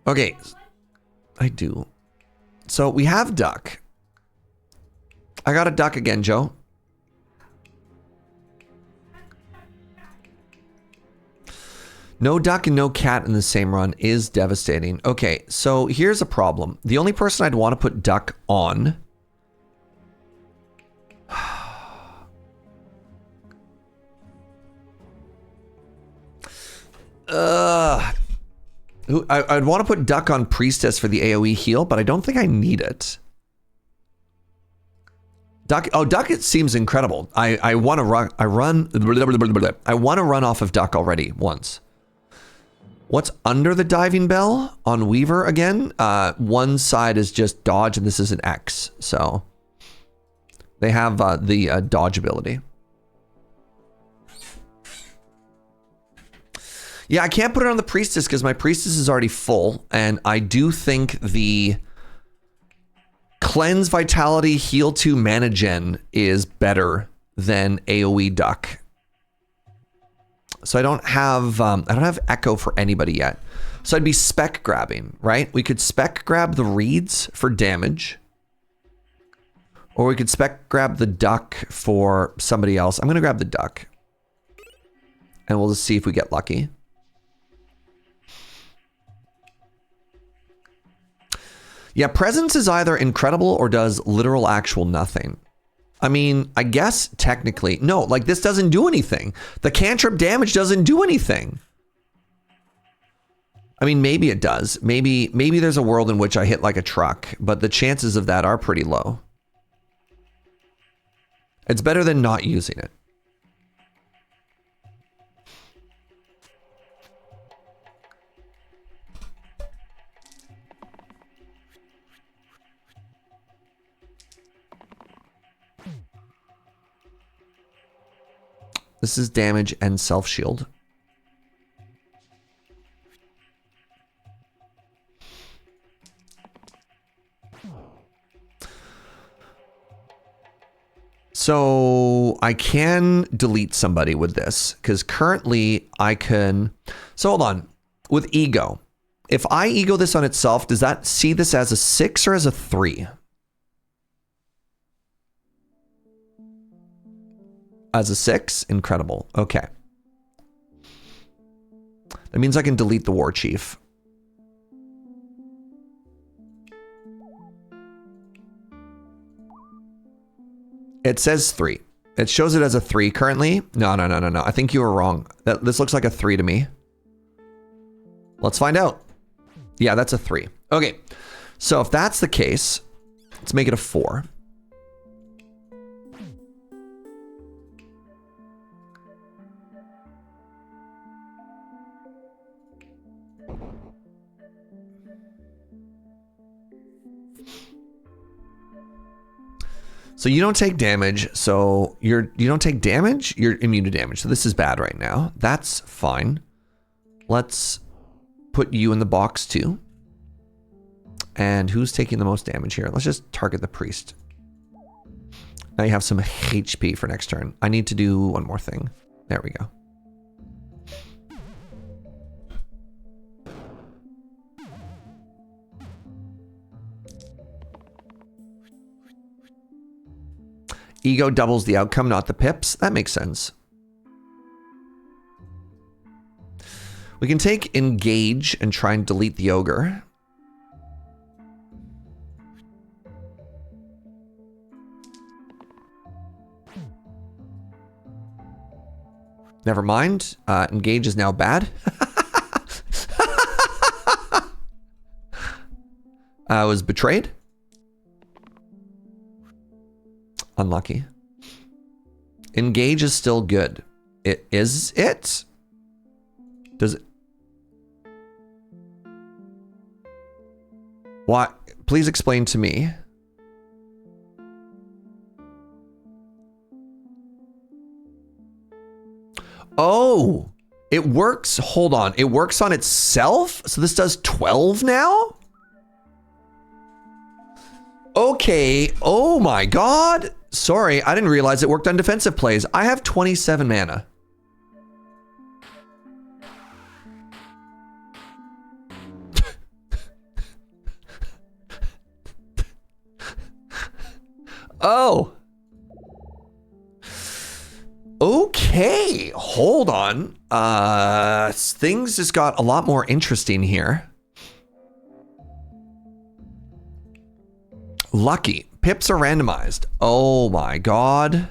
Okay. I do. So we have duck. I got a duck again, Joe. No duck and no cat in the same run is devastating. Okay, so here's a problem. The only person I'd want to put duck on... I'd want to put duck on priestess for the AoE heal, but I don't think I need it. Duck, oh, duck, it seems incredible. I want to run, I want to run off of duck already once. What's under the diving bell on Weaver again? One side is just dodge and this is an X. So they have the dodge ability. Yeah, I can't put it on the priestess because my priestess is already full. And I do think the cleanse, vitality, heal 2 mana gen is better than AoE duck. So I don't have echo for anybody yet. So I'd be spec grabbing, right? We could spec grab the reeds for damage. Or we could spec grab the duck for somebody else. I'm going to grab the duck. And we'll just see if we get lucky. Yeah, presence is either incredible or does literal actual nothing. I mean, I guess technically, no, like this doesn't do anything. The cantrip damage doesn't do anything. I mean, maybe it does. Maybe there's a world in which I hit like a truck, but the chances of that are pretty low. It's better than not using it. This is damage and self-shield. So I can delete somebody with this because currently I can. So hold on. With ego, if I ego this on itself, does that see this as a 6 or as a 3? As a 6? Incredible. Okay. That means I can delete the war chief. It says 3. It shows it as a 3 currently. No. I think you were wrong. This looks like a 3 to me. Let's find out. Yeah, that's a 3. Okay. So if that's the case, let's make it a 4. So you don't take damage, so you don't take damage, you're immune to damage. So this is bad right now. That's fine. Let's put you in the box too. And who's taking the most damage here? Let's just target the priest. Now you have some HP for next turn. I need to do one more thing. There we go. Ego doubles the outcome, not the pips. That makes sense. We can take engage and try and delete the ogre. Never mind. Engage is now bad. I was betrayed. Unlucky. Engage is still good. Is it? Does it? What? Please explain to me. Oh, it works. Hold on. It works on itself? So this does 12 now? Okay. Oh my God. Sorry, I didn't realize it worked on defensive plays. I have 27 mana. Oh. Okay, hold on. Things just got a lot more interesting here. Lucky. Pips are randomized. Oh my God.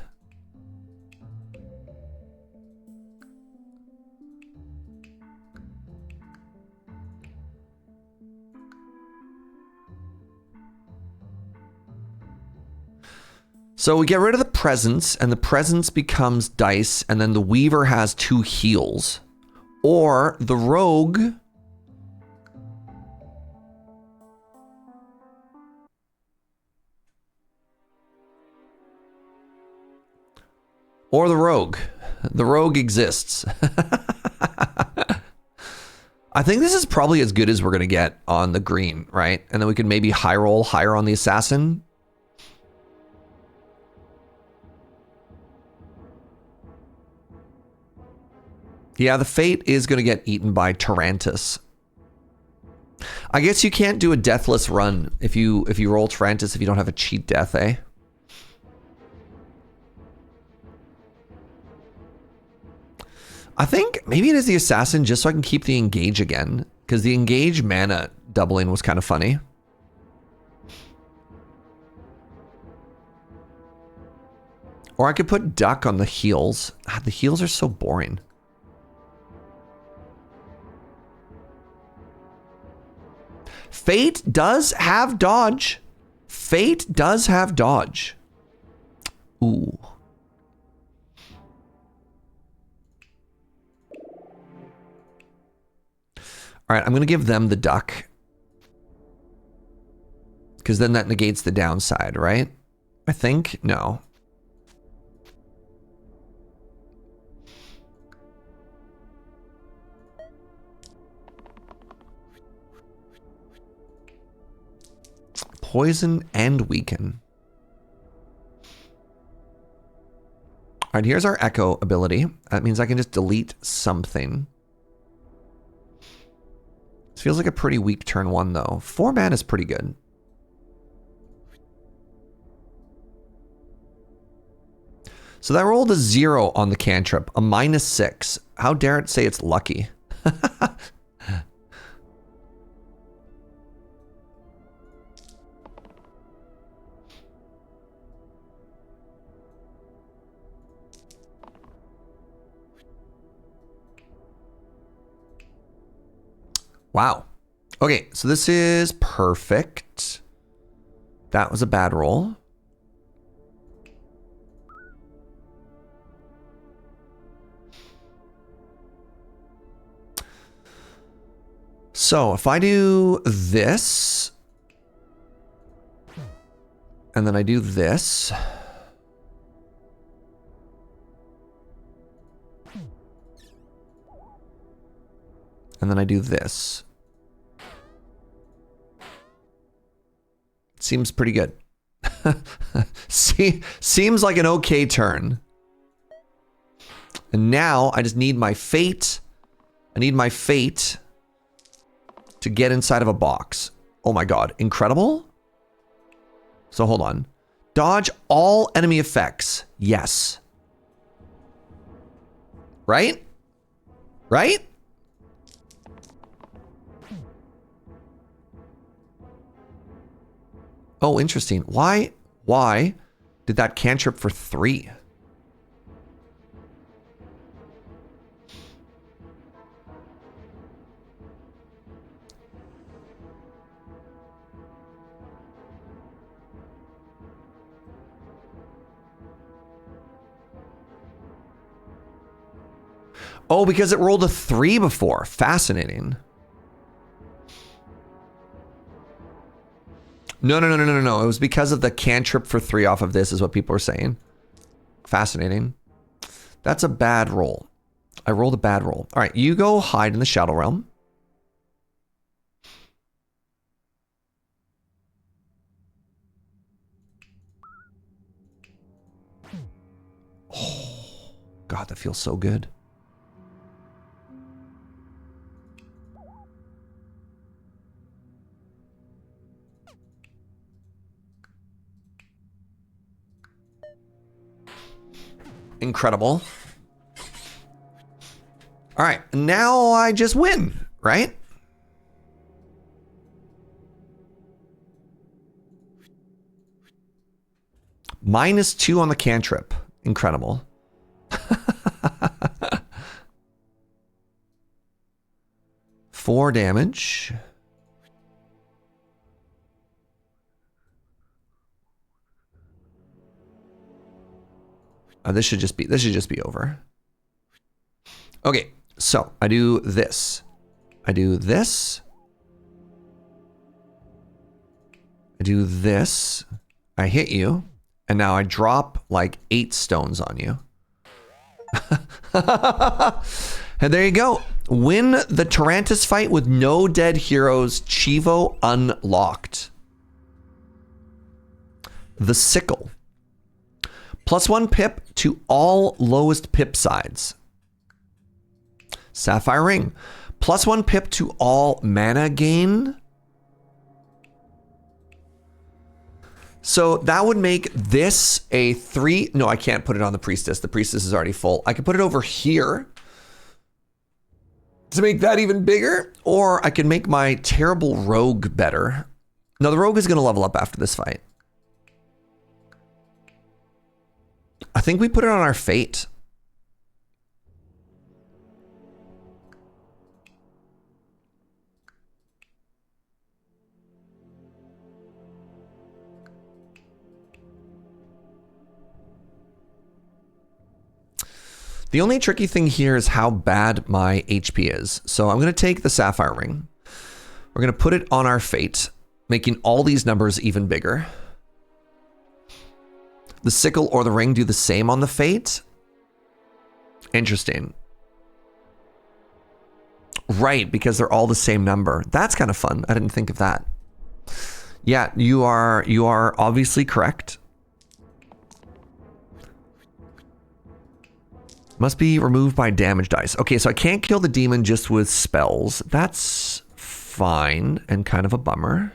So we get rid of the presence, and the presence becomes dice, and then the Weaver has 2 heals. Or the Rogue... Or the Rogue. The Rogue exists. I think this is probably as good as we're going to get on the green, right? And then we could maybe high roll higher on the Assassin. Yeah, the Fate is going to get eaten by Tarantus. I guess you can't do a deathless run if you roll Tarantus if you don't have a cheat death, eh? I think maybe it is the Assassin just so I can keep the engage again, because the engage mana doubling was kind of funny. Or I could put Duck on the heals. The heals are so boring. Fate does have dodge. Fate does have dodge. Ooh. All right, I'm going to give them the Duck. Because then that negates the downside, right? I think? No. poison and weaken. All right, here's our echo ability. That means I can just delete something. This feels like a pretty weak turn 1 though. 4 mana is pretty good. So that rolled a 0 on the cantrip, a -6. How dare it say it's lucky? Wow. Okay, so this is perfect. That was a bad roll. So if I do this, and then I do this, and then I do this, seems pretty good. Seems like an okay turn. And now I just need my fate. I need my fate to get inside of a box. Oh my god, incredible. So hold on. Dodge all enemy effects. Yes. Right? Right? Oh, interesting. Why did that cantrip for 3? Oh, because it rolled a 3 before. Fascinating. No. It was because of the cantrip for 3 off of this is what people are saying. Fascinating. That's a bad roll. I rolled a bad roll. All right, you go hide in the Shadow Realm. Oh, God, that feels so good. Incredible. All right, now I just win, right? -2 on the cantrip. Incredible. 4 damage. This should just be over. Okay, so I do this. I do this. I do this. I hit you. And now I drop like 8 stones on you. And there you go. Win the Tarantus fight with no dead heroes. Chivo unlocked. The Sickle. +1 pip to all lowest pip sides. Sapphire Ring. +1 pip to all mana gain. So that would make this a 3. No, I can't put it on the Priestess. The Priestess is already full. I could put it over here to make that even bigger. Or I can make my terrible Rogue better. No, the Rogue is going to level up after this fight. I think we put it on our Fate. The only tricky thing here is how bad my HP is. So I'm going to take the Sapphire Ring. We're going to put it on our Fate, making all these numbers even bigger. The Sickle or the Ring do the same on the Fate. Interesting. Right, because they're all the same number. That's kind of fun. I didn't think of that. Yeah, you are obviously correct. Must be removed by damage dice. Okay, so I can't kill the demon just with spells. That's fine and kind of a bummer.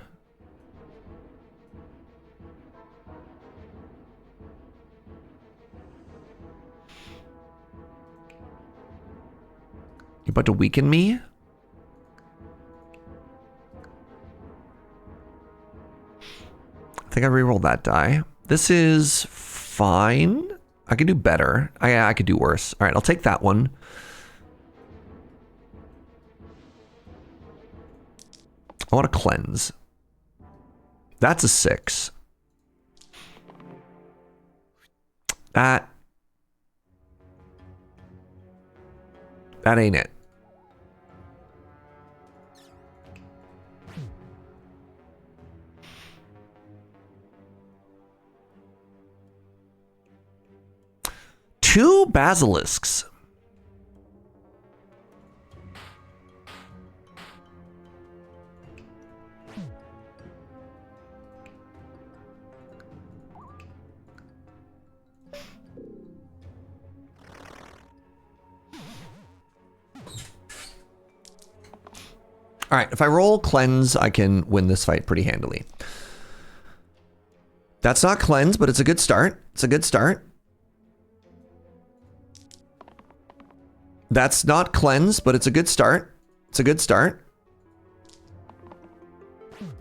You about to weaken me? I think I rerolled that die. This is fine. I could do better. I could do worse. All right, I'll take that one. I want to cleanse. That's a 6. That ain't it. Two basilisks. All right, if I roll cleanse, I can win this fight pretty handily. That's not cleanse, but it's a good start. It's a good start. That's not cleanse, but it's a good start. It's a good start.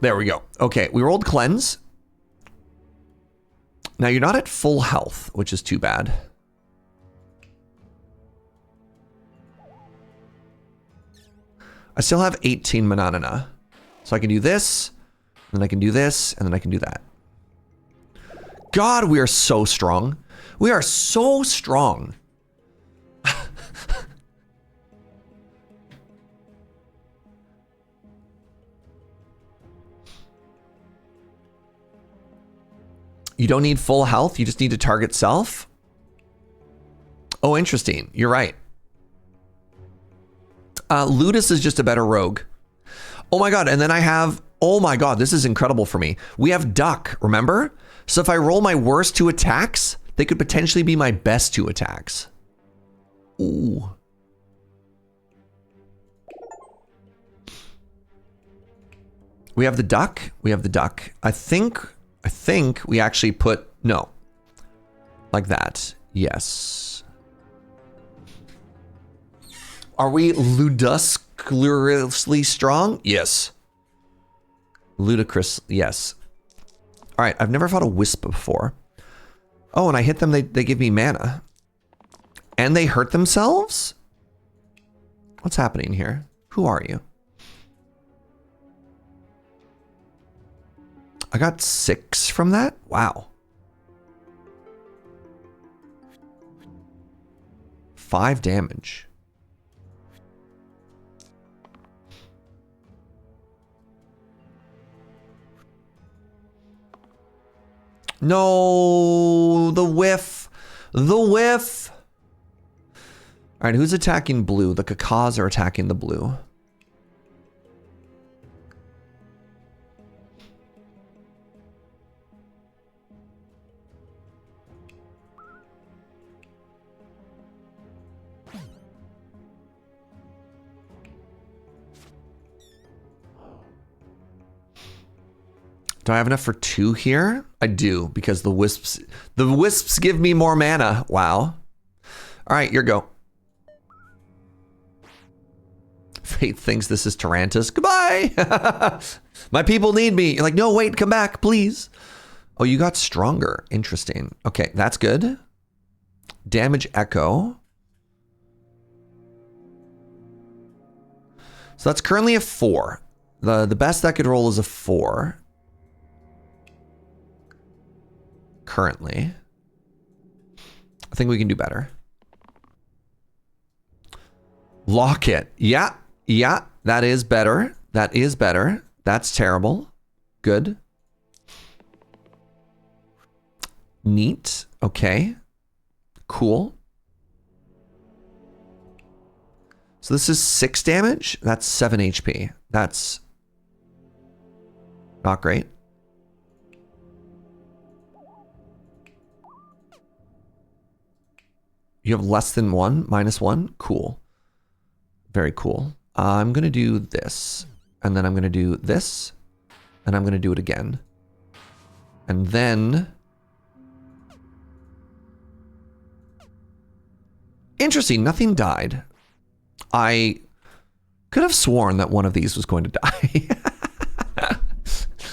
There we go. Okay, we rolled cleanse. Now you're not at full health, which is too bad. I still have 18 manana. So I can do this, and then I can do this, and then I can do that. God, we are so strong. We are so strong. You don't need full health, you just need to target self. Oh, interesting. You're right. Ludus is just a better rogue. Oh my god, and then I have... Oh my god, this is incredible for me. We have Duck, remember? So if I roll my worst 2 attacks, they could potentially be my best 2 attacks. Ooh. We have the Duck. We have the Duck. I think we actually put... No. Like that. Yes. Are we ludicrously strong? Yes. Ludicrous, yes. All right, I've never fought a wisp before. Oh, and I hit them, they give me mana. And they hurt themselves? What's happening here? Who are you? I got 6 from that? Wow. 5 damage. No, the whiff. The whiff. All right, who's attacking blue? The Kakas are attacking the blue. Do I have enough for 2 here? I do, because the wisps give me more mana. Wow. All right, your go. Fate thinks this is Tarantus. Goodbye. My people need me. You're like, no, wait, come back, please. Oh, you got stronger. Interesting. Okay, that's good. Damage echo. So that's currently a 4. The best I could roll is a 4. Currently. I think we can do better. Locket. Yeah. Yeah. That is better. That is better. That's terrible. Good. Neat. Okay. Cool. So this is 6 damage. That's 7 HP. That's not great. You have less than 1, -1? Cool. Very cool. I'm going to do this. And then I'm going to do this. And I'm going to do it again. And then... Interesting, nothing died. I could have sworn that one of these was going to die.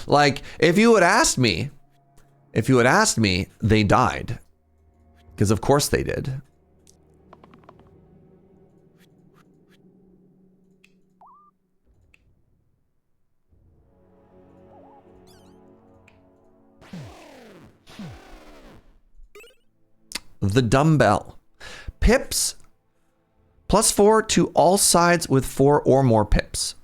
Like, if you had asked me, they died. Because of course they did. The dumbbell. Pips. +4 to all sides with 4 or more pips.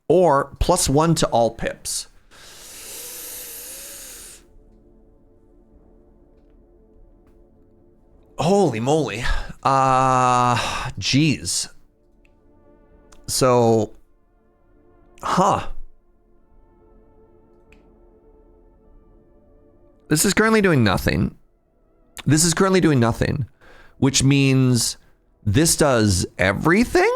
Or +1 to all pips. Holy moly. Geez. So, This is currently doing nothing. This is currently doing nothing, which means this does everything?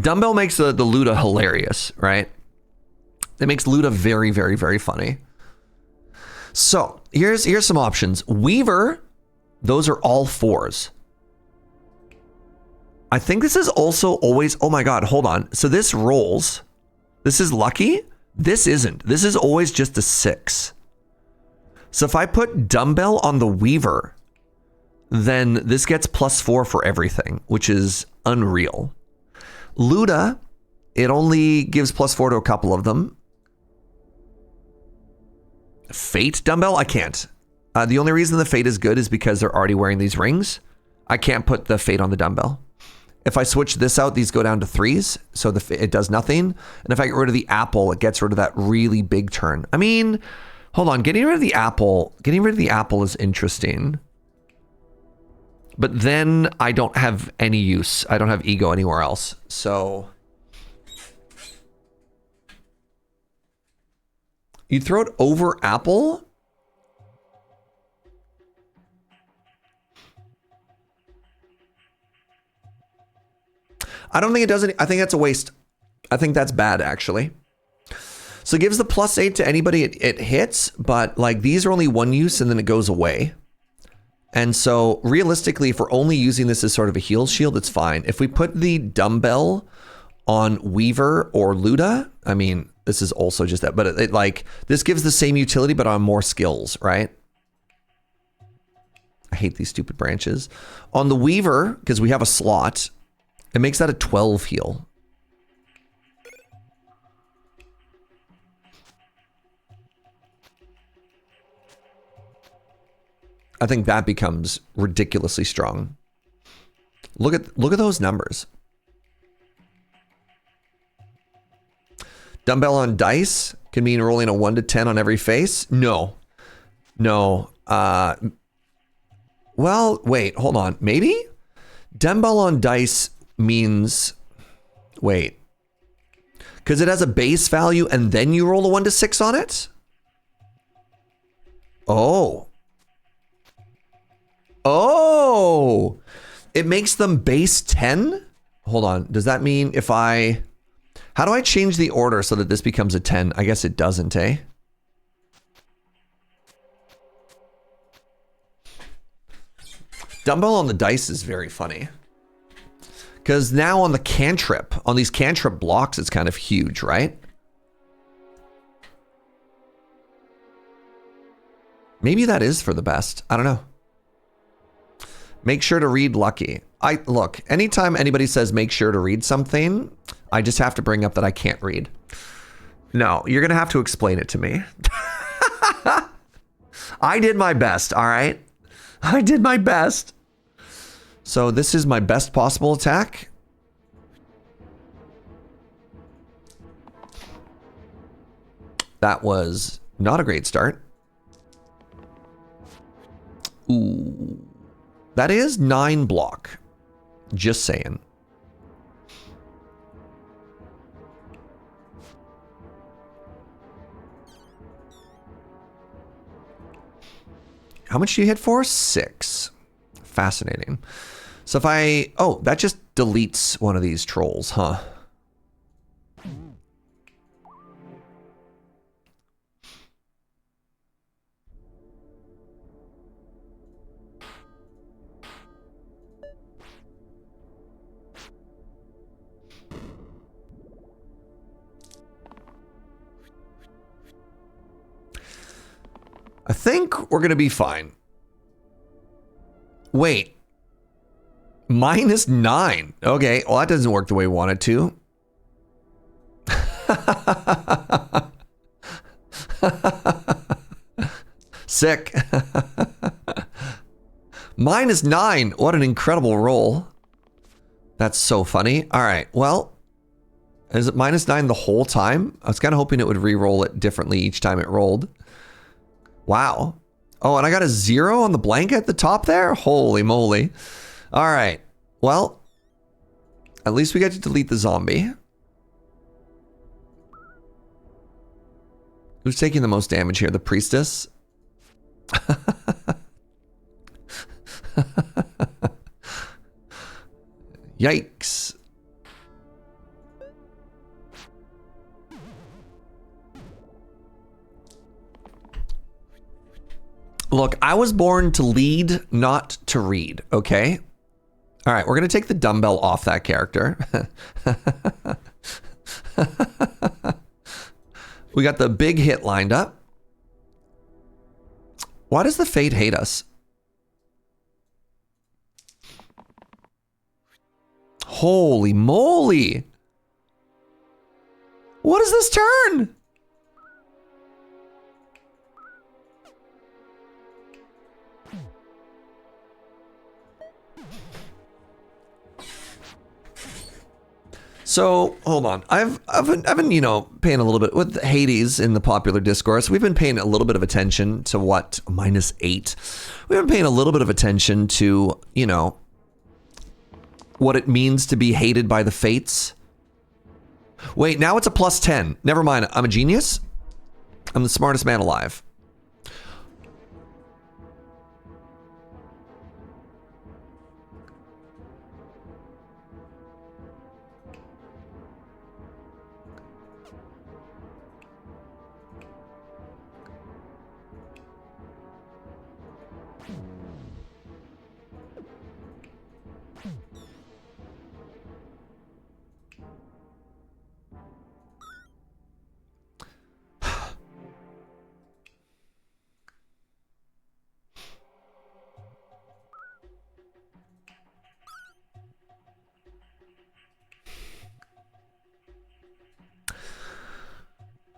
Dumbbell makes the Luda hilarious, right? It makes Luda very, very, very funny. So here's some options. Weaver, those are all 4s. I think this is also always, oh my God, hold on. So this rolls. This is lucky. This isn't. This is always just a 6. So if I put dumbbell on the Weaver, then this gets +4 for everything, which is unreal. Luda, it only gives +4 to a couple of them. Fate dumbbell? I can't. The only reason the Fate is good is because they're already wearing these rings. I can't put the Fate on the dumbbell. If I switch this out, these go down to 3s, so it does nothing. And if I get rid of the apple, it gets rid of that really big turn. I mean, hold on, getting rid of the apple is interesting. But then I don't have any use. I don't have ego anywhere else. So you throw it over apple? I don't think it does any. I think that's a waste. I think that's bad, actually. So it gives the +8 to anybody it hits, but like these are only 1 use and then it goes away. And so realistically, if we're only using this as sort of a heal shield, it's fine. If we put the dumbbell on Weaver or Luda, I mean, this is also just that, but it like, this gives the same utility, but on more skills, right? I hate these stupid branches. On the Weaver, because we have a slot, it makes that a 12 heal. I think that becomes ridiculously strong. Look at those numbers. Dumbbell on dice can mean rolling a 1 to 10 on every face. No. Well, wait, hold on. Maybe? Dumbbell on dice means, wait. Because it has a base value and then you roll a 1 to 6 on it? Oh. Oh, it makes them base 10? Hold on. Does that mean if how do I change the order so that this becomes a 10? I guess it doesn't, eh? Dumbbell on the dice is very funny. Because now on the cantrip, on these cantrip blocks, it's kind of huge, right? Maybe that is for the best. I don't know. Make sure to read lucky. Look, anytime anybody says make sure to read something, I just have to bring up that I can't read. No, you're going to have to explain it to me. I did my best, all right? I did my best. So this is my best possible attack. That was not a great start. That is 9 block. Just saying. How much do you hit for? 6. Fascinating. So if I... Oh, that just deletes one of these trolls, huh? I think we're going to be fine. Wait. -9. Okay, well that doesn't work the way we want it to. Sick. -9. What an incredible roll. That's so funny. All right, well, is it -9 the whole time? I was kind of hoping it would re-roll it differently each time it rolled. Wow. Oh, and I got a 0 on the blanket at the top there? Holy moly. All right. Well, at least we get to delete the zombie. Who's taking the most damage here? The priestess? Yikes. Look, I was born to lead, not to read, okay? All right, we're going to take the dumbbell off that character. We got the big hit lined up. Why does the Fate hate us? Holy moly. What is this turn? So hold on, I've been you know paying a little bit with Hades in the popular discourse. We've been paying a little bit of attention to what -8. We've been paying a little bit of attention to you know what it means to be hated by the fates. Wait, now it's a +10. Never mind. I'm a genius. I'm the smartest man alive.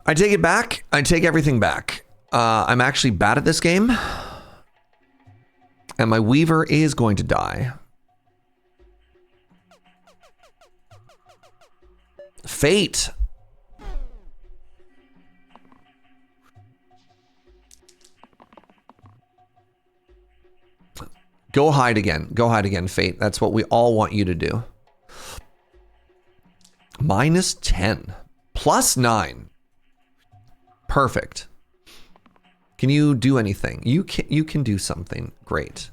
I take it back. I take everything back. I'm actually bad at this game. And my Weaver is going to die. Fate. Go hide again. Go hide again, Fate. That's what we all want you to do. -10. +9. Perfect. Can you do anything? You can do something. Great.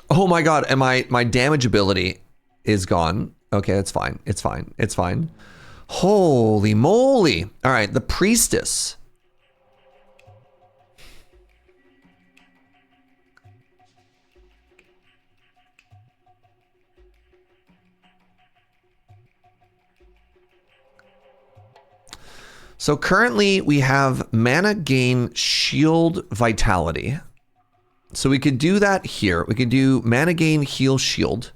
Oh my god, and my damage ability is gone. Okay, that's fine. It's fine. It's fine. Holy moly. All right, the priestess. So currently we have mana gain, shield, vitality. So we could do that here. We could do mana gain, heal, shield.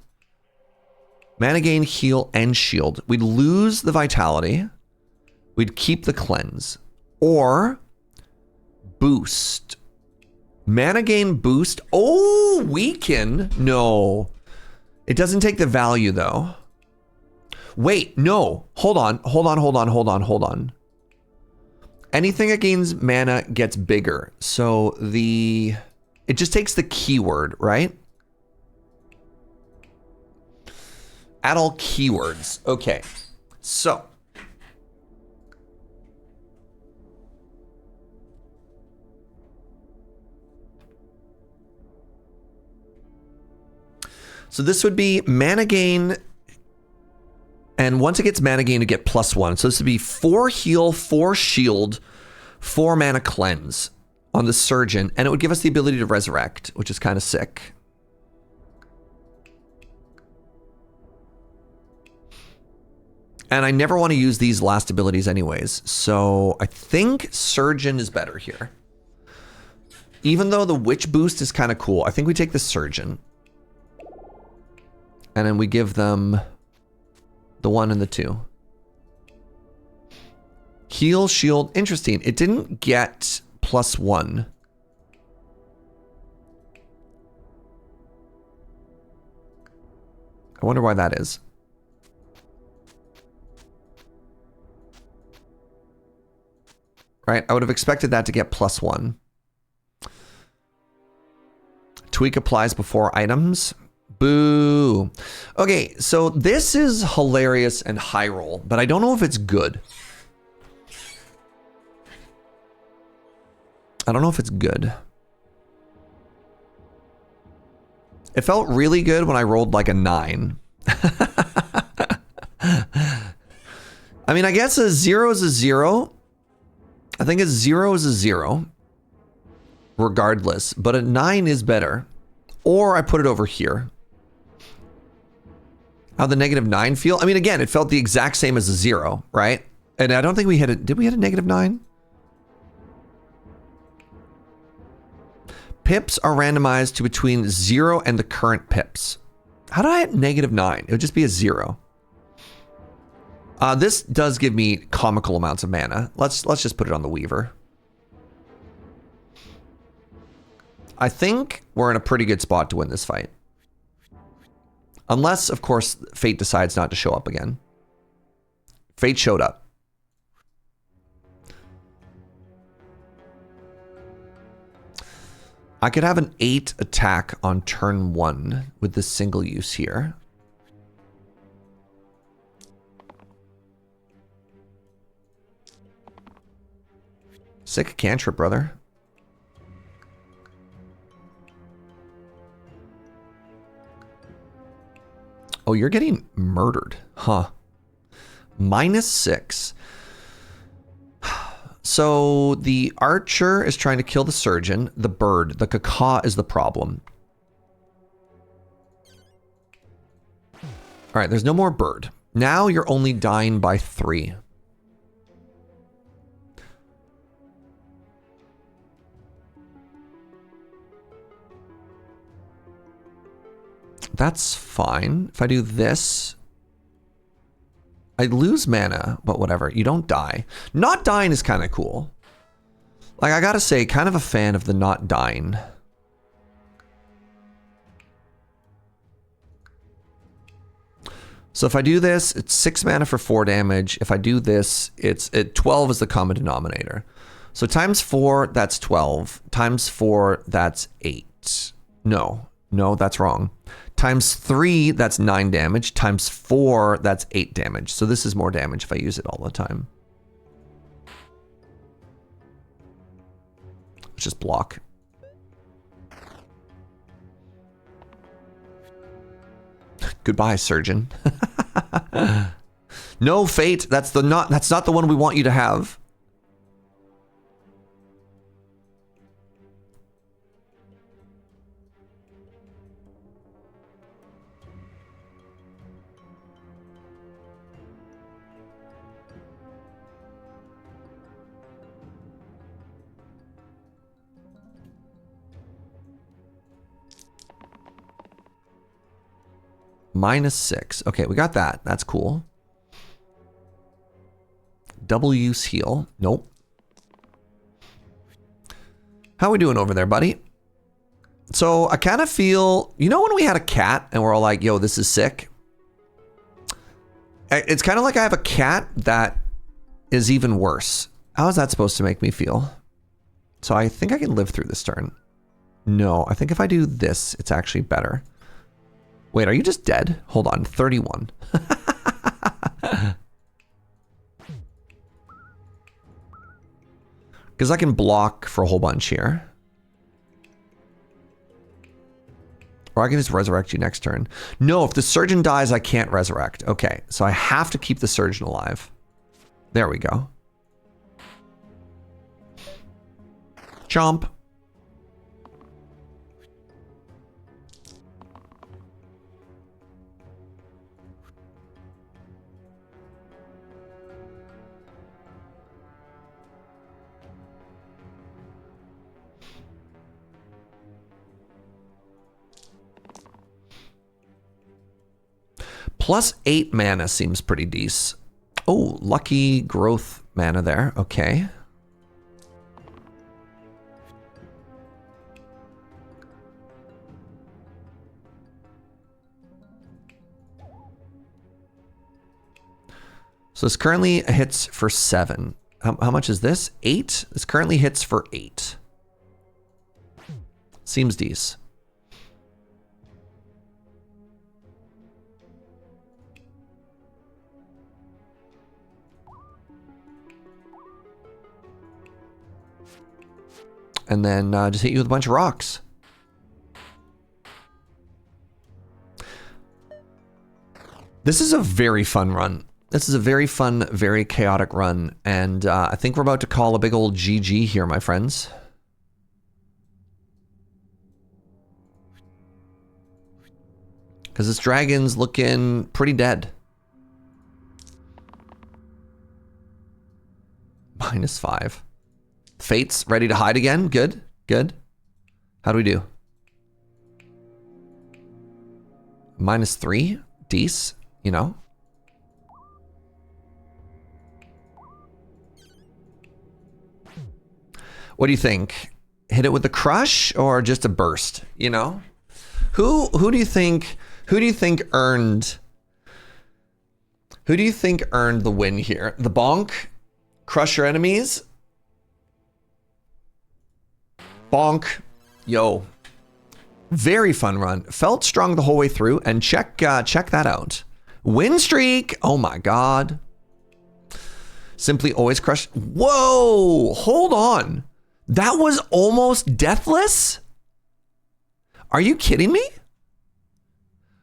Mana gain, heal, and shield. We'd lose the vitality. We'd keep the cleanse. Or boost. Mana gain, boost. Oh, weaken. No. It doesn't take the value though. Wait, no. Hold on. Anything that gains mana gets bigger. So it just takes the keyword, right? Add all keywords. Okay. So this would be mana gain, and once it gets mana gain, you get +1. So this would be 4 heal, 4 shield, 4 mana cleanse on the surgeon, and it would give us the ability to resurrect, which is kind of sick. And I never want to use these last abilities anyways, so I think surgeon is better here. Even though the witch boost is kind of cool, I think we take the surgeon. And then we give them the 1 and the 2. Heal, shield. Interesting. It didn't get +1. I wonder why that is. Right? I would have expected that to get +1. Tweak applies before items. Boo. Okay, so this is hilarious and high roll, but I don't know if it's good. I don't know if it's good. It felt really good when I rolled like a 9. I mean, I guess a 0 is a 0. I think a 0 is a 0. Regardless, but a 9 is better. Or I put it over here. How the -9 feel? I mean, again, it felt the exact same as a 0, right? And I don't think we had a... Did we hit a -9? Pips are randomized to between 0 and the current pips. How did I hit -9? It would just be a 0. This does give me comical amounts of mana. Let's just put it on the Weaver. I think we're in a pretty good spot to win this fight. Unless, of course, Fate decides not to show up again. Fate showed up. I could have an 8 attack on turn 1 with this single use here. Sick cantrip, brother. Oh, you're getting murdered, huh? -6. So the archer is trying to kill the surgeon. The bird, the caca, is the problem. All right, there's no more bird. Now you're only dying by 3. That's fine. If I do this, I lose mana, but whatever. You don't die. Not dying is kind of cool. Like, I gotta say, kind of a fan of the not dying. So if I do this, it's 6 mana for 4 damage. If I do this, 12 is the common denominator. So times 4, that's 12. Times 4, that's 8. No, that's wrong. Times 3, that's 9 damage. Times 4, that's 8 damage. So this is more damage if I use it all the time. Let's just block. Goodbye, surgeon. No, Fate. That's not the one we want you to have. -6. Okay, we got that. That's cool. Double use heal. Nope. How we doing over there, buddy? So I kind of feel, you know when we had a cat and we're all like, yo, this is sick? It's kind of like I have a cat that is even worse. How is that supposed to make me feel? So I think I can live through this turn. No, I think if I do this, it's actually better. Wait, are you just dead? Hold on, 31. Because I can block for a whole bunch here. Or I can just resurrect you next turn. No, if the surgeon dies, I can't resurrect. Okay, so I have to keep the surgeon alive. There we go. Chomp. Plus 8 mana seems pretty decent. Oh, lucky growth mana there. Okay. So this currently hits for 7. How much is this? 8? This currently hits for 8. Seems decent. And then just hit you with a bunch of rocks. This is a very fun run. This is a very fun, very chaotic run. And I think we're about to call a big old GG here, my friends. Because this dragon's looking pretty dead. -5. Fate's ready to hide again. Good, good. How do we do? -3. Dece, you know. What do you think? Hit it with the crush or just a burst? You know, who do you think earned? Who do you think earned the win here? The bonk, crush your enemies. Bonk, yo, very fun run. Felt strong the whole way through, and check that out. Win streak. Oh my god. Simply always crush. Whoa, hold on. That was almost deathless? Are you kidding me?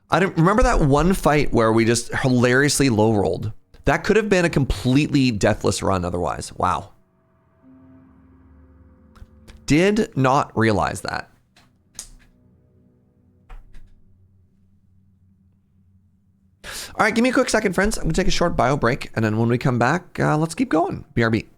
I don't remember that one fight where we just hilariously low rolled. That could have been a completely deathless run otherwise. Wow. Did not realize that. All right, give me a quick second, friends. I'm gonna take a short bio break, and then when we come back, let's keep going. BRB.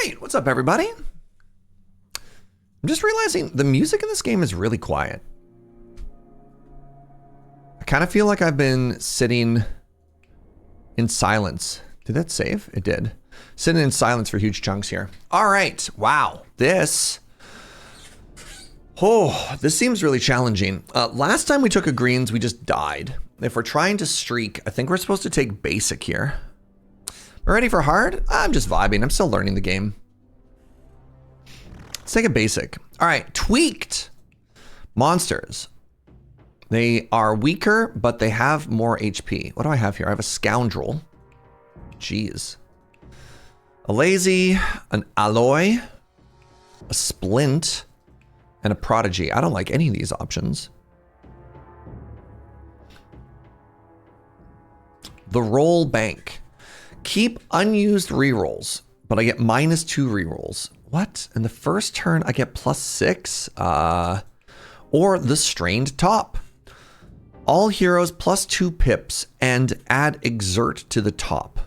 right, what's up, everybody? I'm just realizing the music in this game is really quiet. I kind of feel like I've been sitting in silence. Did that save? It did. Sitting in silence for huge chunks here. All right, wow, this seems really challenging. Last time we took a greens, we just died. If we're trying to streak, I think we're supposed to take basic here. Ready for hard? I'm just vibing. I'm still learning the game. Let's take a basic. All right, tweaked monsters. They are weaker, but they have more HP. What do I have here? I have a scoundrel. Jeez. A lazy, an alloy, a splint, and a prodigy. I don't like any of these options. The roll bank. Keep unused rerolls, but I get -2 rerolls. What? In the first turn, I get +6? Or the strained top. All heroes +2 pips and add exert to the top.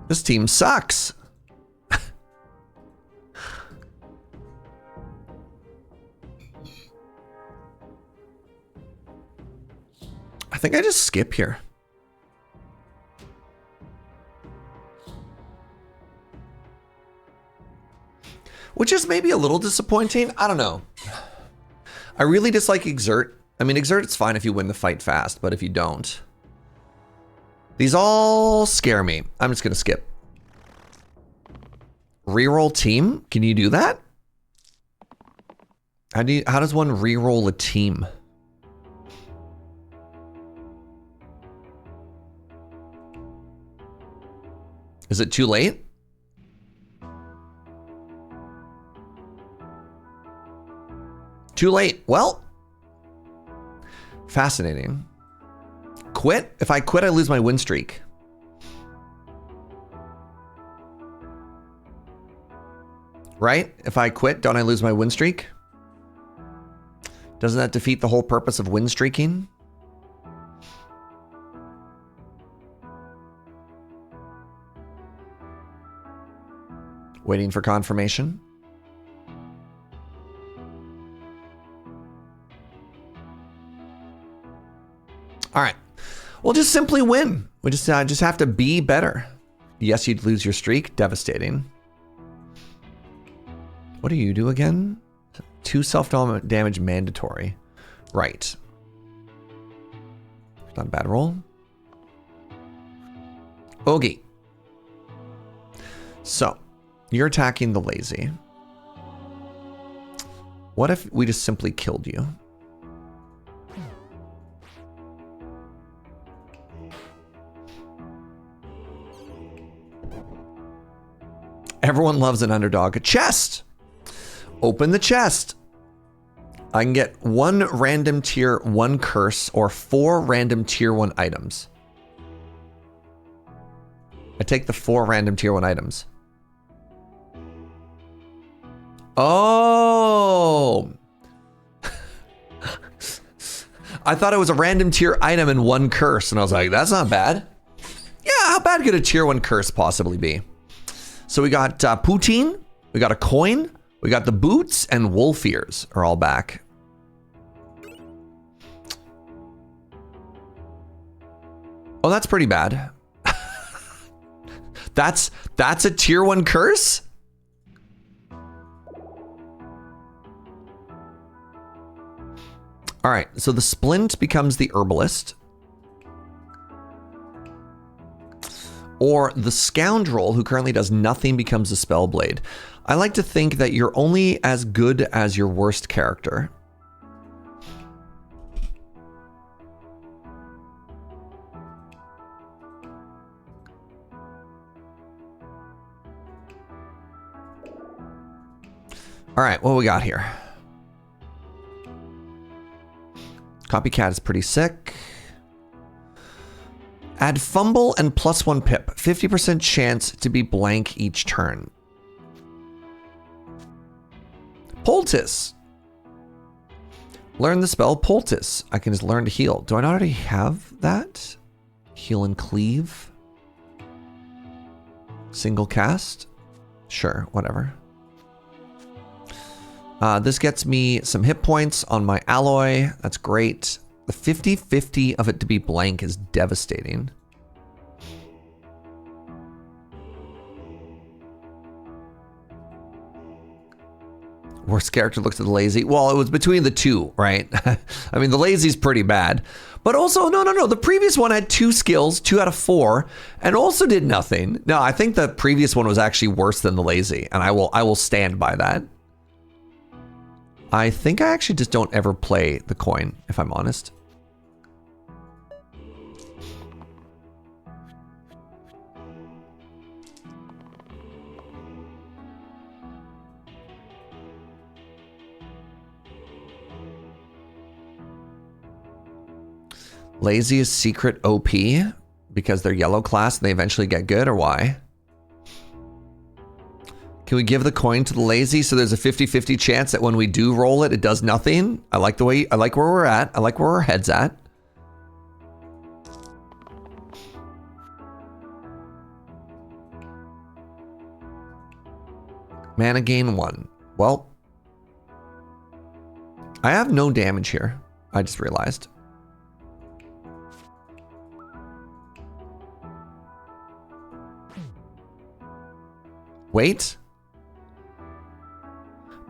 This team sucks. I think I just skip here. Which is maybe a little disappointing. I don't know. I really dislike exert. I mean, exert, it's fine if you win the fight fast, but if you don't. These all scare me. I'm just gonna skip. Reroll team? Can you do that? How does one reroll a team? Is it too late? Too late. Well, fascinating. Quit? If I quit, I lose my win streak. Right? If I quit, don't I lose my win streak? Doesn't that defeat the whole purpose of win streaking? Waiting for confirmation. All right. We'll just simply win. We just have to be better. Yes, you'd lose your streak. Devastating. What do you do again? 2 self-damage mandatory. Right. Not a bad roll. Ogie. So, you're attacking the lazy. What if we just simply killed you? Everyone loves an underdog. A chest! Open the chest. I can get 1 random tier 1 curse or 4 random tier 1 items. I take the 4 random tier 1 items. Oh! I thought it was a random tier item and 1 curse, and I was like, that's not bad. Yeah, how bad could a tier 1 curse possibly be? So we got poutine, we got a coin, we got the boots, and wolf ears are all back. Oh, that's pretty bad. That's a tier 1 curse? All right, so the splint becomes the herbalist. Or the scoundrel, who currently does nothing, becomes a spellblade. I like to think that you're only as good as your worst character. All right, what we got here? Copycat is pretty sick. Add fumble and +1 pip. 50% chance to be blank each turn. Poultice. Learn the spell Poultice. I can just learn to heal. Do I not already have that? Heal and cleave. Single cast. Sure, whatever. This gets me some hit points on my alloy. That's great. The 50-50 of it to be blank is devastating. Worst character looks at the lazy. Well, it was between the two, right? I mean, the lazy's pretty bad. But also, no. The previous one had 2 skills, 2 out of 4, and also did nothing. No, I think the previous one was actually worse than the lazy, and I will stand by that. I think I actually just don't ever play the coin, if I'm honest. Lazy is secret OP because they're yellow class and they eventually get good, or why? Can we give the coin to the lazy so there's a 50-50 chance that when we do roll it, it does nothing? I like where we're at. I like where our head's at. Mana gain 1. Well, I have no damage here. I just realized. Wait.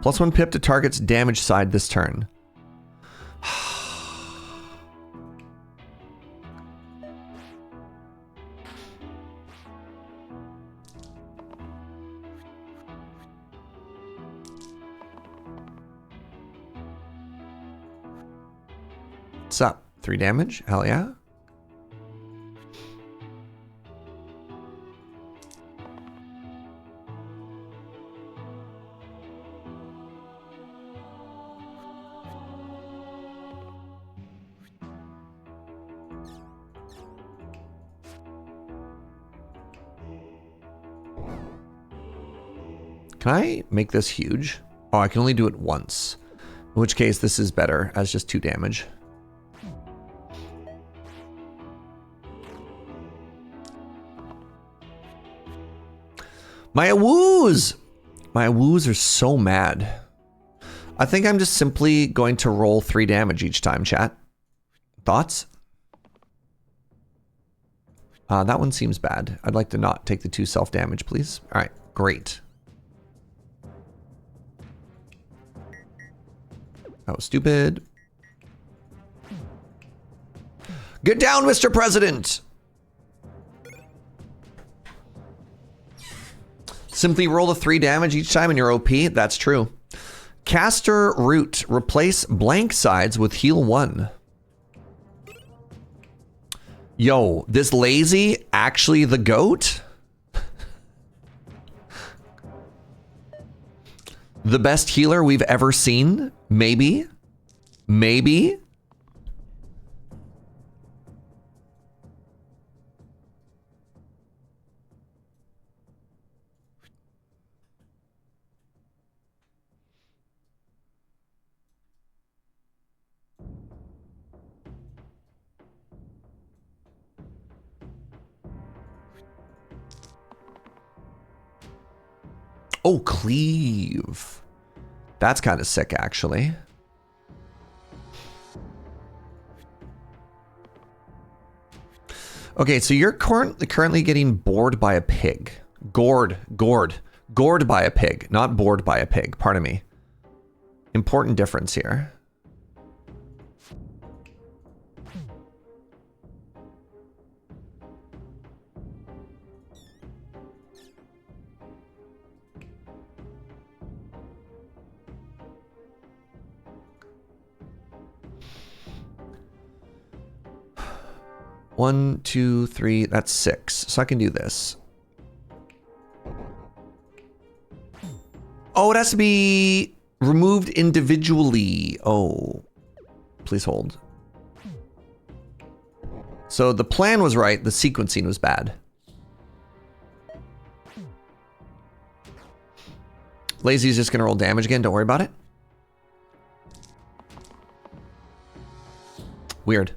+1 pip to target's damage side this turn. What's up? 3 damage? Hell yeah. Can I make this huge? Oh, I can only do it once. In which case, this is better as just 2 damage. My woos! My woos are so mad. I think I'm just simply going to roll 3 damage each time, chat. Thoughts? That one seems bad. I'd like to not take the 2 self-damage, please. All right, great. That was stupid. Get down, Mr. President! Simply roll the 3 damage each time and you're OP. That's true. Caster Root. Replace blank sides with heal 1. Yo, this lazy actually the GOAT? The best healer we've ever seen? Maybe? Maybe? Oh, cleave. That's kind of sick, actually. Okay, so you're currently getting bored by a pig. Gored by a pig, not bored by a pig. Pardon me. Important difference here. One, two, three, that's 6. So I can do this. Oh, it has to be removed individually. Oh, please hold. So the plan was right. The sequencing was bad. Lazy's just going to roll damage again. Don't worry about it. Weird.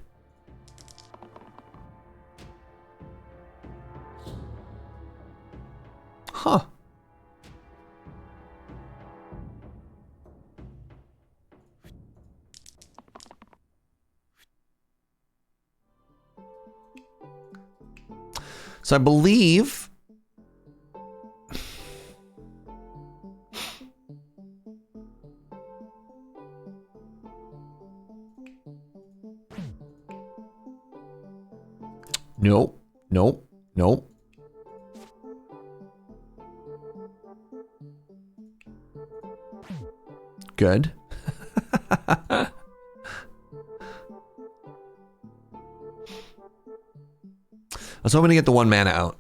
Huh. So I believe nope, nope, nope. Good. I was hoping to get the 1 mana out.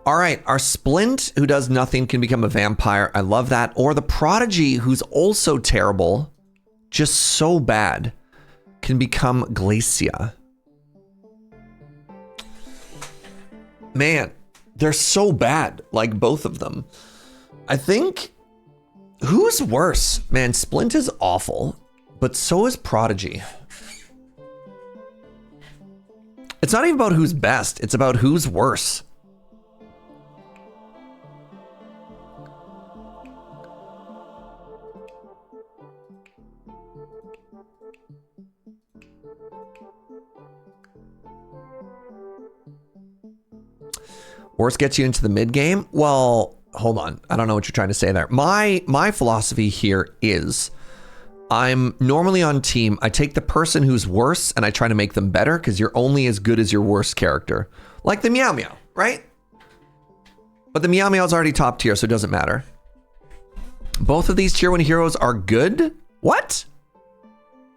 All right, our Splint, who does nothing, can become a vampire. I love that. Or the Prodigy, who's also terrible, just so bad, can become Glacia. Man, they're so bad, like both of them. I think, who's worse? Man, Splint is awful, but so is Prodigy. It's not even about who's best, it's about who's worse. Worst gets you into the mid game? Well, hold on. I don't know what you're trying to say there. My philosophy here is I'm normally on team. I take the person who's worse and I try to make them better because you're only as good as your worst character. Like the Meow Meow, right? But the Meow Meow is already top tier, so it doesn't matter. Both of these tier 1 heroes are good? What?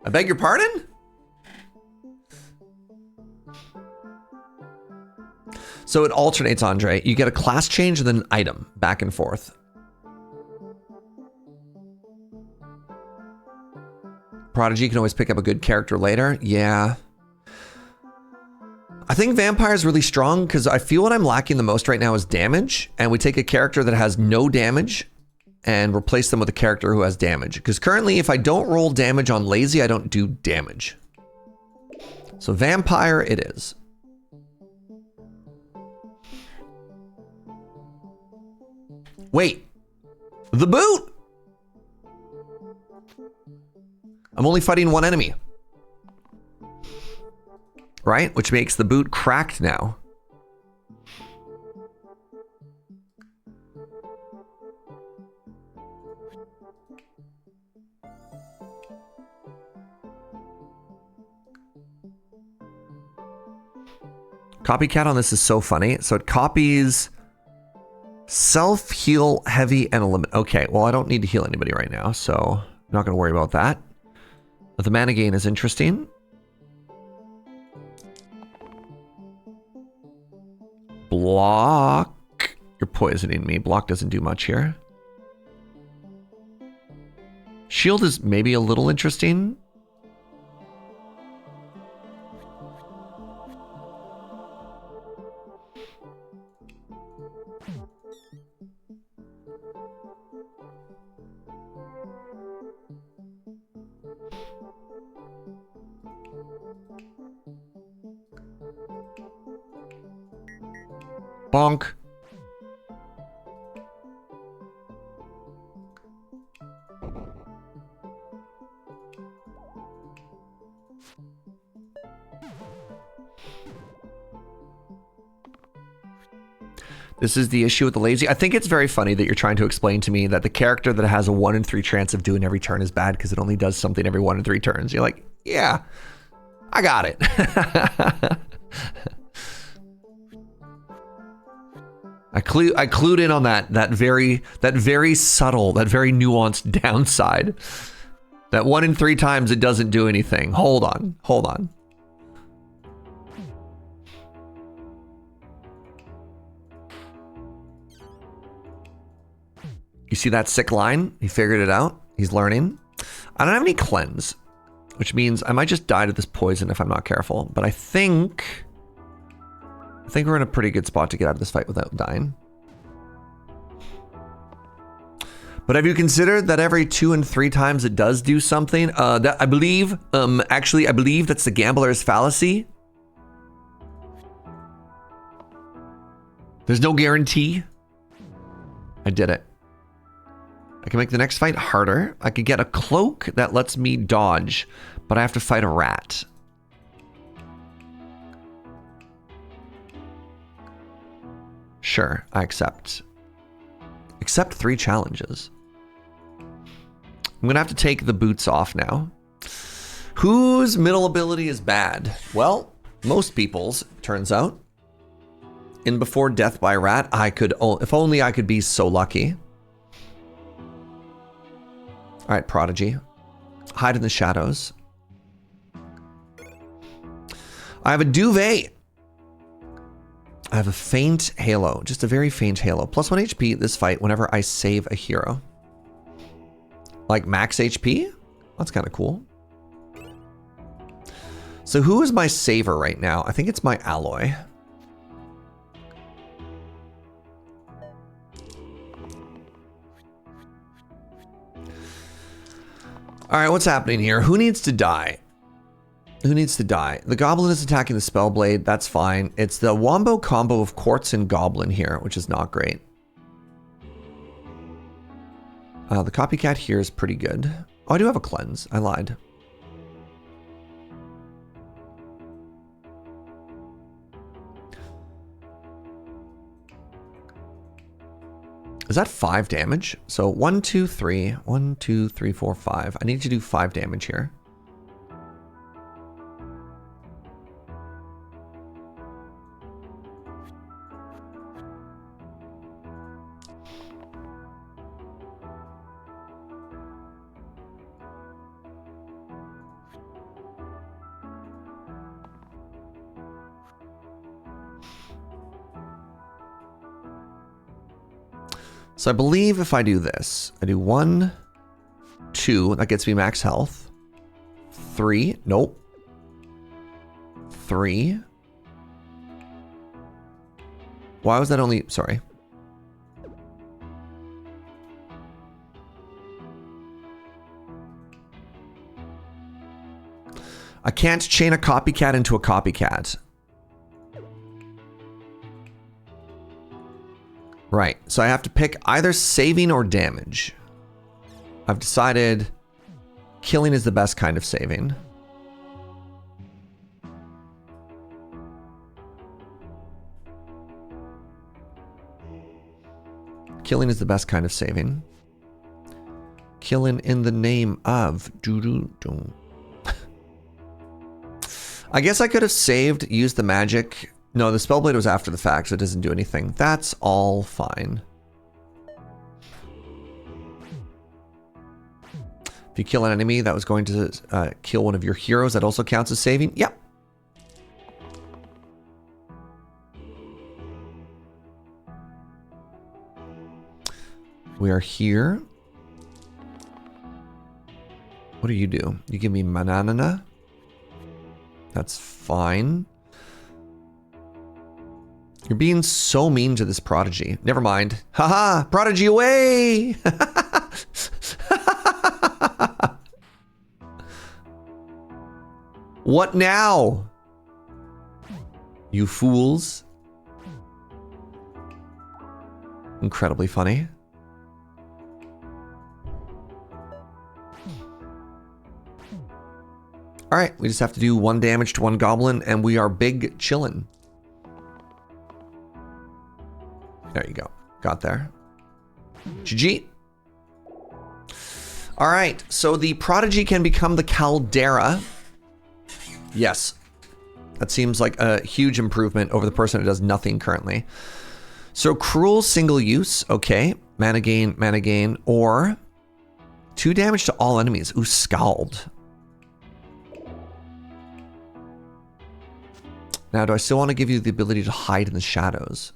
I beg your pardon? So it alternates, Andre. You get a class change and then an item, back and forth. Prodigy can always pick up a good character later. Yeah. I think Vampire is really strong because I feel what I'm lacking the most right now is damage. And we take a character that has no damage and replace them with a character who has damage. Because currently, if I don't roll damage on lazy, I don't do damage. So Vampire it is. Wait, the boot! I'm only fighting 1 enemy. Right? Which makes the boot cracked now. Copycat on this is so funny. So it copies self, heal, heavy, and eliminate. Okay, well, I don't need to heal anybody right now, so I'm not going to worry about that. But the mana gain is interesting. Block. You're poisoning me. Block doesn't do much here. Shield is maybe a little interesting. Bonk. This is the issue with the lazy. I think it's very funny that you're trying to explain to me that the character that has a 1 in 3 chance of doing every turn is bad because it only does something every 1 in 3 turns. You're like, yeah, I got it. I clued in on that very subtle, that very nuanced downside. That 1 in 3 times it doesn't do anything. Hold on. You see that sick line? He figured it out. He's learning. I don't have any cleanse, which means I might just die to this poison if I'm not careful. But I think we're in a pretty good spot to get out of this fight without dying. But have you considered that every 2 and 3 times it does do something? That I believe, actually, I believe that's the gambler's fallacy. There's no guarantee. I did it. I can make the next fight harder. I could get a cloak that lets me dodge, but I have to fight a rat. Sure, I accept. Accept 3 challenges. I'm gonna have to take the boots off now. Whose middle ability is bad? Well, most people's, turns out. In Before Death by Rat, I could, if only I could be so lucky. All right, Prodigy. Hide in the shadows. I have a duvet. I have a faint halo, just a very faint halo. Plus 1 HP this fight whenever I save a hero. Like max HP? That's kind of cool. So who is my saver right now? I think it's my alloy. All right, what's happening here? Who needs to die? Who needs to die? The goblin is attacking the spellblade. That's fine. It's the wombo combo of quartz and goblin here, which is not great. The copycat here is pretty good. Oh, I do have a cleanse. I lied. Is that 5 damage? So 1, 2, 3. 1, 2, 3, 4, 5. I need to do 5 damage here. So I believe if I do this, I do 1, 2, that gets me max health. 3, nope. 3. Why was that only, sorry. I can't chain a copycat into a copycat. Right, so I have to pick either saving or damage. I've decided killing is the best kind of saving. Killing is the best kind of saving. Killing in the name of doo-doo-doo. I guess I could have saved, used the magic. No, the spellblade was after the fact, so it doesn't do anything. That's all fine. If you kill an enemy that was going to kill one of your heroes, that also counts as saving? Yep. We are here. What do? You give me manana. That's fine. You're being so mean to this prodigy. Never mind. Haha, prodigy away! What now? You fools. Incredibly funny. All right, we just have to do 1 damage to 1 goblin and we are big chillin'. There you go. Got there. GG. All right, so the prodigy can become the caldera. Yes. That seems like a huge improvement over the person who does nothing currently. So cruel single use, okay. Mana gain, or 2 damage to all enemies. Ooh, scald. Now, do I still want to give you the ability to hide in the shadows?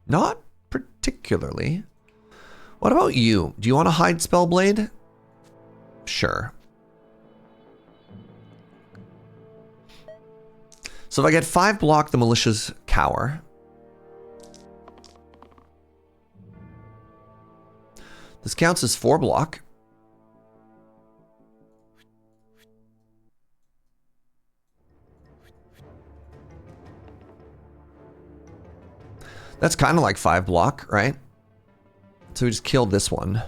Not particularly. What about you? Do you want to hide Spellblade? Sure. So if I get 5 block, the malicious cower. This counts as 4 block. That's kind of like 5 block, right? So we just killed this one.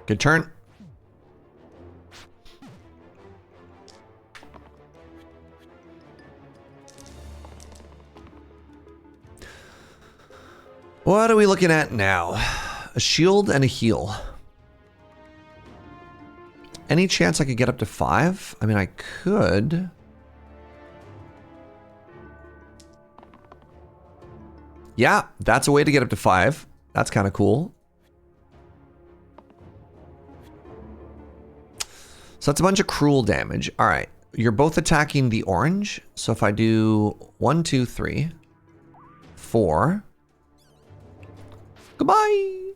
Good turn. What are we looking at now? A shield and a heal. Any chance I could get up to 5? I mean, I could. Yeah, that's a way to get up to 5. That's kind of cool. So that's a bunch of cruel damage. All right, you're both attacking the orange. So if I do 1, 2, 3, 4. Goodbye.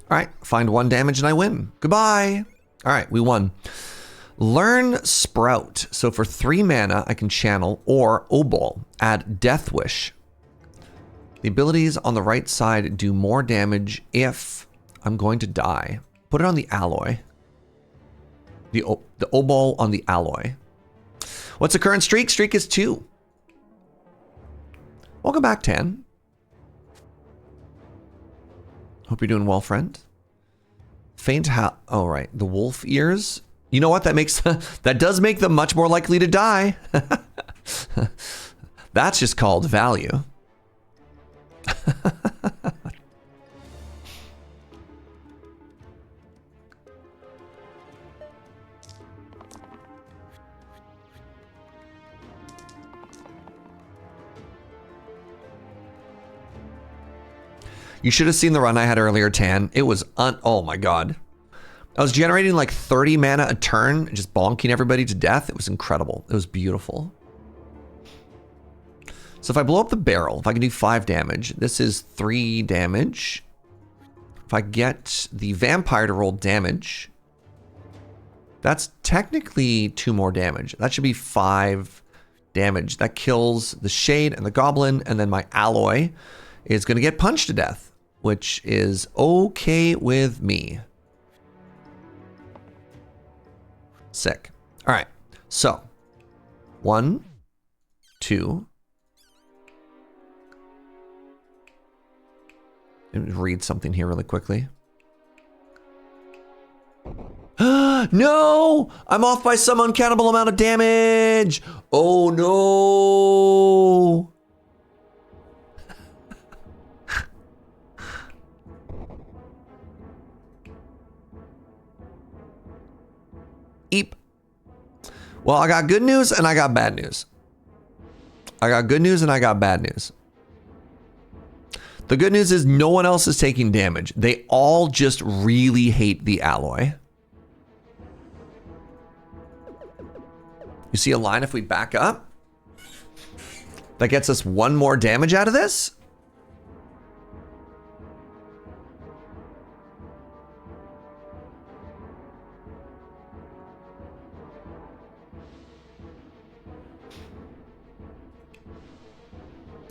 All right, find 1 damage and I win. Goodbye. All right, we won. Learn Sprout. So for 3 mana, I can channel or Obol. Add Death Wish. The abilities on the right side do more damage if I'm going to die. Put it on the alloy. The Obol on the alloy. What's the current streak? Streak is 2. Welcome back, Tan. Hope you're doing well, friend. Faint oh, right. The wolf ears. You know what? That makes that does make them much more likely to die. That's just called value. You should have seen the run I had earlier, Tan. It was oh my god. I was generating like 30 mana a turn, just bonking everybody to death. It was incredible. It was beautiful. So if I blow up the barrel, if I can do 5 damage, this is 3 damage. If I get the vampire to roll damage, that's technically 2 more damage. That should be 5 damage. That kills the shade and the goblin, and then my alloy is going to get punched to death, which is okay with me. Sick. All right. So 1, 2. Let me read something here really quickly. No! I'm off by some uncountable amount of damage! Oh no! Eep. Well, I got good news and I got bad news. I got good news and I got bad news. The good news is no one else is taking damage. They all just really hate the alloy. You see a line if we back up? That gets us 1 more damage out of this?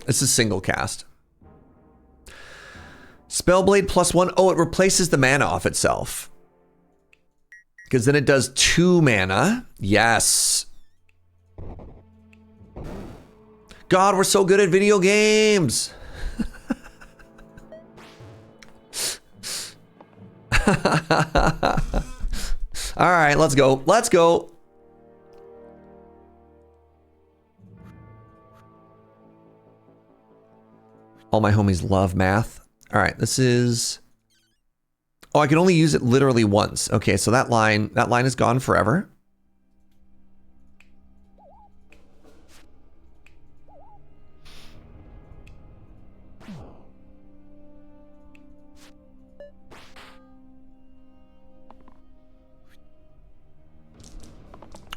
This is single cast. Spellblade +1. Oh, it replaces the mana off itself. Because then it does 2 mana. Yes. God, we're so good at video games. All right, let's go. Let's go. All my homies love math. All right, this is... Oh, I can only use it literally once. Okay, so that line is gone forever.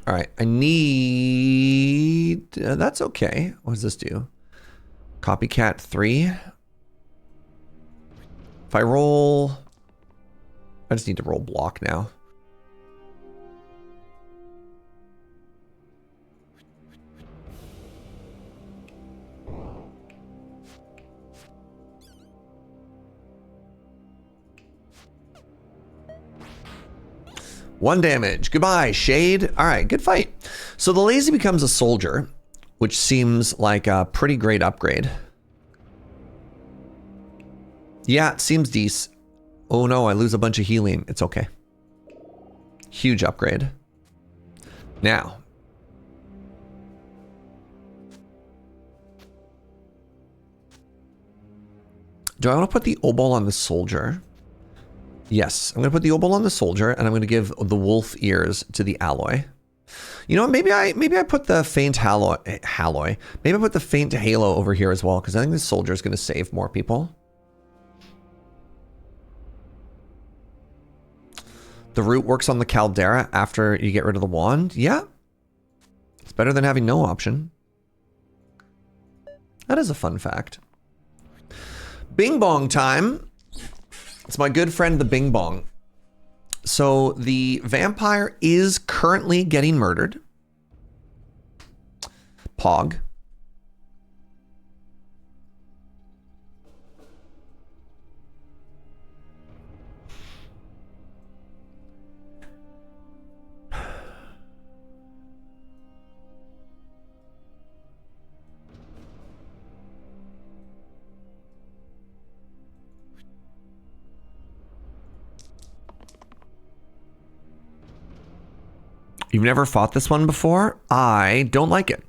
All right, I need... that's okay. What does this do? Copycat 3. If I roll... I just need to roll block now. One damage. Goodbye, Shade. All right, good fight. So the lazy becomes a soldier, which seems like a pretty great upgrade. Yeah, it seems decent. Oh no, I lose a bunch of healing. It's okay. Huge upgrade. Now. Do I want to put the obol on the soldier? Yes, I'm going to put the obol on the soldier, and I'm going to give the wolf ears to the alloy. You know what? Maybe I put the faint halo. Maybe I put the faint halo over here as well, because I think the soldier is going to save more people. The root works on the caldera after you get rid of the wand. Yeah, it's better than having no option. That is a fun fact. Bing bong time. It's my good friend, the Bing Bong. So the vampire is currently getting murdered. Pog. You've never fought this one before? I don't like it.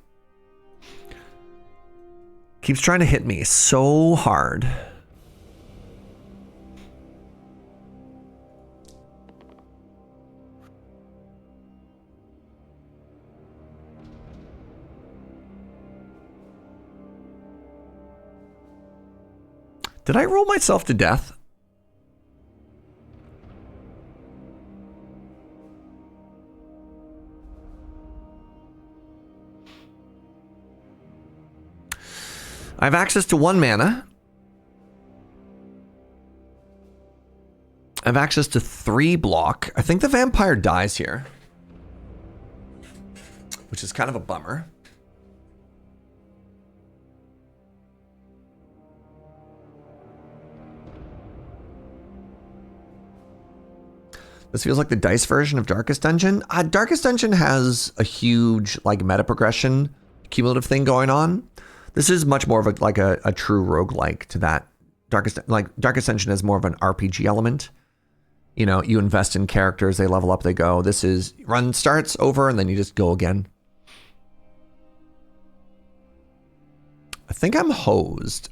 Keeps trying to hit me so hard. Did I roll myself to death? I have access to 1 mana. I have access to 3 block. I think the vampire dies here, which is kind of a bummer. This feels like the dice version of Darkest Dungeon. Darkest Dungeon has a huge like meta progression, cumulative thing going on. This is much more of a true roguelike to that. Darkest Dungeon has more of an RPG element. You know, you invest in characters, they level up, they go. This is run starts over and then you just go again. I think I'm hosed.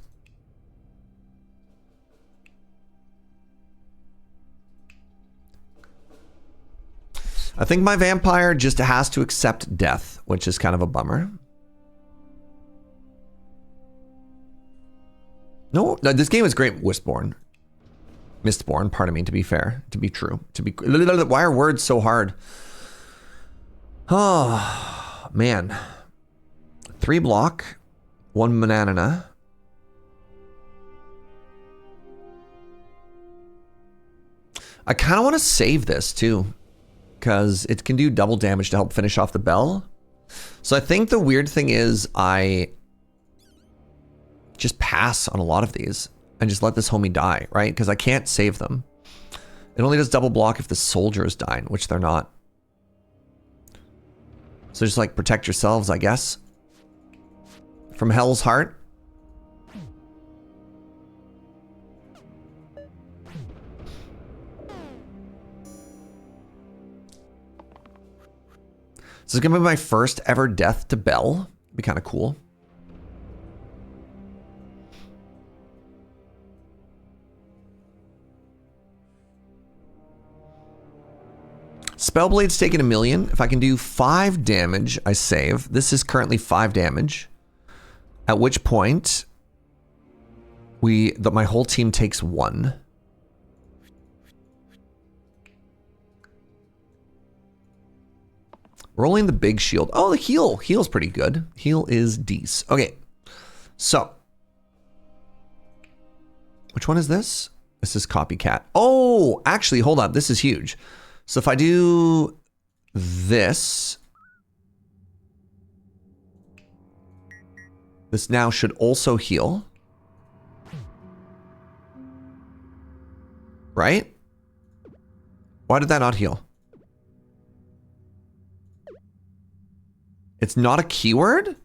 I think my vampire just has to accept death, which is kind of a bummer. No, this game is great. Mistborn, pardon me, to be fair, to be true, to be... Why are words so hard? Oh, man. 3 block, 1 banana. I kind of want to save this too, because it can do double damage to help finish off the bell. So I think the weird thing is I just pass on a lot of these and just let this homie die, right? Because I can't save them. It only does double block if the soldier is dying, which they're not. So just like protect yourselves, I guess. From Hell's Heart. So it's gonna be my first ever death to Bell. Be kind of cool. Spellblade's taking 1,000,000. If I can do 5 damage, I save. This is currently 5 damage. At which point, my whole team takes 1. Rolling the big shield. Oh, the heal. Heal's pretty good. Heal is decent. Okay. So. Which one is this? This is copycat. Oh, actually, hold on. This is huge. So if I do this. This now should also heal. Right? Why did that not heal? It's not a keyword?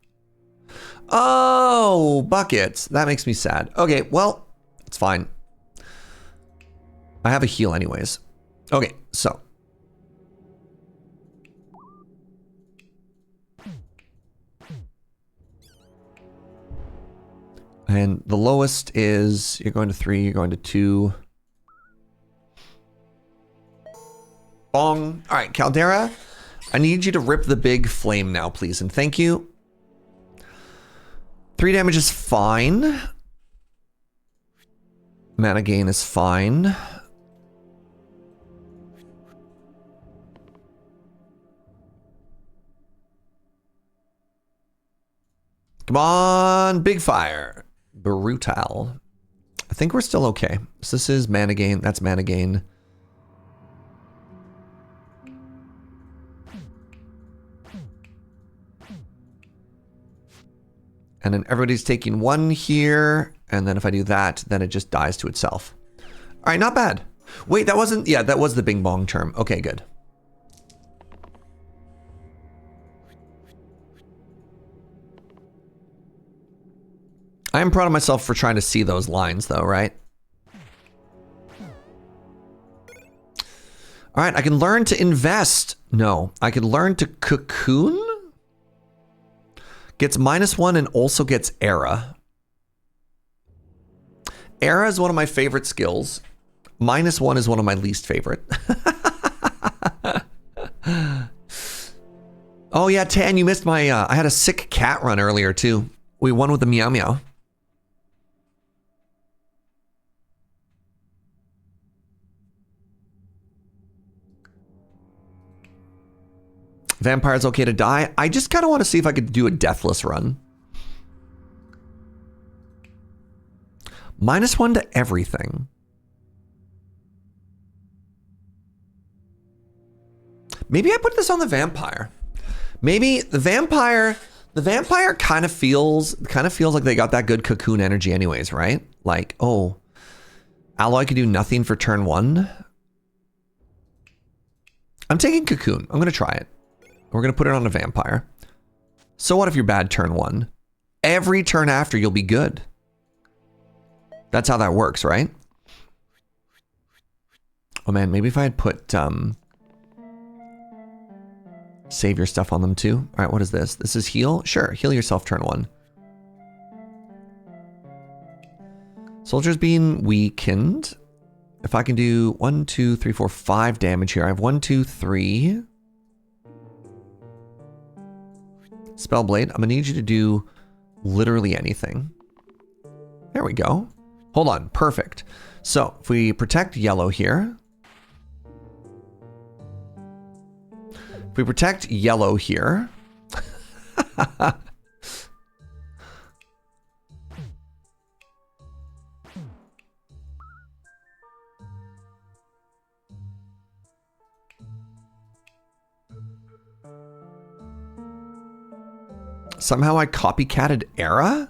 Oh, buckets. That makes me sad. Okay, well, it's fine. I have a heal anyways. Okay, so. And the lowest is, you're going to 3, you're going to 2. Bong. All right, Caldera, I need you to rip the big flame now, please. And thank you. 3 damage is fine. Mana gain is fine. Come on, big fire. Brutal. I think we're still okay. So this is mana gain. That's mana gain. And then everybody's taking 1 here. And then if I do that, then it just dies to itself. All right, not bad. Wait, that wasn't... Yeah, that was the bing bong term. Okay, good. I am proud of myself for trying to see those lines, though, right? All right, I can learn to invest. No, I can learn to cocoon. Gets -1 and also gets Argh. Argh is one of my favorite skills. -1 is one of my least favorite. Oh yeah, Tan, you missed my... I had a sick cat run earlier too. We won with the meow meow. Vampire's okay to die. I just kind of want to see if I could do a deathless run. -1 to everything. Maybe I put this on the vampire. Maybe the vampire kind of feels like they got that good cocoon energy anyways, right? Like, oh, Alloy could do nothing for turn 1. I'm taking cocoon. I'm going to try it. We're going to put it on a vampire. So what if you're bad turn 1? Every turn after, you'll be good. That's how that works, right? Oh man, maybe if I had put savior stuff on them too. All right, what is this? This is heal? Sure, heal yourself turn 1. Soldier's being weakened. If I can do 1, 2, 3, 4, 5 damage here. I have 1, 2, 3. Spellblade, I'm gonna need you to do literally anything. There we go. Hold on, perfect. So if we protect yellow here. If we protect yellow here. Somehow I copycatted Argh?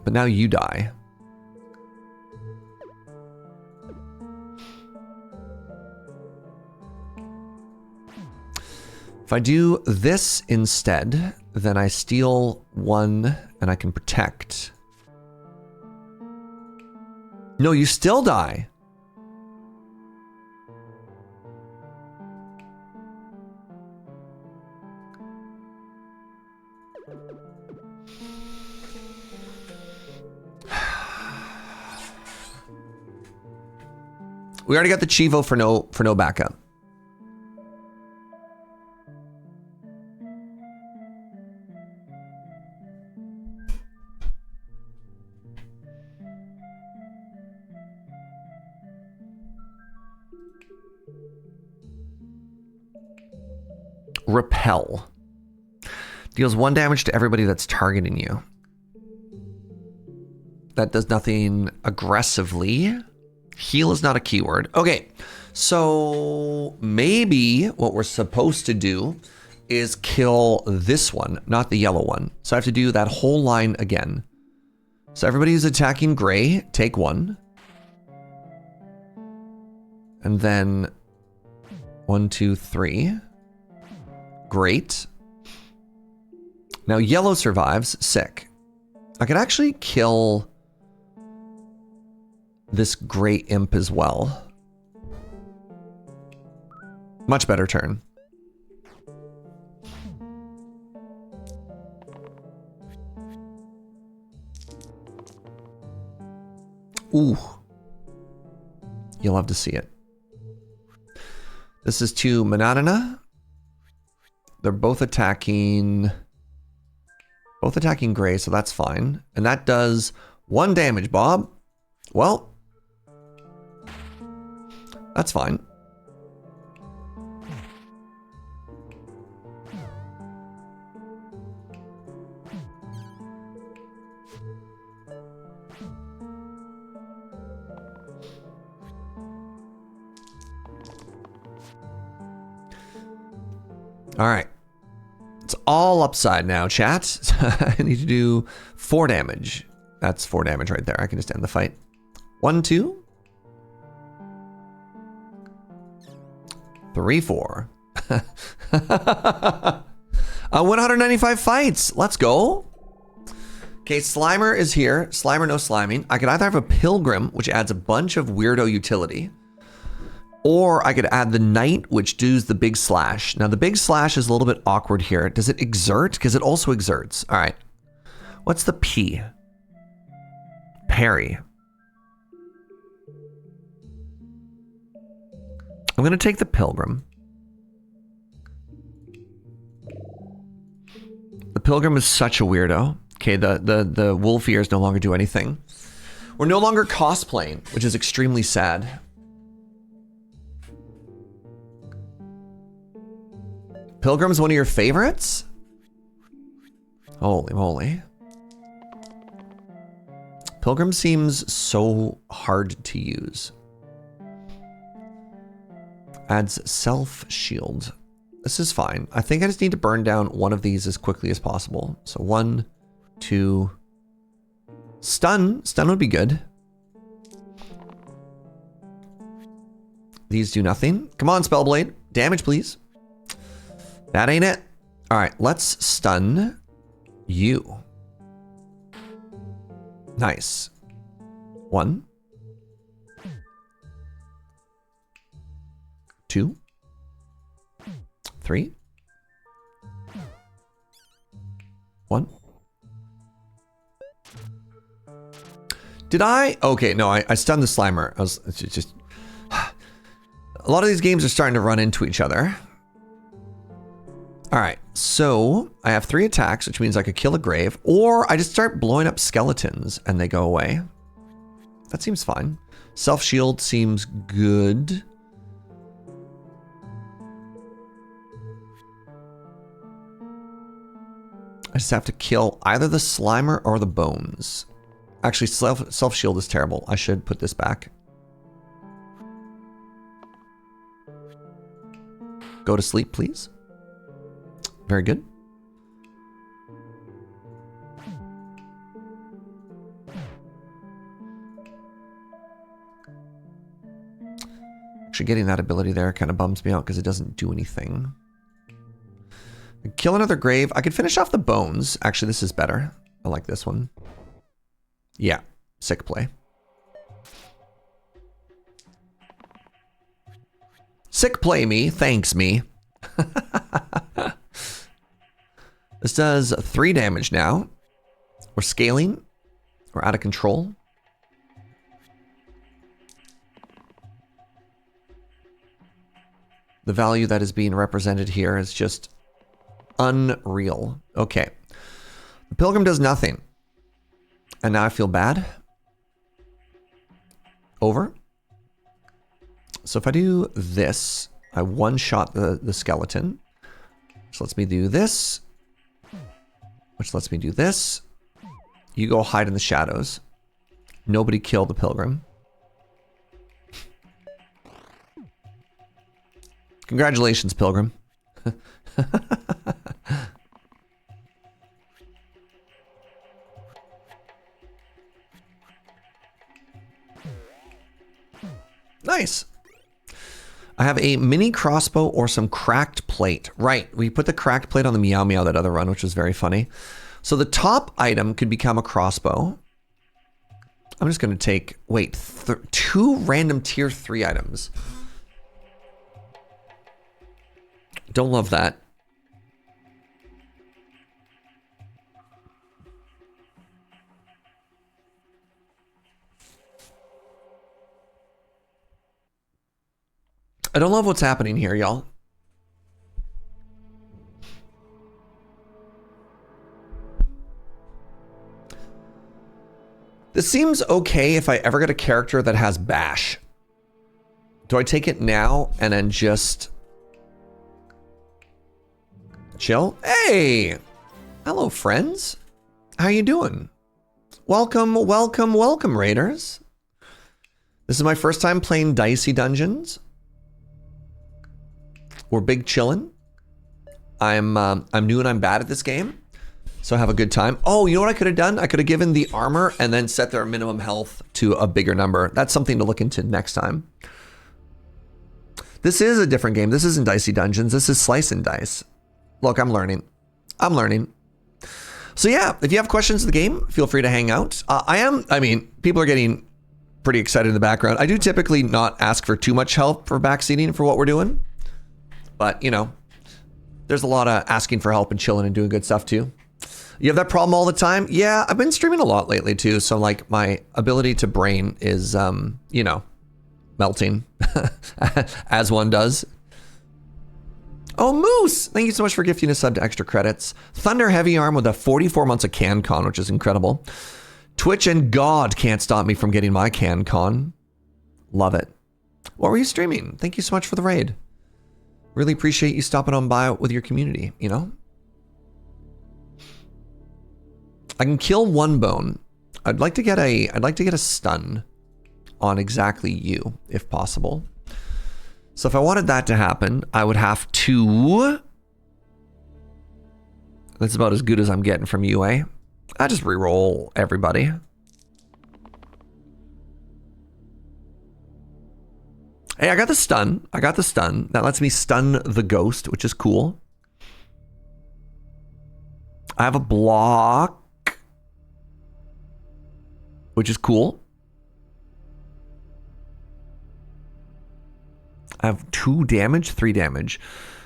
But now you die. If I do this instead, then I steal 1 and I can protect. No, you still die. We already got the Chivo for no backup. Repel. Deals 1 damage to everybody that's targeting you. That does nothing aggressively. Heal is not a keyword. Okay, so maybe what we're supposed to do is kill this one, not the yellow one. So I have to do that whole line again. So everybody who's attacking gray, take 1. And then 1, 2, 3. Great. Now yellow survives, sick. I could actually kill this gray imp as well. Much better turn. Ooh. You'll have to see it. This is to Mananana. They're both attacking gray, so that's fine. And that does 1 damage, Bob. Well, that's fine. All right. It's all upside now, chat. I need to do 4 damage. That's 4 damage right there. I can just end the fight. 1, 2. 3, 4. 195 fights. Let's go. Okay, Slimer is here. Slimer, no sliming. I could either have a Pilgrim, which adds a bunch of weirdo utility, or I could add the Knight, which does the big slash. Now, the big slash is a little bit awkward here. Does it exert? Because it also exerts. All right. What's the P? Parry. I'm going to take the Pilgrim. The Pilgrim is such a weirdo. Okay, the wolf ears no longer do anything. We're no longer cosplaying, which is extremely sad. Pilgrim's one of your favorites? Holy moly. Pilgrim seems so hard to use. Adds self-shield. This is fine. I think I just need to burn down one of these as quickly as possible. So 1, 2. Stun. Stun would be good. These do nothing. Come on, Spellblade. Damage, please. That ain't it. All right, let's stun you. Nice. 1. 2. 3. 1. Did I? Okay, no, I stunned the Slimer. It's just a lot of these games are starting to run into each other. All right, so I have 3 attacks, which means I could kill a grave, or I just start blowing up skeletons and they go away. That seems fine. Self-shield seems good. I just have to kill either the Slimer or the bones. Actually, self-shield is terrible. I should put this back. Go to sleep, please. Very good. Actually, getting that ability there kind of bums me out because it doesn't do anything. Kill another grave. I could finish off the bones. Actually, this is better. I like this one. Yeah, sick play. Sick play me. Thanks me. This does 3 damage now. We're scaling. We're out of control. The value that is being represented here is just unreal. Okay. The Pilgrim does nothing. And now I feel bad. Over. So if I do this, I one-shot the skeleton. which lets me do this, which lets me do this. You go hide in the shadows. Nobody kill the pilgrim. Congratulations, pilgrim. Nice. I have a mini crossbow or some cracked plate. Right, we put the cracked plate on the Meow Meow that other run, which was very funny. So the top item could become a crossbow. I'm just going to take, wait, 2 random tier 3 items. Don't love that. I don't love what's happening here, y'all. This seems okay if I ever get a character that has bash. Do I take it now and then just chill? Hey! Hello, friends. How you doing? Welcome, welcome, welcome, raiders. This is my first time playing Dicey Dungeons. We're big chillin'. I'm new and I'm bad at this game, so have a good time. Oh, you know what I could have done? I could have given the armor and then set their minimum health to a bigger number. That's something to look into next time. This is a different game. This isn't Dicey Dungeons. This is Slice and Dice. Look, I'm learning. I'm learning. So yeah, if you have questions of the game, feel free to hang out. I mean, people are getting pretty excited in the background. I do typically not ask for too much help for backseating for what we're doing. But, you know, there's a lot of asking for help and chilling and doing good stuff too. You have that problem all the time? Yeah, I've been streaming a lot lately too. So like my ability to brain is, you know, melting as one does. Oh, Moose, thank you so much for gifting a sub to extra credits. Thunder Heavy Arm with a 44 months of CanCon, which is incredible. Twitch and God can't stop me from getting my CanCon. Love it. What were you streaming? Thank you so much for the raid. Really appreciate you stopping on by with your community, you know? I can kill one bone. I'd like to get a stun on exactly you, if possible. So if I wanted that to happen, I would have to... That's about as good as I'm getting from you, eh? I just reroll everybody. Hey, I got the stun. I got the stun. That lets me stun the ghost, which is cool. I have a block, which is cool. I have 2 damage, 3 damage.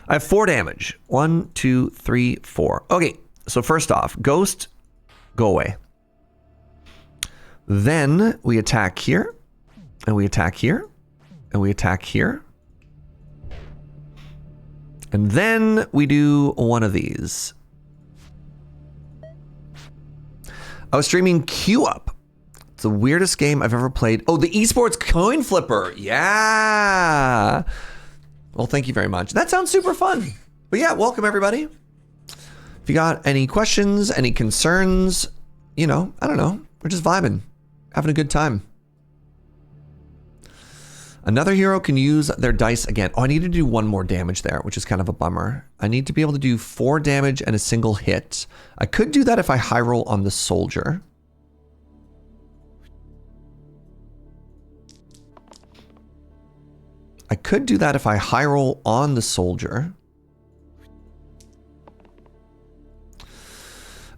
I have 4 damage. 1, 2, 3, 4. Okay, so first off, ghost, go away. Then we attack here, and we attack here. And we attack here. And then we do one of these. I was streaming Q Up. It's the weirdest game I've ever played. Oh, the esports coin flipper. Yeah. Well, thank you very much. That sounds super fun. But yeah, welcome everybody. If you got any questions, any concerns, you know, I don't know. We're just vibing, having a good time. Another hero can use their dice again. Oh, I need to do 1 more damage there, which is kind of a bummer. I need to be able to do 4 damage and a single hit. I could do that if I high roll on the soldier. I could do that if I high roll on the soldier.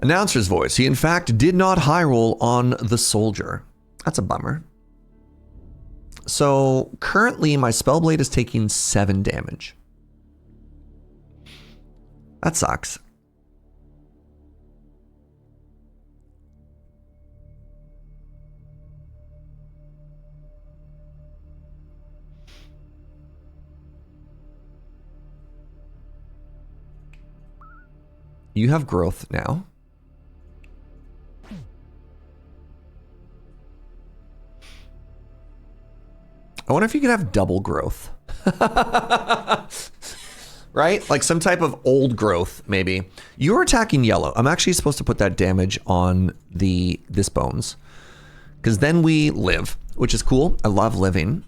Announcer's voice. He in fact did not high roll on the soldier. That's a bummer. So currently my Spellblade is taking 7 damage. That sucks. You have growth now. I wonder if you could have double growth. right? Like some type of old growth, maybe. You're attacking yellow. I'm actually supposed to put that damage on this bones. Because then we live, which is cool. I love living.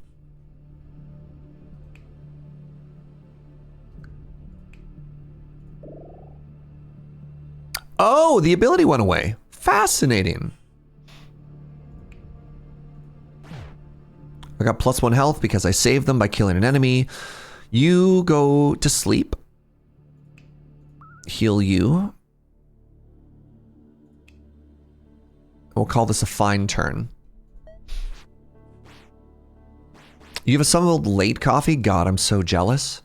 Oh, the ability went away. Fascinating. I got +1 health because I saved them by killing an enemy. You go to sleep. Heal you. We'll call this a fine turn. You have a summoned late coffee? God, I'm so jealous.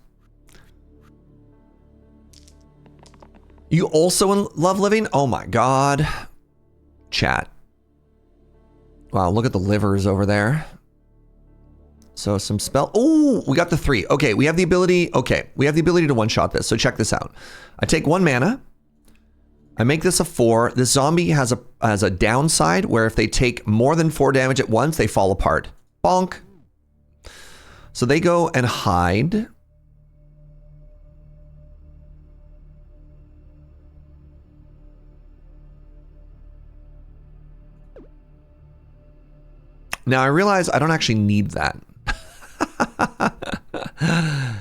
You also love living? Oh my God. Chat. Wow, look at the livers over there. So some spell. Oh, we got the 3. Okay, we have the ability. Okay, we have the ability to one-shot this. So check this out. I take 1 mana. I make this a 4. This zombie has a downside where if they take more than 4 damage at once, they fall apart. Bonk. So they go and hide. Now I realize I don't actually need that.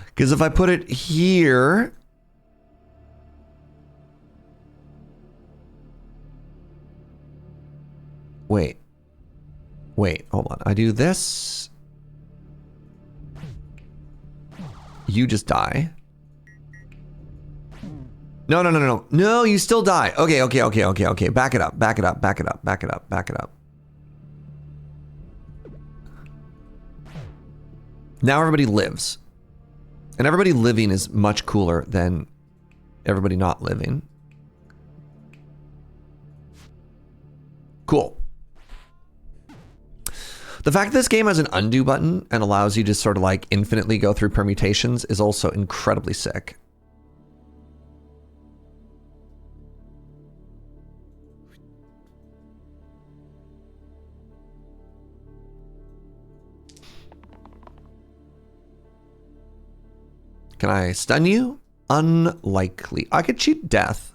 Because if I put it here... Wait, hold on. I do this. You just die. No. No, you still die. Okay. Back it up. Now everybody lives. And everybody living is much cooler than everybody not living. Cool. The fact that this game has an undo button and allows you to sort of like infinitely go through permutations is also incredibly sick. Can I stun you? Unlikely. I could cheat death.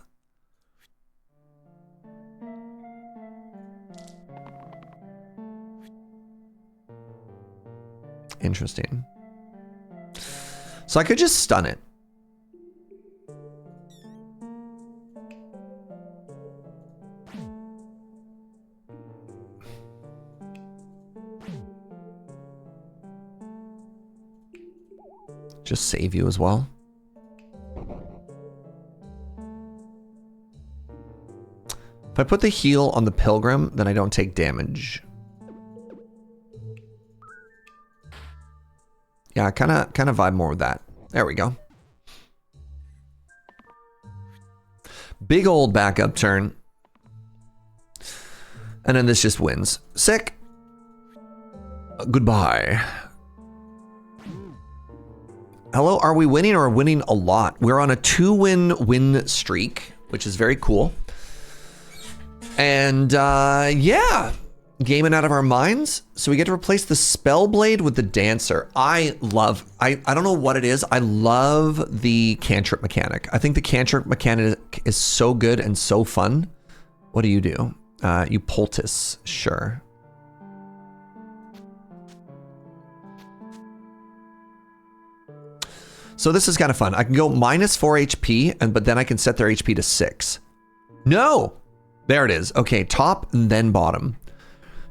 Interesting. So I could just stun it. Just save you as well. If I put the heal on the pilgrim, then I don't take damage. Yeah, I kind of vibe more with that. There we go. Big old backup turn. And then this just wins. Sick. Goodbye. Hello, are we winning or winning a lot? We're on a 2-win streak, which is very cool. And yeah, gaming out of our minds. So we get to replace the spell blade with the dancer. I don't know what it is. I love the cantrip mechanic. I think the cantrip mechanic is so good and so fun. What do? You poultice, sure. So this is kind of fun. I can go -4 HP, but then I can set their HP to 6. No! There it is. Okay, top and then bottom.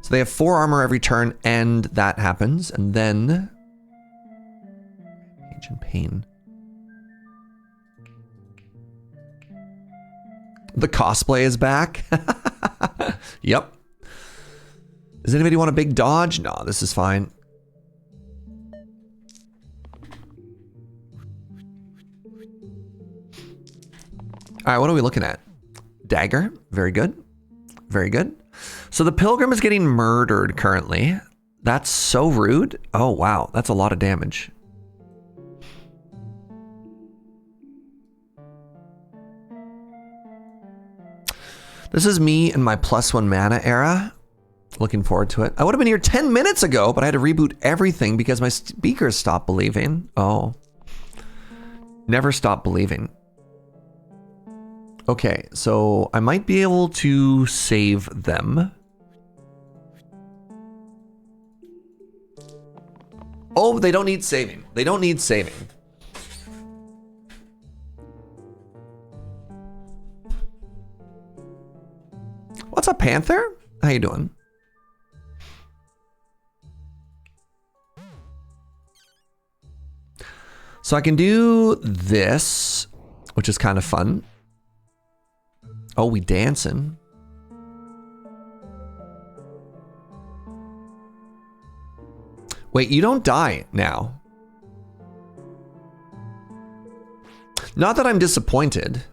So they have 4 armor every turn, and that happens. And then... Ancient Pain. The cosplay is back. Yep. Does anybody want a big dodge? No, this is fine. All right, what are we looking at? Dagger, very good. Very good. So the pilgrim is getting murdered currently. That's so rude. Oh, wow. That's a lot of damage. This is me in my +1 mana era. Looking forward to it. I would have been here 10 minutes ago, but I had to reboot everything because my speakers stopped believing. Oh. Never stop believing. Okay, so I might be able to save them. Oh, they don't need saving. They don't need saving. What's up, Panther? How you doing? So I can do this, which is kind of fun. Oh, we dancing. Wait, you don't die now. Not that I'm disappointed.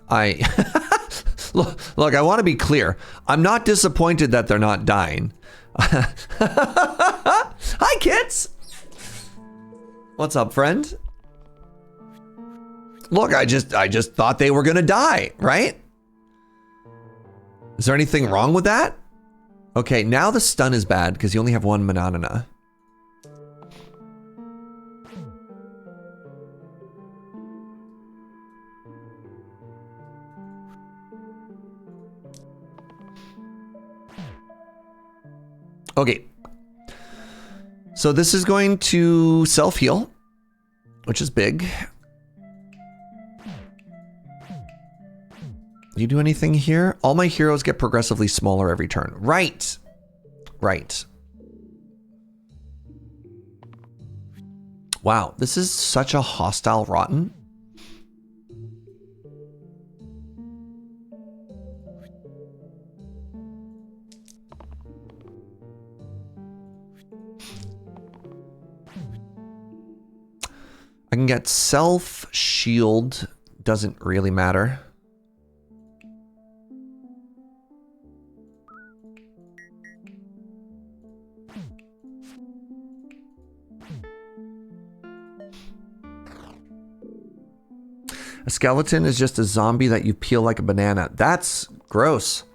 Look, I want to be clear. I'm not disappointed that they're not dying. Hi, kids. What's up, friend? Look, I just thought they were gonna die, right? Is there anything wrong with that? Okay, now the stun is bad because you only have one Mananana. Okay. So this is going to self-heal, which is big. Do you do anything here? All my heroes get progressively smaller every turn. Right. Right. Wow, this is such a hostile rotten. I can get self shield, doesn't really matter. A skeleton is just a zombie that you peel like a banana. That's gross.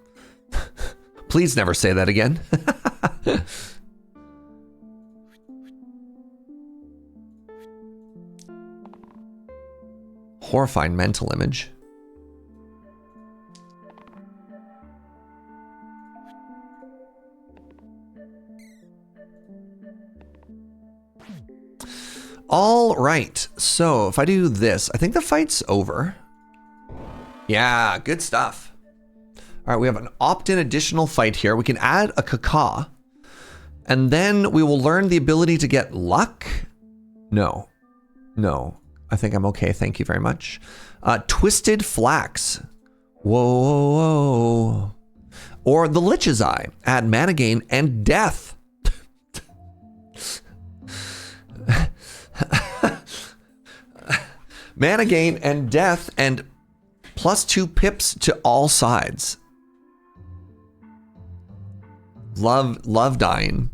Please never say that again. Horrifying mental image. All right, so if I do this, I think the fight's over. Yeah, good stuff. All right, we have an opt-in additional fight here. We can add a caca, and then we will learn the ability to get luck. No, I think I'm okay. Thank you very much. Twisted Flax. Whoa, whoa, whoa. Or the Lich's Eye. Add mana gain and death. Mana gain and death and +2 pips to all sides. Love dying.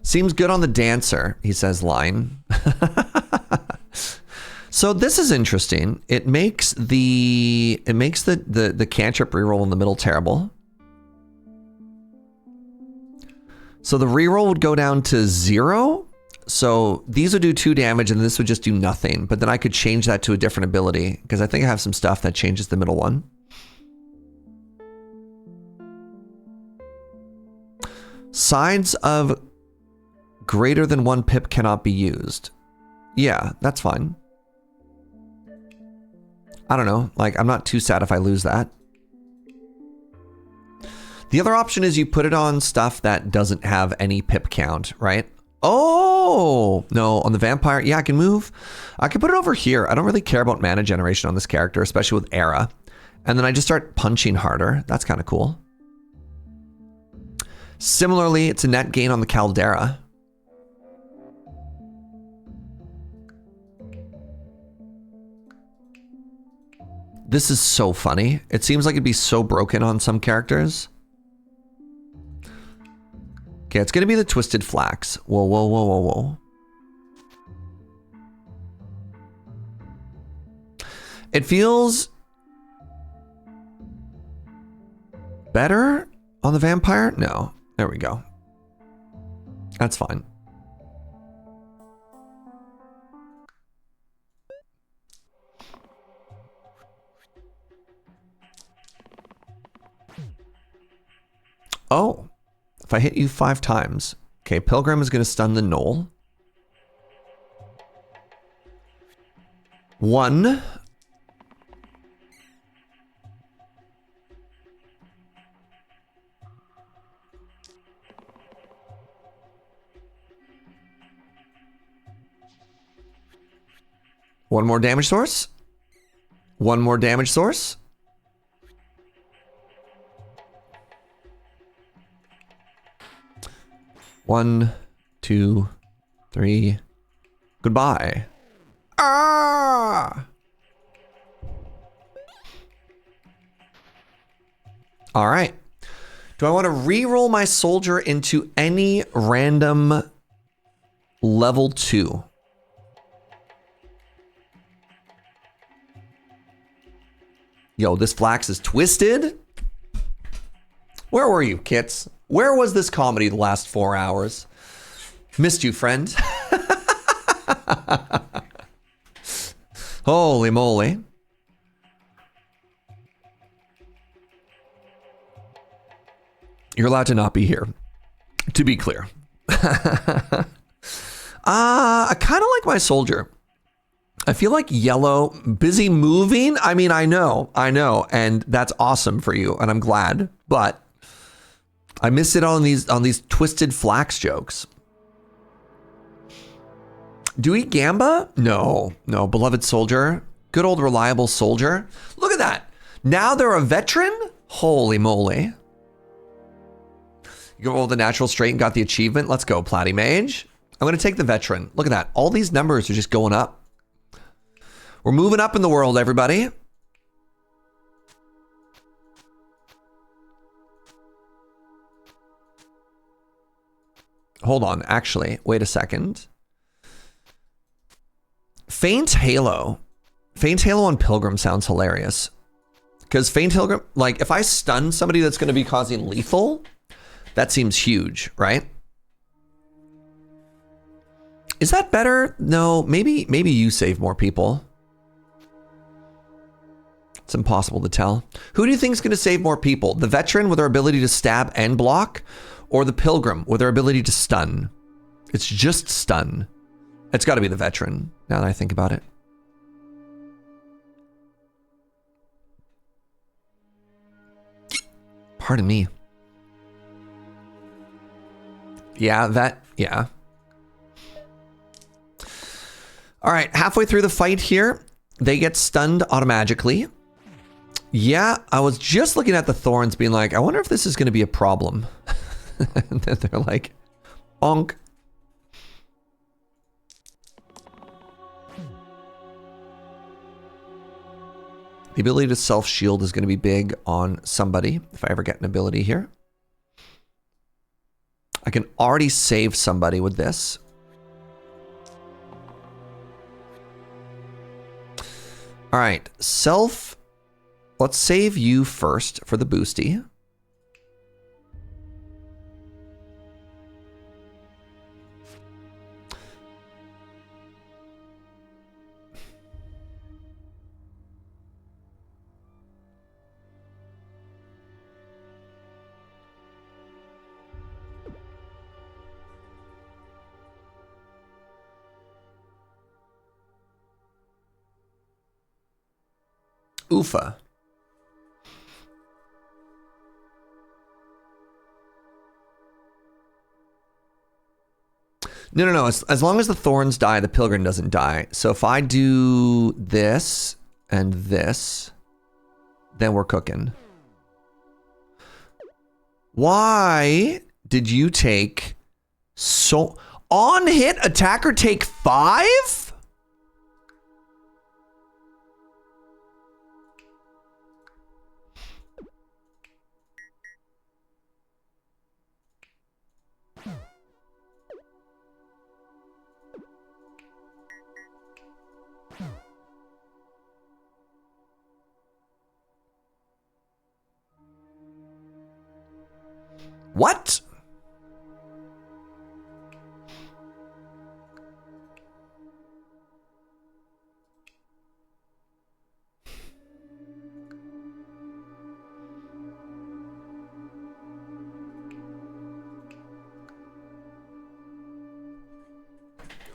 Seems good on the dancer, he says, line. So this is interesting. It makes the cantrip reroll in the middle terrible. So the reroll would go down to 0. So these would do 2 damage and this would just do nothing. But then I could change that to a different ability because I think I have some stuff that changes the middle one. Sides of greater than 1 pip cannot be used. Yeah, that's fine. I don't know, like I'm not too sad if I lose that. The other option is you put it on stuff that doesn't have any pip count, right? Oh, no, on the vampire, yeah, I can move. I can put it over here. I don't really care about mana generation on this character, especially with Argh. And then I just start punching harder. That's kind of cool. Similarly, it's a net gain on the Caldera. This is so funny. It seems like it'd be so broken on some characters. Okay, it's gonna be the Twisted Flax. Whoa, whoa, whoa, whoa, whoa. It feels better on the vampire? No. There we go. That's fine. Oh, if I hit you 5 times. Okay, Pilgrim is going to stun the Gnoll. 1. One more damage source. One more damage source. One, 2, 3. Goodbye. Ah! All right. Do I want to re-roll my soldier into any random level 2? Yo, this flax is twisted. Where were you, kits? Where was this comedy the last 4 hours? Missed you, friend. Holy moly. You're allowed to not be here, to be clear. I kind of like my soldier. I feel like yellow, busy moving. I mean, I know, and that's awesome for you, and I'm glad, but I miss it on these twisted flax jokes. Do we Gamba? No, beloved soldier. Good old reliable soldier. Look at that. Now they're a veteran? Holy moly. You rolled the natural straight and got the achievement. Let's go, Platy Mage. I'm going to take the veteran. Look at that. All these numbers are just going up. We're moving up in the world, everybody. Hold on. Actually, wait a second. Faint Halo. Faint Halo on Pilgrim sounds hilarious. Because Faint Pilgrim, like if I stun somebody that's going to be causing lethal, that seems huge, right? Is that better? No, maybe you save more people. It's impossible to tell. Who do you think is going to save more people? The veteran with their ability to stab and block, or the pilgrim with their ability to stun? It's just stun. It's got to be the veteran, now that I think about it. Pardon me. Yeah. All right, halfway through the fight here, they get stunned automatically. Yeah, I was just looking at the thorns being like, I wonder if this is going to be a problem. And then they're like, bonk. The ability to self-shield is going to be big on somebody, if I ever get an ability here. I can already save somebody with this. All right, let's save you first for the boosty. Oofa. No. As long as the thorns die, the pilgrim doesn't die. So if I do this and this, then we're cooking. Why did you take so... On hit, attacker take 5? What?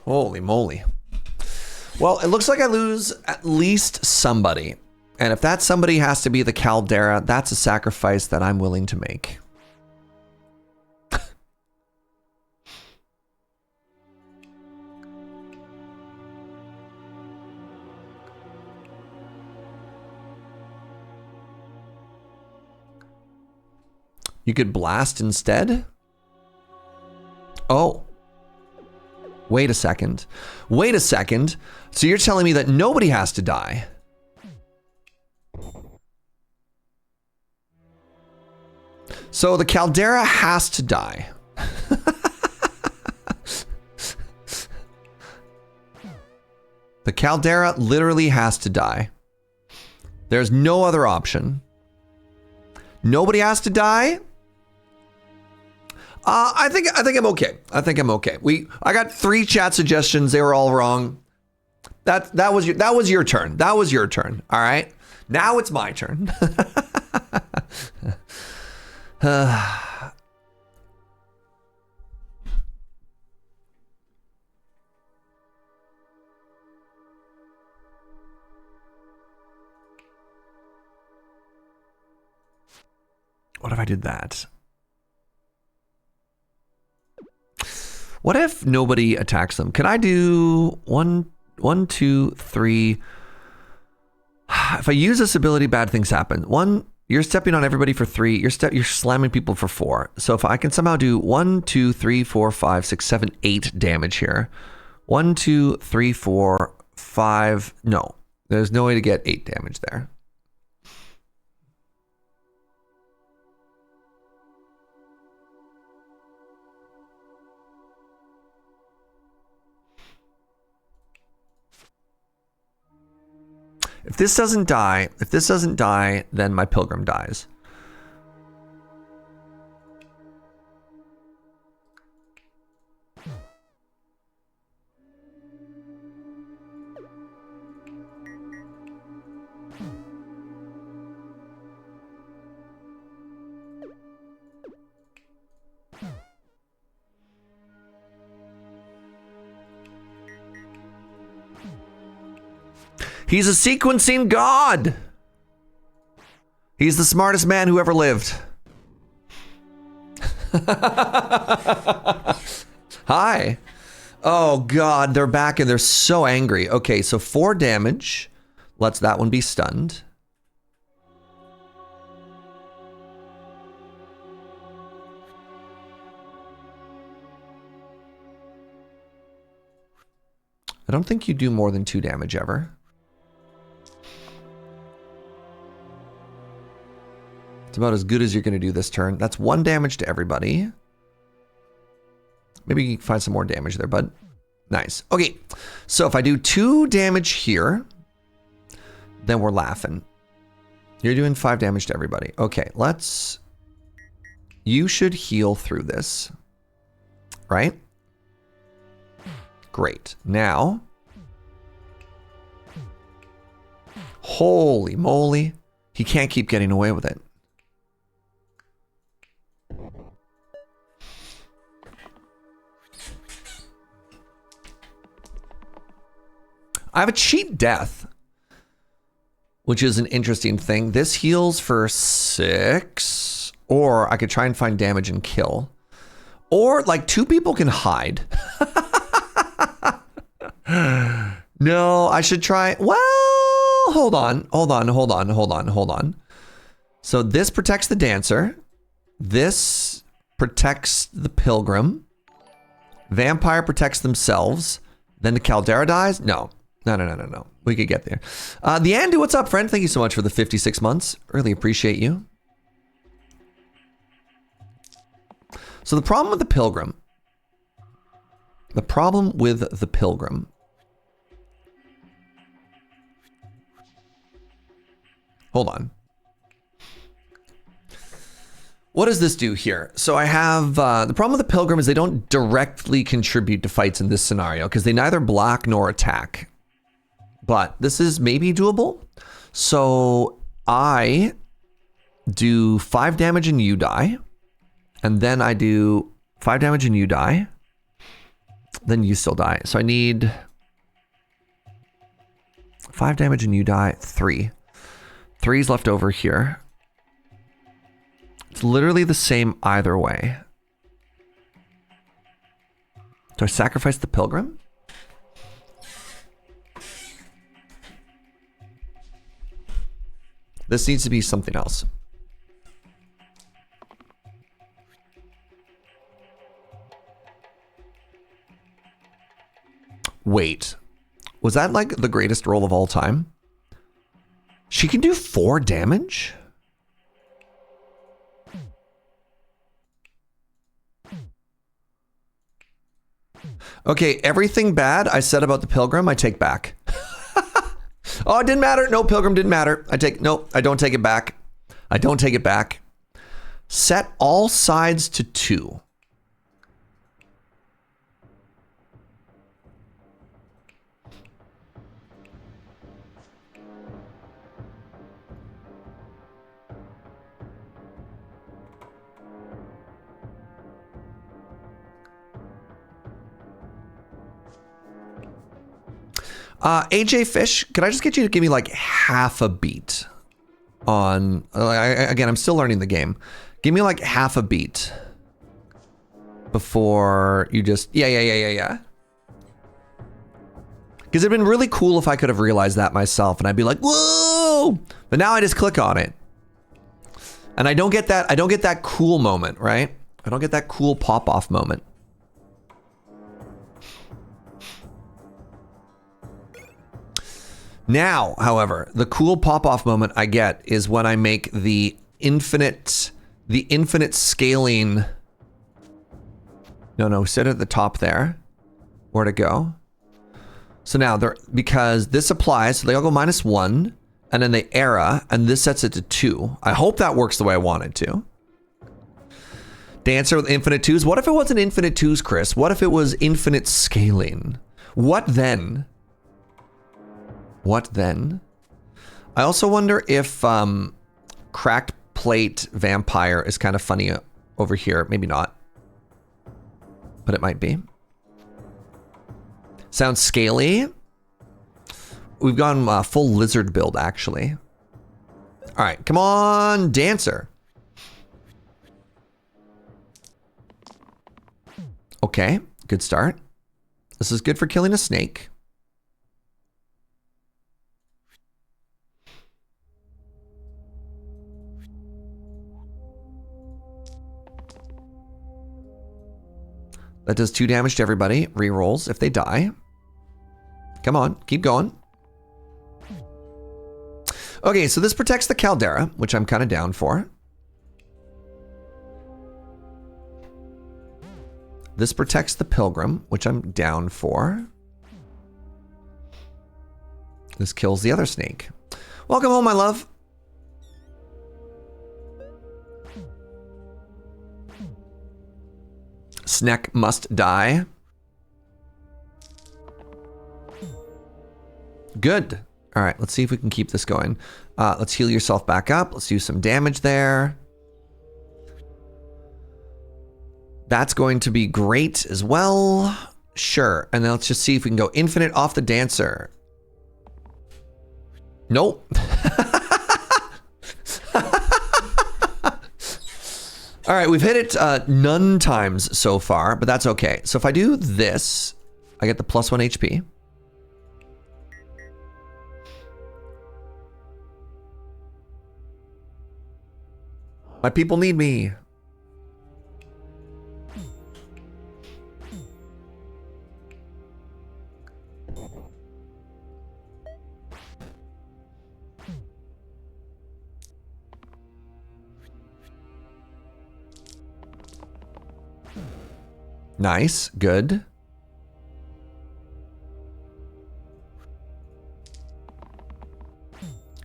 Holy moly. Well, it looks like I lose at least somebody. And if that somebody has to be the Caldera, that's a sacrifice that I'm willing to make. You could blast instead? Oh. Wait a second. Wait a second. So you're telling me that nobody has to die? So the Caldera has to die. The Caldera literally has to die. There's no other option. Nobody has to die? I think I'm okay. I think I'm okay. I got 3 chat suggestions. They were all wrong. That was your turn. That was your turn. All right. Now it's my turn. What if I did that? What if nobody attacks them? Could I do 1, 2, 3? If I use this ability, bad things happen. 1, you're stepping on everybody for 3. You're slamming people for 4. So if I can somehow do 1, 2, 3, 4, 5, 6, 7, 8 damage here. 1, 2, 3, 4, 5. No, there's no way to get 8 damage there. If this doesn't die, then my pilgrim dies. He's a sequencing god. He's the smartest man who ever lived. Hi. Oh god, they're back and they're so angry. Okay, so 4 damage. Let's that one be stunned. I don't think you do more than 2 damage ever. It's about as good as you're going to do this turn. That's 1 damage to everybody. Maybe you can find some more damage there, bud. Nice. Okay, so if I do 2 damage here, then we're laughing. You're doing 5 damage to everybody. Okay, let's... You should heal through this. Right? Great. Now... Holy moly. He can't keep getting away with it. I have a cheat death, which is an interesting thing. This heals for 6, or I could try and find damage and kill. Or like 2 people can hide. No, I should try. Well, hold on. So this protects the dancer. This protects the pilgrim. Vampire protects themselves. Then the Caldera dies? No. No. We could get there. The Andy, what's up, friend? Thank you so much for the 56 months. Really appreciate you. So the problem with the pilgrim. Hold on. What does this do here? So I have, the problem with the Pilgrim is they don't directly contribute to fights in this scenario because they neither block nor attack. But this is maybe doable. So I do 5 damage and you die. And then I do 5 damage and you die. Then you still die. So I need 5 damage and you die. 3. 3's left over here. It's literally the same either way. Do I sacrifice the Pilgrim? This needs to be something else. Wait, was that like the greatest roll of all time? She can do 4 damage? Okay, everything bad I said about the Pilgrim, I take back. Oh, it didn't matter. No, Pilgrim didn't matter. I don't take it back. I don't take it back. Set all sides to 2. AJ Fish, could I just get you to give me like half a beat on, again, I'm still learning the game. Give me like half a beat before you just, yeah. Because it'd been really cool if I could have realized that myself and I'd be like, whoa, but now I just click on it. And I don't get that cool moment, right? I don't get that cool pop-off moment. Now, however, the cool pop-off moment I get is when I make the infinite scaling. No, sit at the top there. Where to go? So now because this applies, so they all go -1, and then they era, and this sets it to 2. I hope that works the way I want it to. Dancer with infinite 2s. What if it wasn't infinite 2s, Chris? What if it was infinite scaling? What then? What then? I also wonder if cracked plate vampire is kind of funny over here. Maybe not, but it might be. Sounds scaly. We've gone full lizard build, actually. All right, come on, Dancer. Okay, good start. This is good for killing a snake. That does 2 damage to everybody. Rerolls if they die. Come on, keep going. Okay, so this protects the Caldera, which I'm kind of down for. This protects the Pilgrim, which I'm down for. This kills the other snake. Welcome home, my love. Snack must die. Good. All right, let's see if we can keep this going. Let's heal yourself back up. Let's do some damage there. That's going to be great as well. Sure. And then let's just see if we can go infinite off the Dancer. Nope. All right, we've hit it none times so far, but that's okay. So if I do this, I get the +1 HP. My people need me. Nice, good.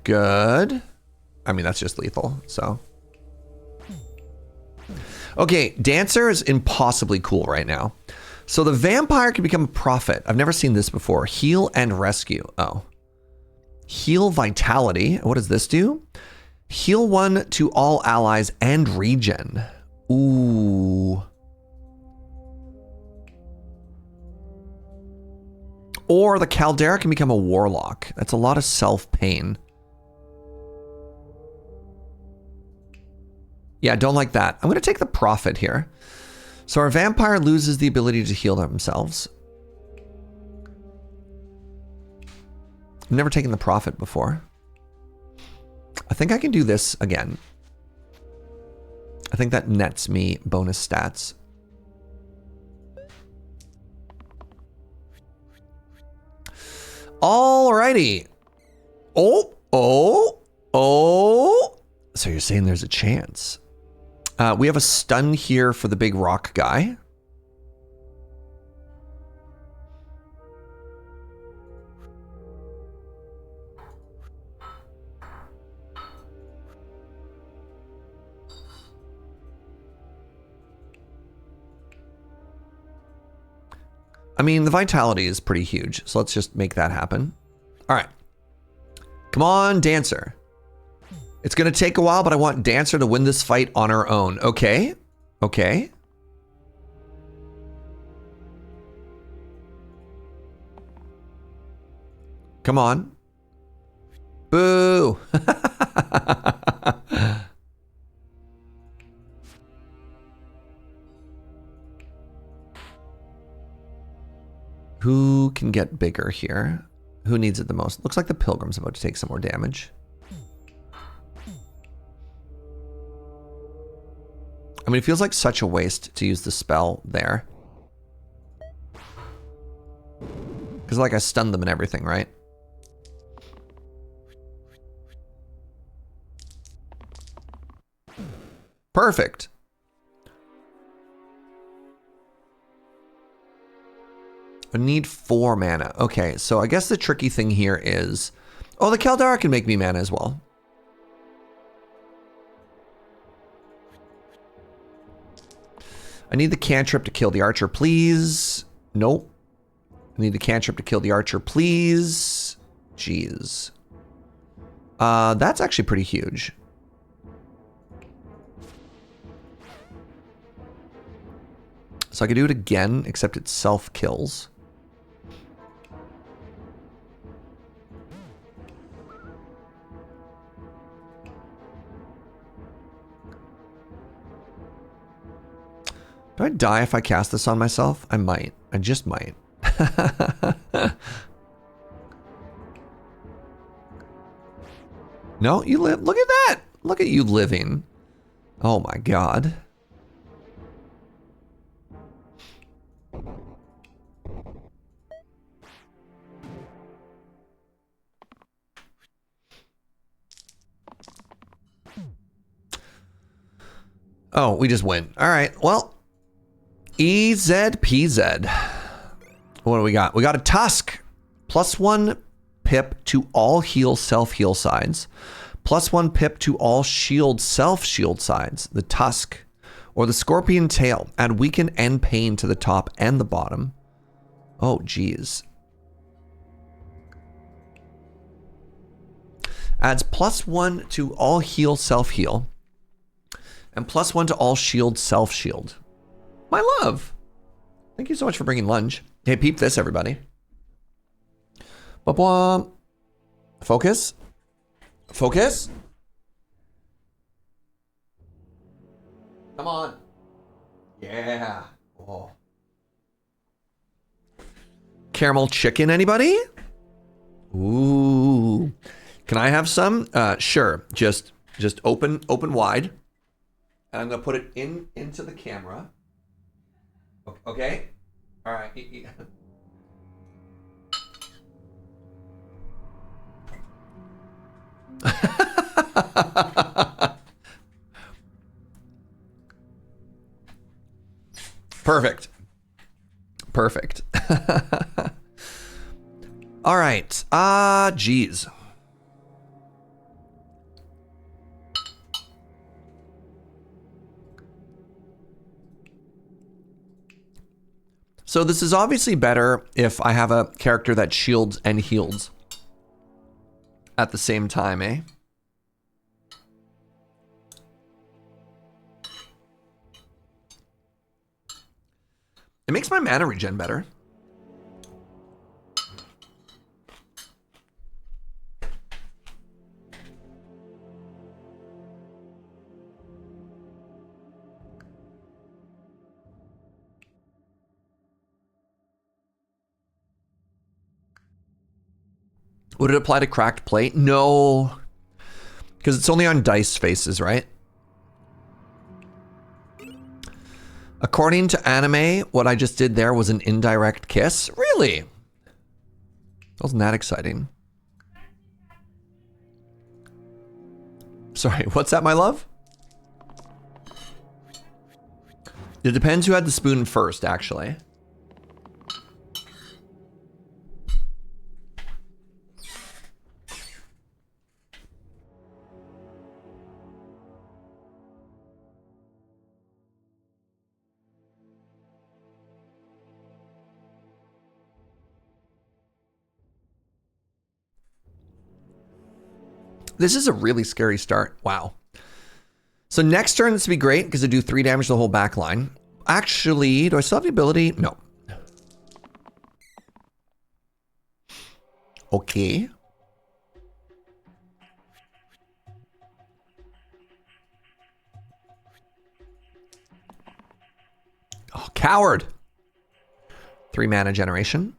Good. I mean, that's just lethal, so. Okay, Dancer is impossibly cool right now. So the vampire can become a prophet. I've never seen this before. Heal and rescue. Oh. Heal vitality. What does this do? Heal 1 to all allies and regen. Ooh. Or the Caldera can become a warlock. That's a lot of self-pain. Yeah, don't like that. I'm going to take the prophet here. So our vampire loses the ability to heal themselves. I've never taken the prophet before. I think I can do this again. I think that nets me bonus stats. Alrighty. Oh. So you're saying there's a chance. We have a stun here for the big rock guy. I mean, the vitality is pretty huge, so let's just make that happen. All right. Come on, Dancer. It's going to take a while, but I want Dancer to win this fight on her own. Okay. Okay. Come on. Boo. Who can get bigger here? Who needs it the most? Looks like the Pilgrim's about to take some more damage. I mean, it feels like such a waste to use the spell there. Because like I stunned them and everything, right? Perfect. I need 4 mana. Okay, so I guess the tricky thing here is... Oh, the Caldera can make me mana as well. I need the cantrip to kill the archer, please. Nope. I need the cantrip to kill the archer, please. Jeez. That's actually pretty huge. So I could do it again, except it self-kills. Do I die if I cast this on myself? I might. I just might. No, you live. Look at that. Look at you living. Oh my God. Oh, we just win. All right. Well, EZPZ. What do we got? We got a Tusk. +1 pip to all heal self-heal sides. +1 pip to all shield self-shield sides. The Tusk. Or the Scorpion Tail. Add weaken and pain to the top and the bottom. Oh, geez. Adds +1 to all heal self-heal. And +1 to all shield self-shield. My love. Thank you so much for bringing lunch. Hey, peep this, everybody. Ba-bwomp. Focus. Focus. Come on. Yeah. Oh. Caramel chicken, anybody? Ooh. Can I have some? Sure. Just open wide. And I'm gonna put it into the camera. Okay? All right. Perfect. Perfect. All right. Geez. So this is obviously better if I have a character that shields and heals at the same time, eh? It makes my mana regen better. Would it apply to cracked plate? No, because it's only on dice faces, right? According to anime, what I just did there was an indirect kiss. Really? Wasn't that exciting? Sorry, what's that, my love? It depends who had the spoon first, actually. This is a really scary start. Wow. So next turn, this would be great because I do 3 damage to the whole back line. Actually, do I still have the ability? No. Okay. Oh, coward. 3 mana generation.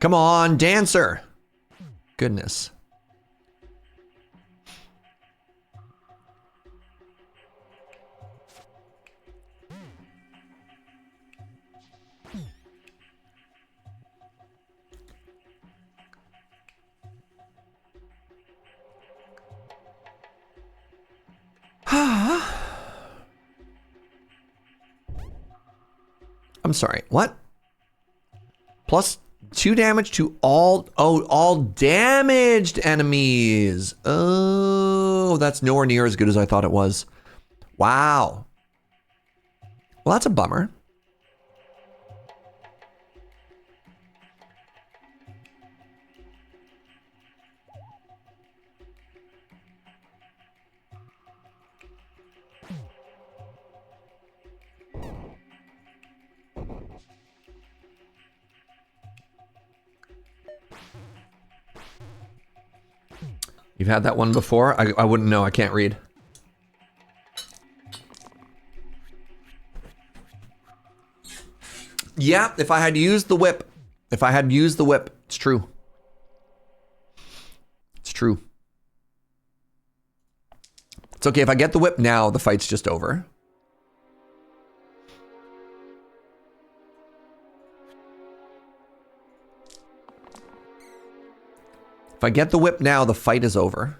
Come on, dancer. Goodness. I'm sorry, what? Plus 2 damage to all damaged enemies. Oh, that's nowhere near as good as I thought it was. Wow. Well, that's a bummer. You've had that one before? I wouldn't know. I can't read. Yeah, if I had used the whip. If I had used the whip. It's true. It's true. It's okay. If I get the whip now, the fight's just over. If I get the whip now, the fight is over.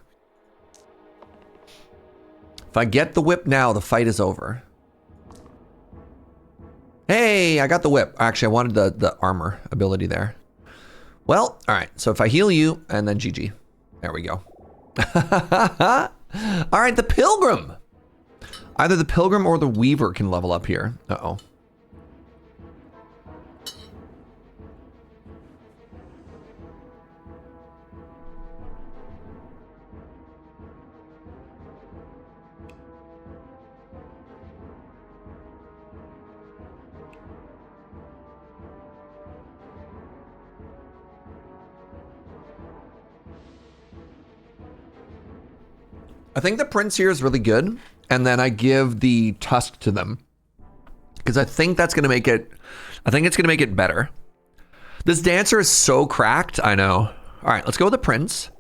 If I get the whip now, the fight is over. Hey, I got the whip. Actually, I wanted the armor ability there. Well, all right. So if I heal you, and then GG. There we go. All right, the Pilgrim. Either the Pilgrim or the Weaver can level up here. Uh-oh. I think the Prince here is really good. And then I give the Tusk to them. Because I think that's going to make it... I think it's going to make it better. This Dancer is so cracked. I know. All right, let's go with the Prince.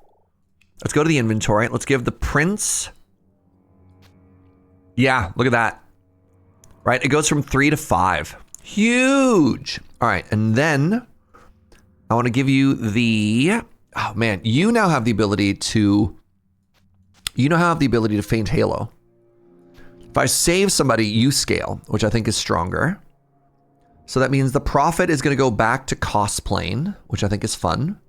Let's go to the inventory. Let's give the Prince... Yeah, look at that. Right, it goes from 3 to 5. Huge. All right, and then... I want to give you the... Oh, man. You now have the ability to... You now have the ability to feint Halo. If I save somebody, you scale, which I think is stronger. So that means the profit is going to go back to cosplaying, which I think is fun.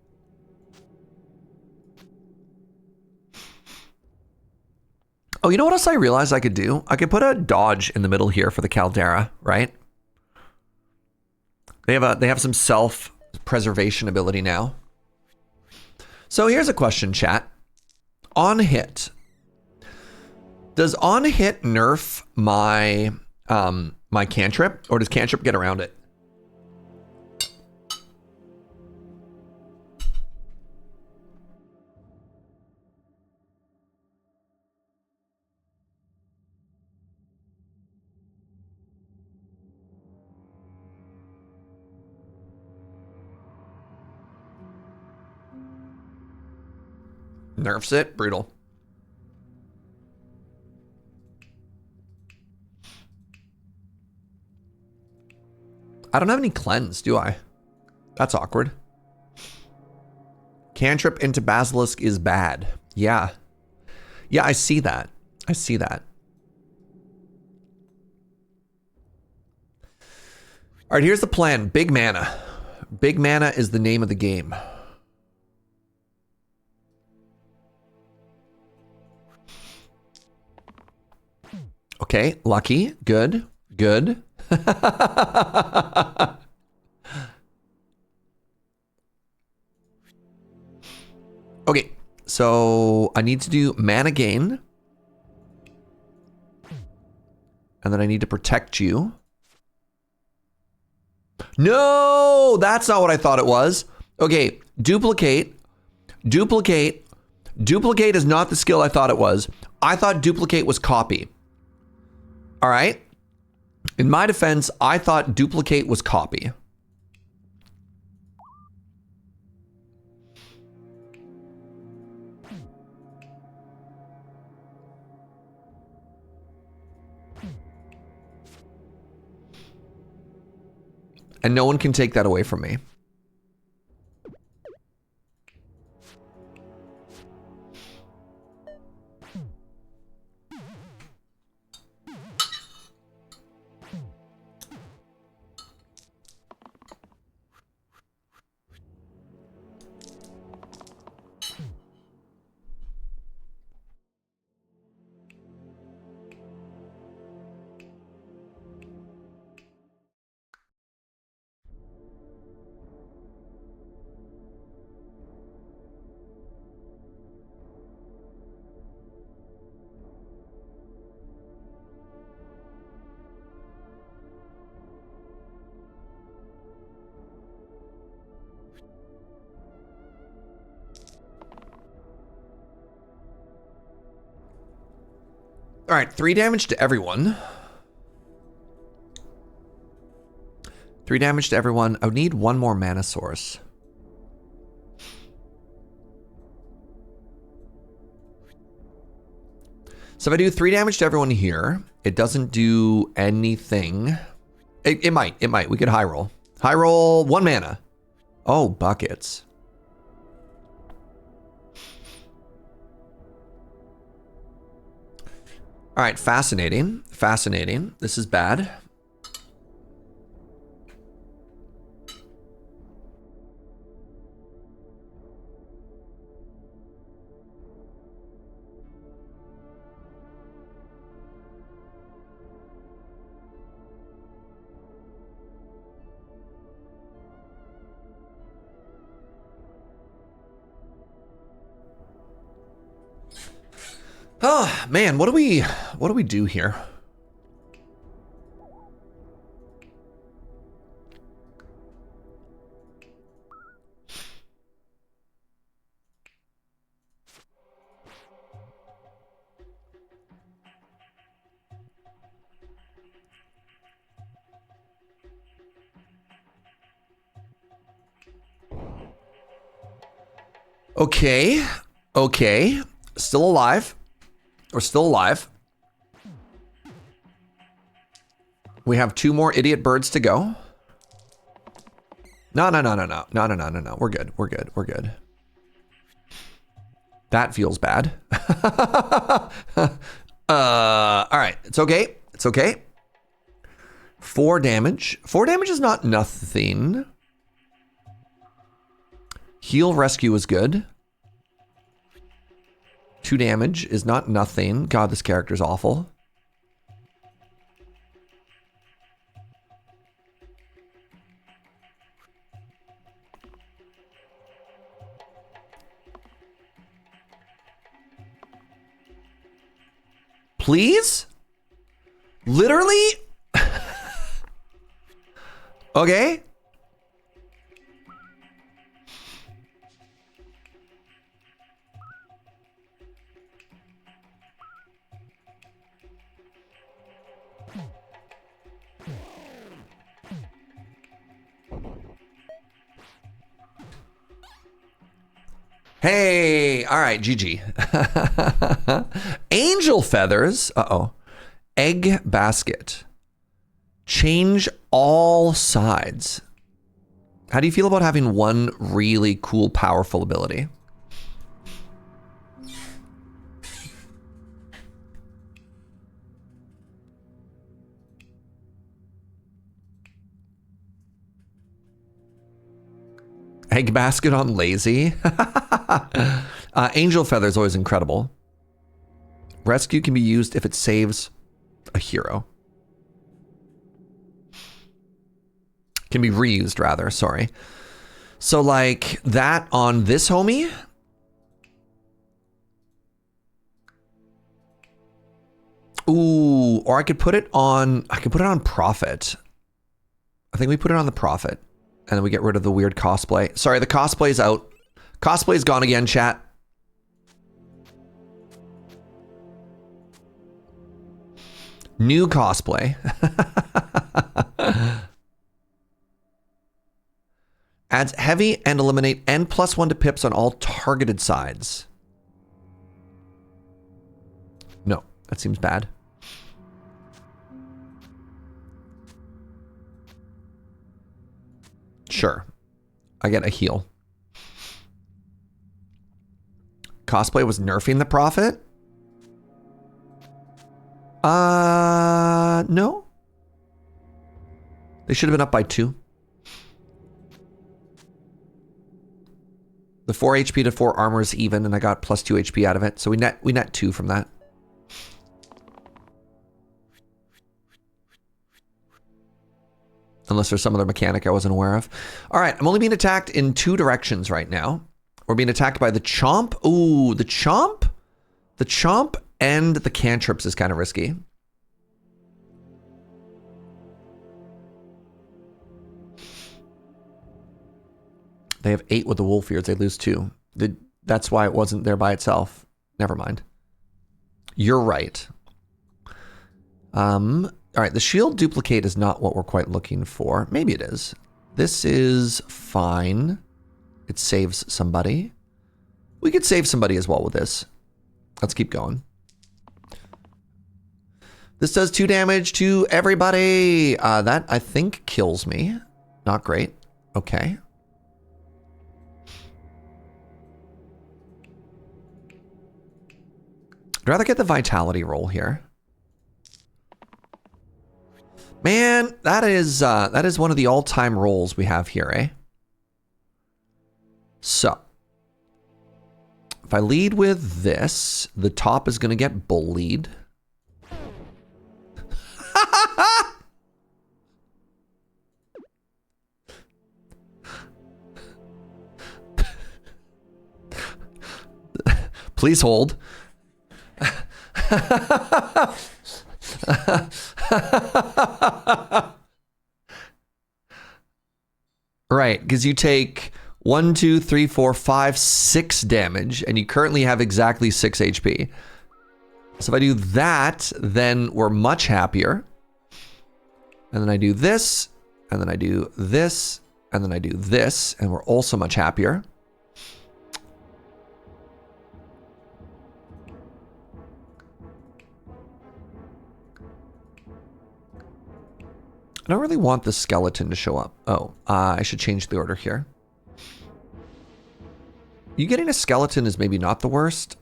Oh, you know what else I realized I could do? I could put a dodge in the middle here for the Caldera, right? They have some self-preservation ability now. So here's a question, chat. On hit. Does on hit nerf my my cantrip, or does cantrip get around it? Nerfs it? Brutal. I don't have any cleanse, do I? That's awkward. Cantrip into Basilisk is bad. Yeah. Yeah, I see that. I see that. All right, here's the plan. Big mana. Big mana is the name of the game. Okay, lucky. Good. Good. Okay, so I need to do mana gain. And then I need to protect you. No, that's not what I thought it was. Okay, duplicate. Duplicate. Duplicate is not the skill I thought it was. I thought duplicate was copy. All right. In my defense, I thought duplicate was copy. And no one can take that away from me. All right, 3 damage to everyone. 3 damage to everyone. I would need one more mana source. So if I do 3 damage to everyone here, it doesn't do anything. It might. We could high roll. High roll, 1 mana. Oh, buckets. All right, fascinating. Fascinating. This is bad. Oh man, what do we do here? Okay. Okay. Still alive. We're still alive. We have 2 more idiot birds to go. No. We're good. We're good. We're good. That feels bad. All right. It's okay. It's okay. 4 damage. 4 damage is not nothing. Heal rescue is good. 2 damage is not nothing. God, this character's awful. Please? Literally? Okay. Hey, all right, GG. Angel feathers. Uh-oh. Egg basket. Change all sides. How do you feel about having one really cool, powerful ability? Egg basket on lazy. Angel feather is always incredible. Rescue can be used if it saves a hero. Can be reused, rather. Sorry. So, like that on this homie. Ooh, or I could put it on. I could put it on Prophet. I think we put it on the Prophet, and then we get rid of the weird cosplay. Sorry, the cosplay's out. Cosplay's gone again, chat. New cosplay. Adds heavy and eliminate N+1 to pips on all targeted sides. No, that seems bad. Sure. I get a heal. Cosplay was nerfing the Prophet? No. They should have been up by 2. The 4 HP to 4 armor is even, and I got +2 HP out of it. So we net 2 from that. Unless there's some other mechanic I wasn't aware of. All right, I'm only being attacked in 2 directions right now. We're being attacked by the Chomp. Ooh, the Chomp? The Chomp and the cantrips is kind of risky. They have 8 with the Wolfeards. They lose 2. That's why it wasn't there by itself. Never mind. You're right. All right, the shield duplicate is not what we're quite looking for. Maybe it is. This is fine. It saves somebody. We could save somebody as well with this. Let's keep going. This does 2 damage to everybody. That, I think, kills me. Not great. Okay. I'd rather get the vitality roll here. Man, that is one of the all-time rolls we have here, eh? So, if I lead with this, the top is going to get bullied. Please hold. Right, because you take 1, 2, 3, 4, 5, 6 damage, and you currently have exactly 6 HP. So if I do that, then we're much happier. And then I do this, and then I do this, and then I do this, and we're also much happier. I don't really want the skeleton to show up. Oh, I should change the order here. You getting a skeleton is maybe not the worst.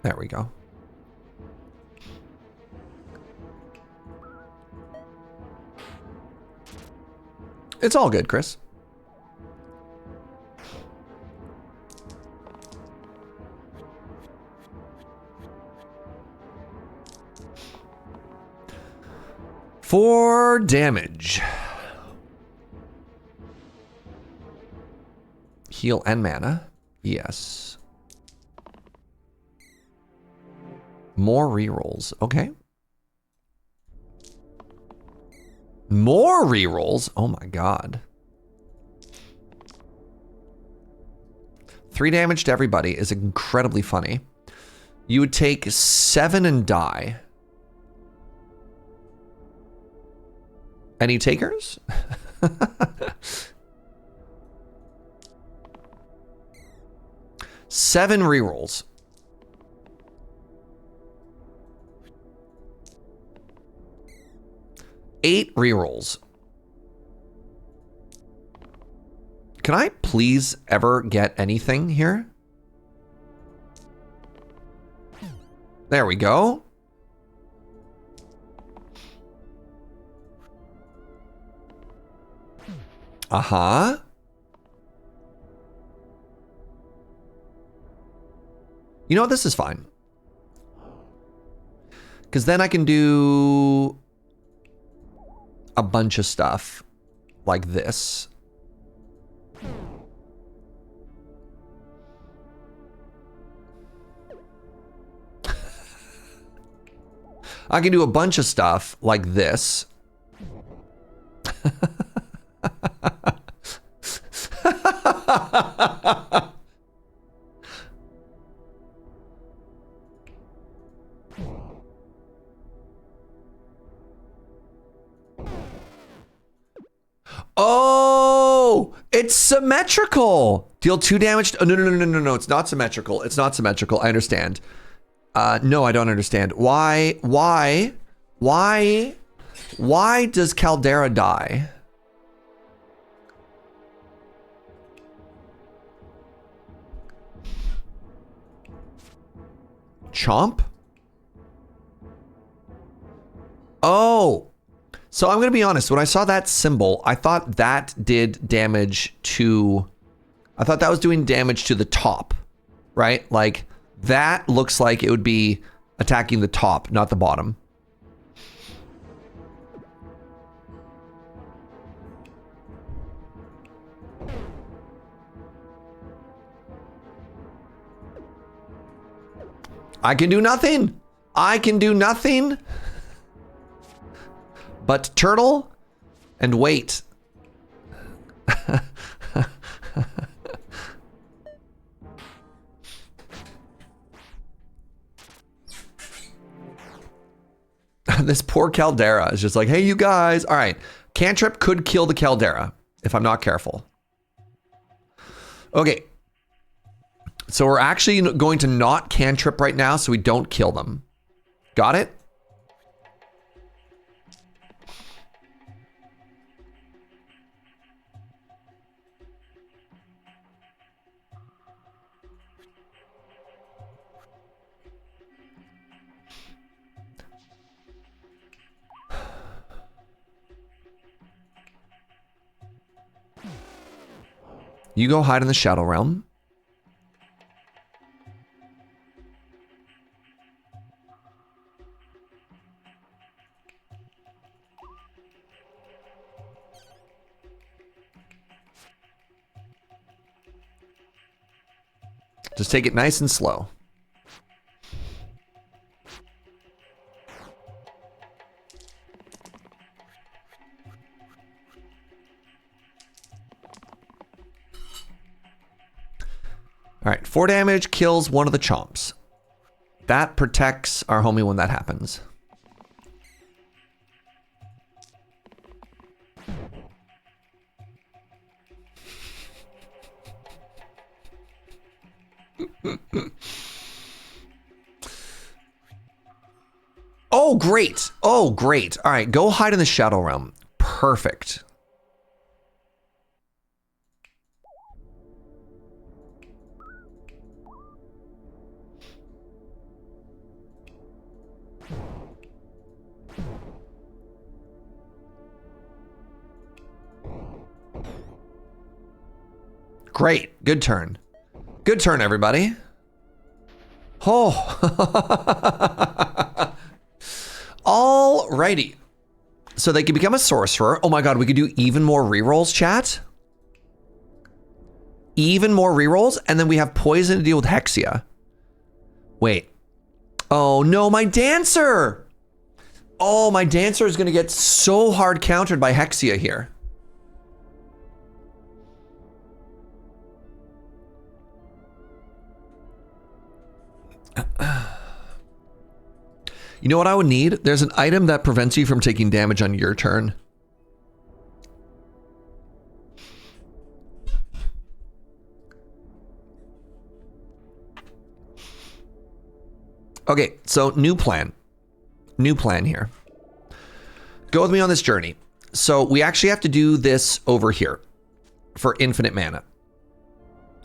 There we go. It's all good, Chris. For damage. Heal and mana. Yes. More rerolls. Okay. More rerolls? Oh my god. 3 damage to everybody is incredibly funny. You would take 7 and die. Any takers? Seven rerolls. Eight rerolls. Can I please ever get anything here? There we go. Uh-huh. You know what? This is fine. Because then I can do a bunch of stuff like this. I can do a bunch of stuff like this. Oh, it's symmetrical. Deal 2 damage. Oh, no. It's not symmetrical. It's not symmetrical. I understand. No, I don't understand. Why does Caldera die? Chomp? Oh, so I'm going to be honest. When I saw that symbol, I thought that did damage to, I thought that was doing damage to the top, right? Like that looks like it would be attacking the top, not the bottom. I can do nothing. I can do nothing but turtle and wait. This poor Caldera is just like, hey, you guys. All right. Cantrip could kill the Caldera if I'm not careful. Okay. So we're actually going to not cantrip right now so we don't kill them. Got it? You go hide in the Shadow Realm. Just take it nice and slow. All right, 4 damage kills one of the chomps. That protects our homie when that happens. Oh, great. Oh, great. All right, go hide in the Shadow Realm. Perfect. Great. Good turn. Good turn, everybody. Oh. Alrighty. So they can become a sorcerer. Oh my god, we could do even more rerolls, chat. Even more rerolls, and then we have poison to deal with Hexia. Wait. Oh no, my dancer! Oh, my dancer is gonna get so hard countered by Hexia here. You know what I would need? There's an item that prevents you from taking damage on your turn. Okay, so new plan. New plan here. Go with me on this journey. So we actually have to do this over here for infinite mana.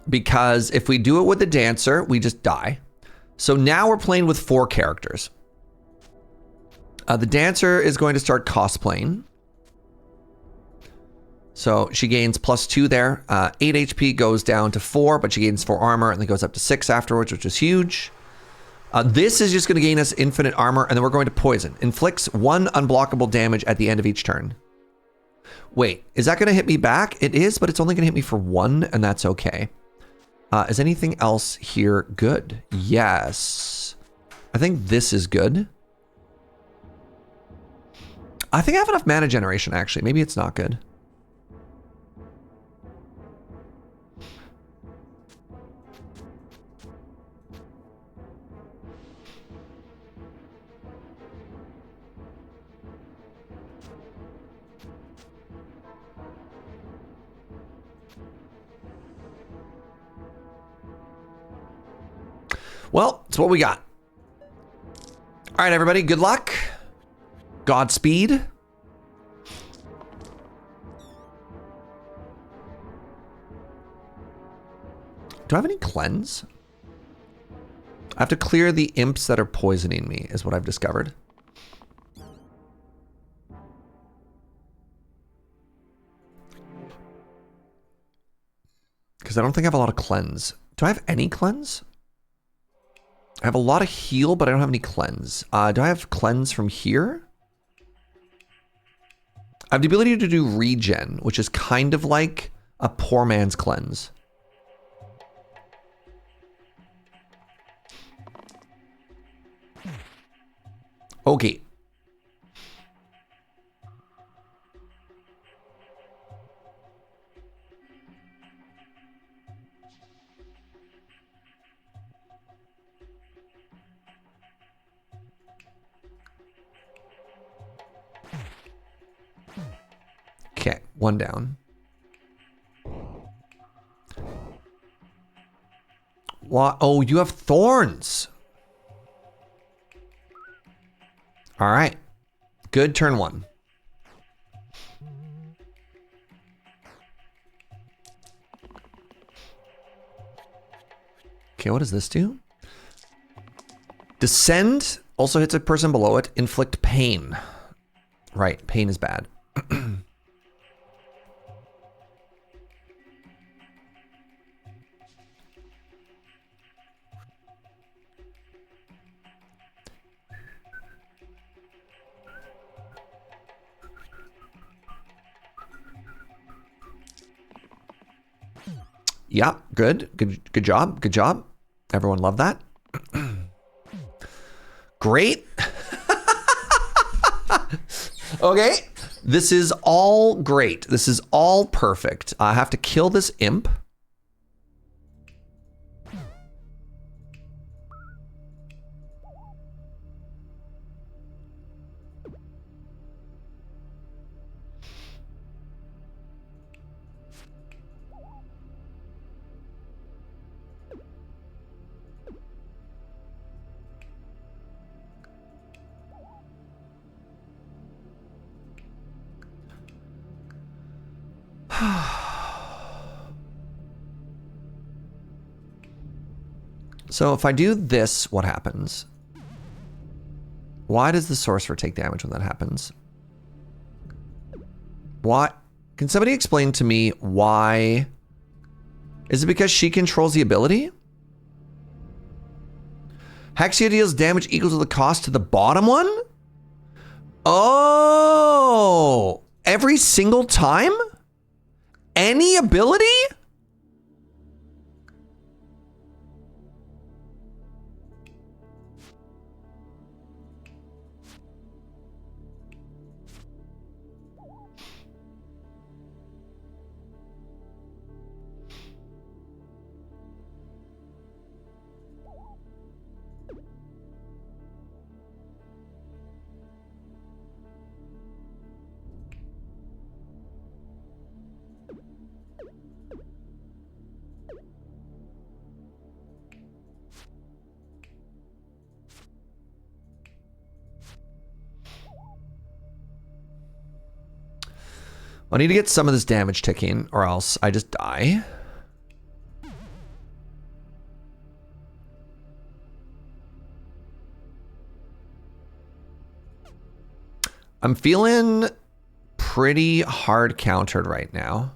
Because if we do it with the dancer, we just die. So now we're playing with 4 characters. The dancer is going to start cosplaying. So she gains +2 there. 8 HP goes down to 4, but she gains 4 armor and then goes up to 6 afterwards, which is huge. This is just going to gain us infinite armor, and then we're going to poison. Inflicts 1 unblockable damage at the end of each turn. Wait, is that going to hit me back? It is, but it's only going to hit me for 1, and that's okay. Is anything else here good? Yes. I think this is good. I think I have enough mana generation, actually. Maybe it's not good. Well, it's what we got. All right, everybody, good luck. Godspeed. Do I have any cleanse? I have to clear the imps that are poisoning me, is what I've discovered. Because I don't think I have a lot of cleanse. Do I have any cleanse? I have a lot of heal, but I don't have any cleanse. Do I have cleanse from here? I have the ability to do regen, which is kind of like a poor man's cleanse. Okay. Okay, 1 down. What? Oh, you have thorns. All right. Good turn 1. Okay, what does this do? Descend also hits a person below it. Inflict pain. Right, pain is bad. Yeah, good job. Good job. Everyone loved that. Great. Okay. This is all great. This is all perfect. I have to kill this imp. So if I do this, what happens? Why does the sorcerer take damage when that happens? What? Can somebody explain to me why? Is it because she controls the ability? Hexia deals damage equal to the cost to the bottom one? Oh, every single time? Any ability? I need to get some of this damage ticking or else I just die. I'm feeling pretty hard countered right now.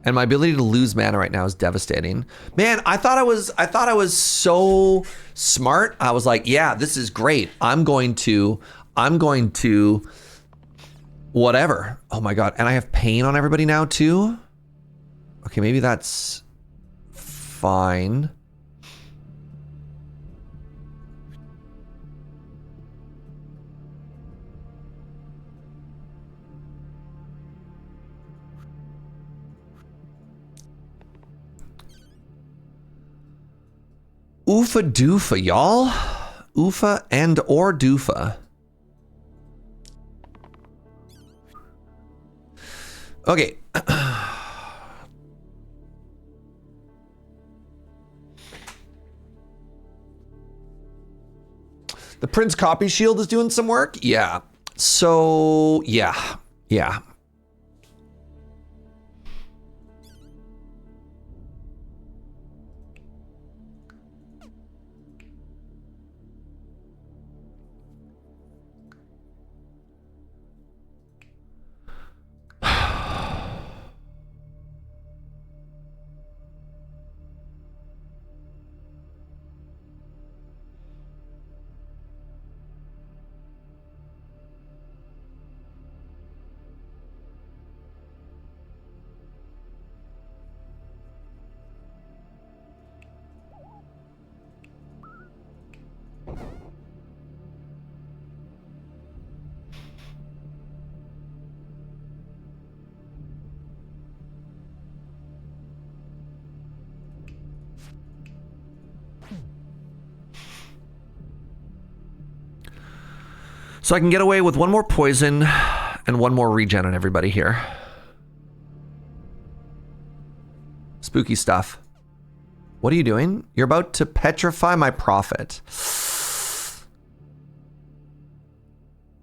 And my ability to lose mana right now is devastating. Man, I thought I was so smart. I was like, yeah, this is great. I'm going to whatever. Oh my God. And I have pain on everybody now too. Okay, maybe that's fine. Oofa doofa, y'all. Oofa and or doofa. Okay. The Prince Copy Shield is doing some work? Yeah. So, yeah. Yeah. So I can get away with one more poison and one more regen on everybody here. Spooky stuff. What are you doing? You're about to petrify my prophet.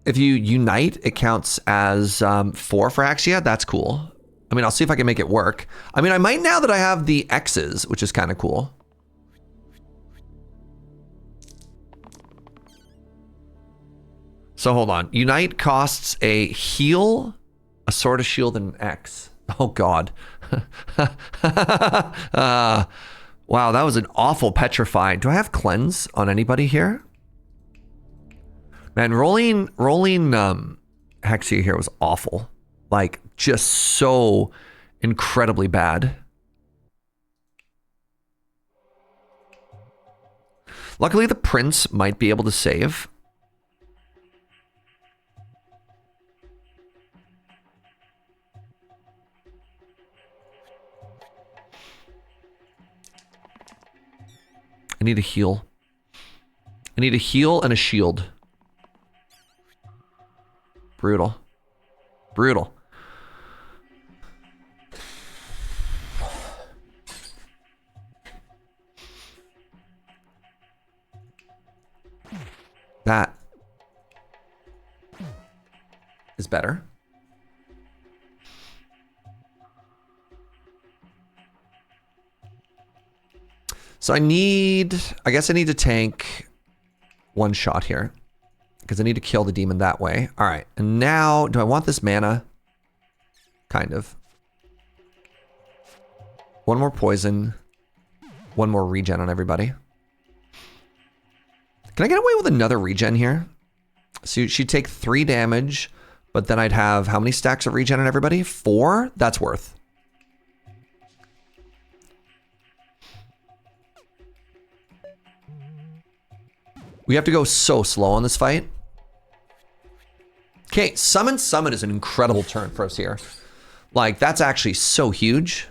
If you unite, it counts as 4 for Axia. That's cool. I mean, I'll see if I can make it work. I mean, I might now that I have the X's, which is kind of cool. So hold on. Unite costs a heal, a sword of shield, and an X. Oh God. Wow, that was an awful petrify. Do I have cleanse on anybody here? Man, rolling Hexia here was awful. Like, just so incredibly bad. Luckily, the prince might be able to save. I need a heal. I need a heal and a shield. Brutal. Brutal. That is better. So I guess I need to tank one shot here because I need to kill the demon that way. All right. And now, do I want this mana? Kind of. One more poison. One more regen on everybody. Can I get away with another regen here? So she'd take 3 damage, but then I'd have how many stacks of regen on everybody? 4? That's worth. We have to go so slow on this fight. Okay, summon is an incredible turn for us here. Like, that's actually so huge.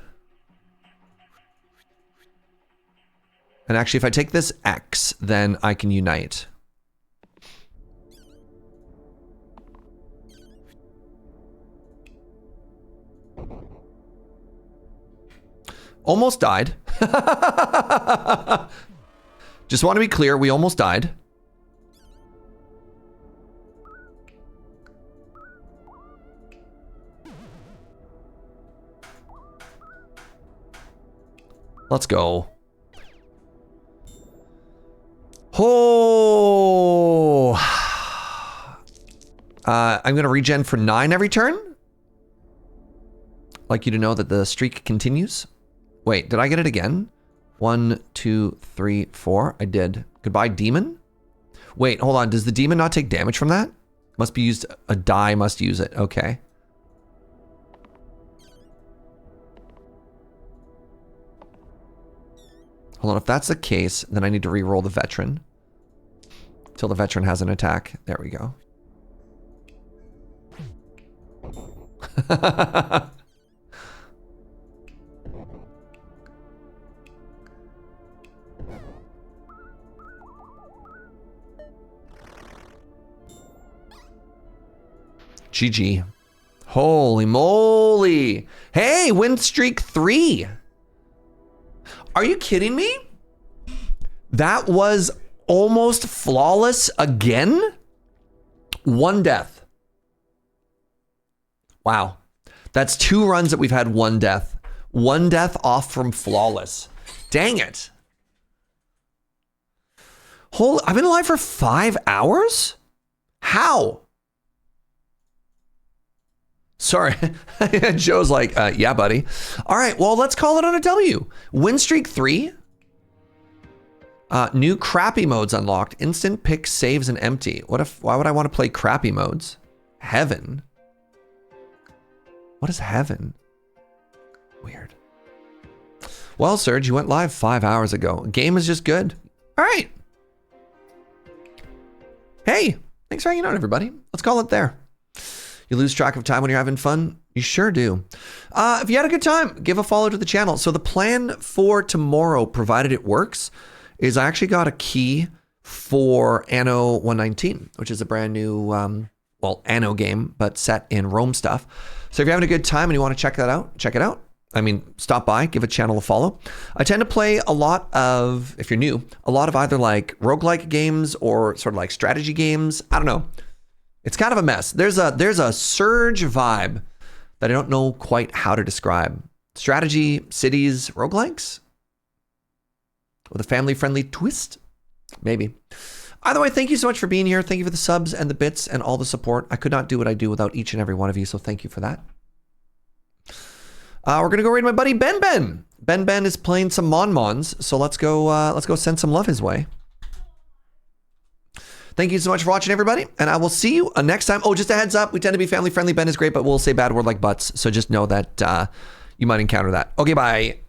And actually, if I take this X, then I can unite. Almost died. Just want to be clear, we almost died. Let's go. Oh. I'm going to regen for 9 every turn. Like you to know that the streak continues. Wait, did I get it again? 1, 2, 3, 4. I did. Goodbye, demon. Wait, hold on. Does the demon not take damage from that? Must be used. A die must use it. Okay. Hold on. If that's the case, then I need to re-roll the veteran. Till the veteran has an attack. There we go. GG. Holy moly. Hey, win streak 3. Are you kidding me? That was almost flawless again? 1 death. Wow. That's 2 runs that we've had 1 death. 1 death off from flawless. Dang it. I've been alive for 5 hours? How? Sorry. Joe's like, yeah, buddy. All right, well, let's call it on a W. Win streak 3. New crappy modes unlocked. Instant pick, saves, and empty. Why would I want to play crappy modes? Heaven. What is heaven? Weird. Well, Serge, you went live 5 hours ago. Game is just good. All right. Hey, thanks for hanging out, everybody. Let's call it there. You lose track of time when you're having fun? You sure do. If you had a good time, give a follow to the channel. So the plan for tomorrow, provided it works, is I actually got a key for Anno 119, which is a brand new, Anno game, but set in Rome stuff. So if you're having a good time and you want to check that out, check it out. I mean, stop by, give a channel a follow. I tend to play a lot of, if you're new, a lot of either like roguelike games or sort of like strategy games. I don't know. It's kind of a mess. There's a Serge vibe that I don't know quite how to describe. Strategy, cities, roguelikes? With a family-friendly twist? Maybe. Either way, thank you so much for being here. Thank you for the subs and the bits and all the support. I could not do what I do without each and every one of you, so thank you for that. We're going to go raid my buddy Ben Ben. Ben Ben is playing some Mon-Mons, so let's go send some love his way. Thank you so much for watching, everybody, and I will see you next time. Oh, just a heads up, we tend to be family friendly. Ben is great, but we'll say bad word like butts, so just know that you might encounter that. Okay, bye.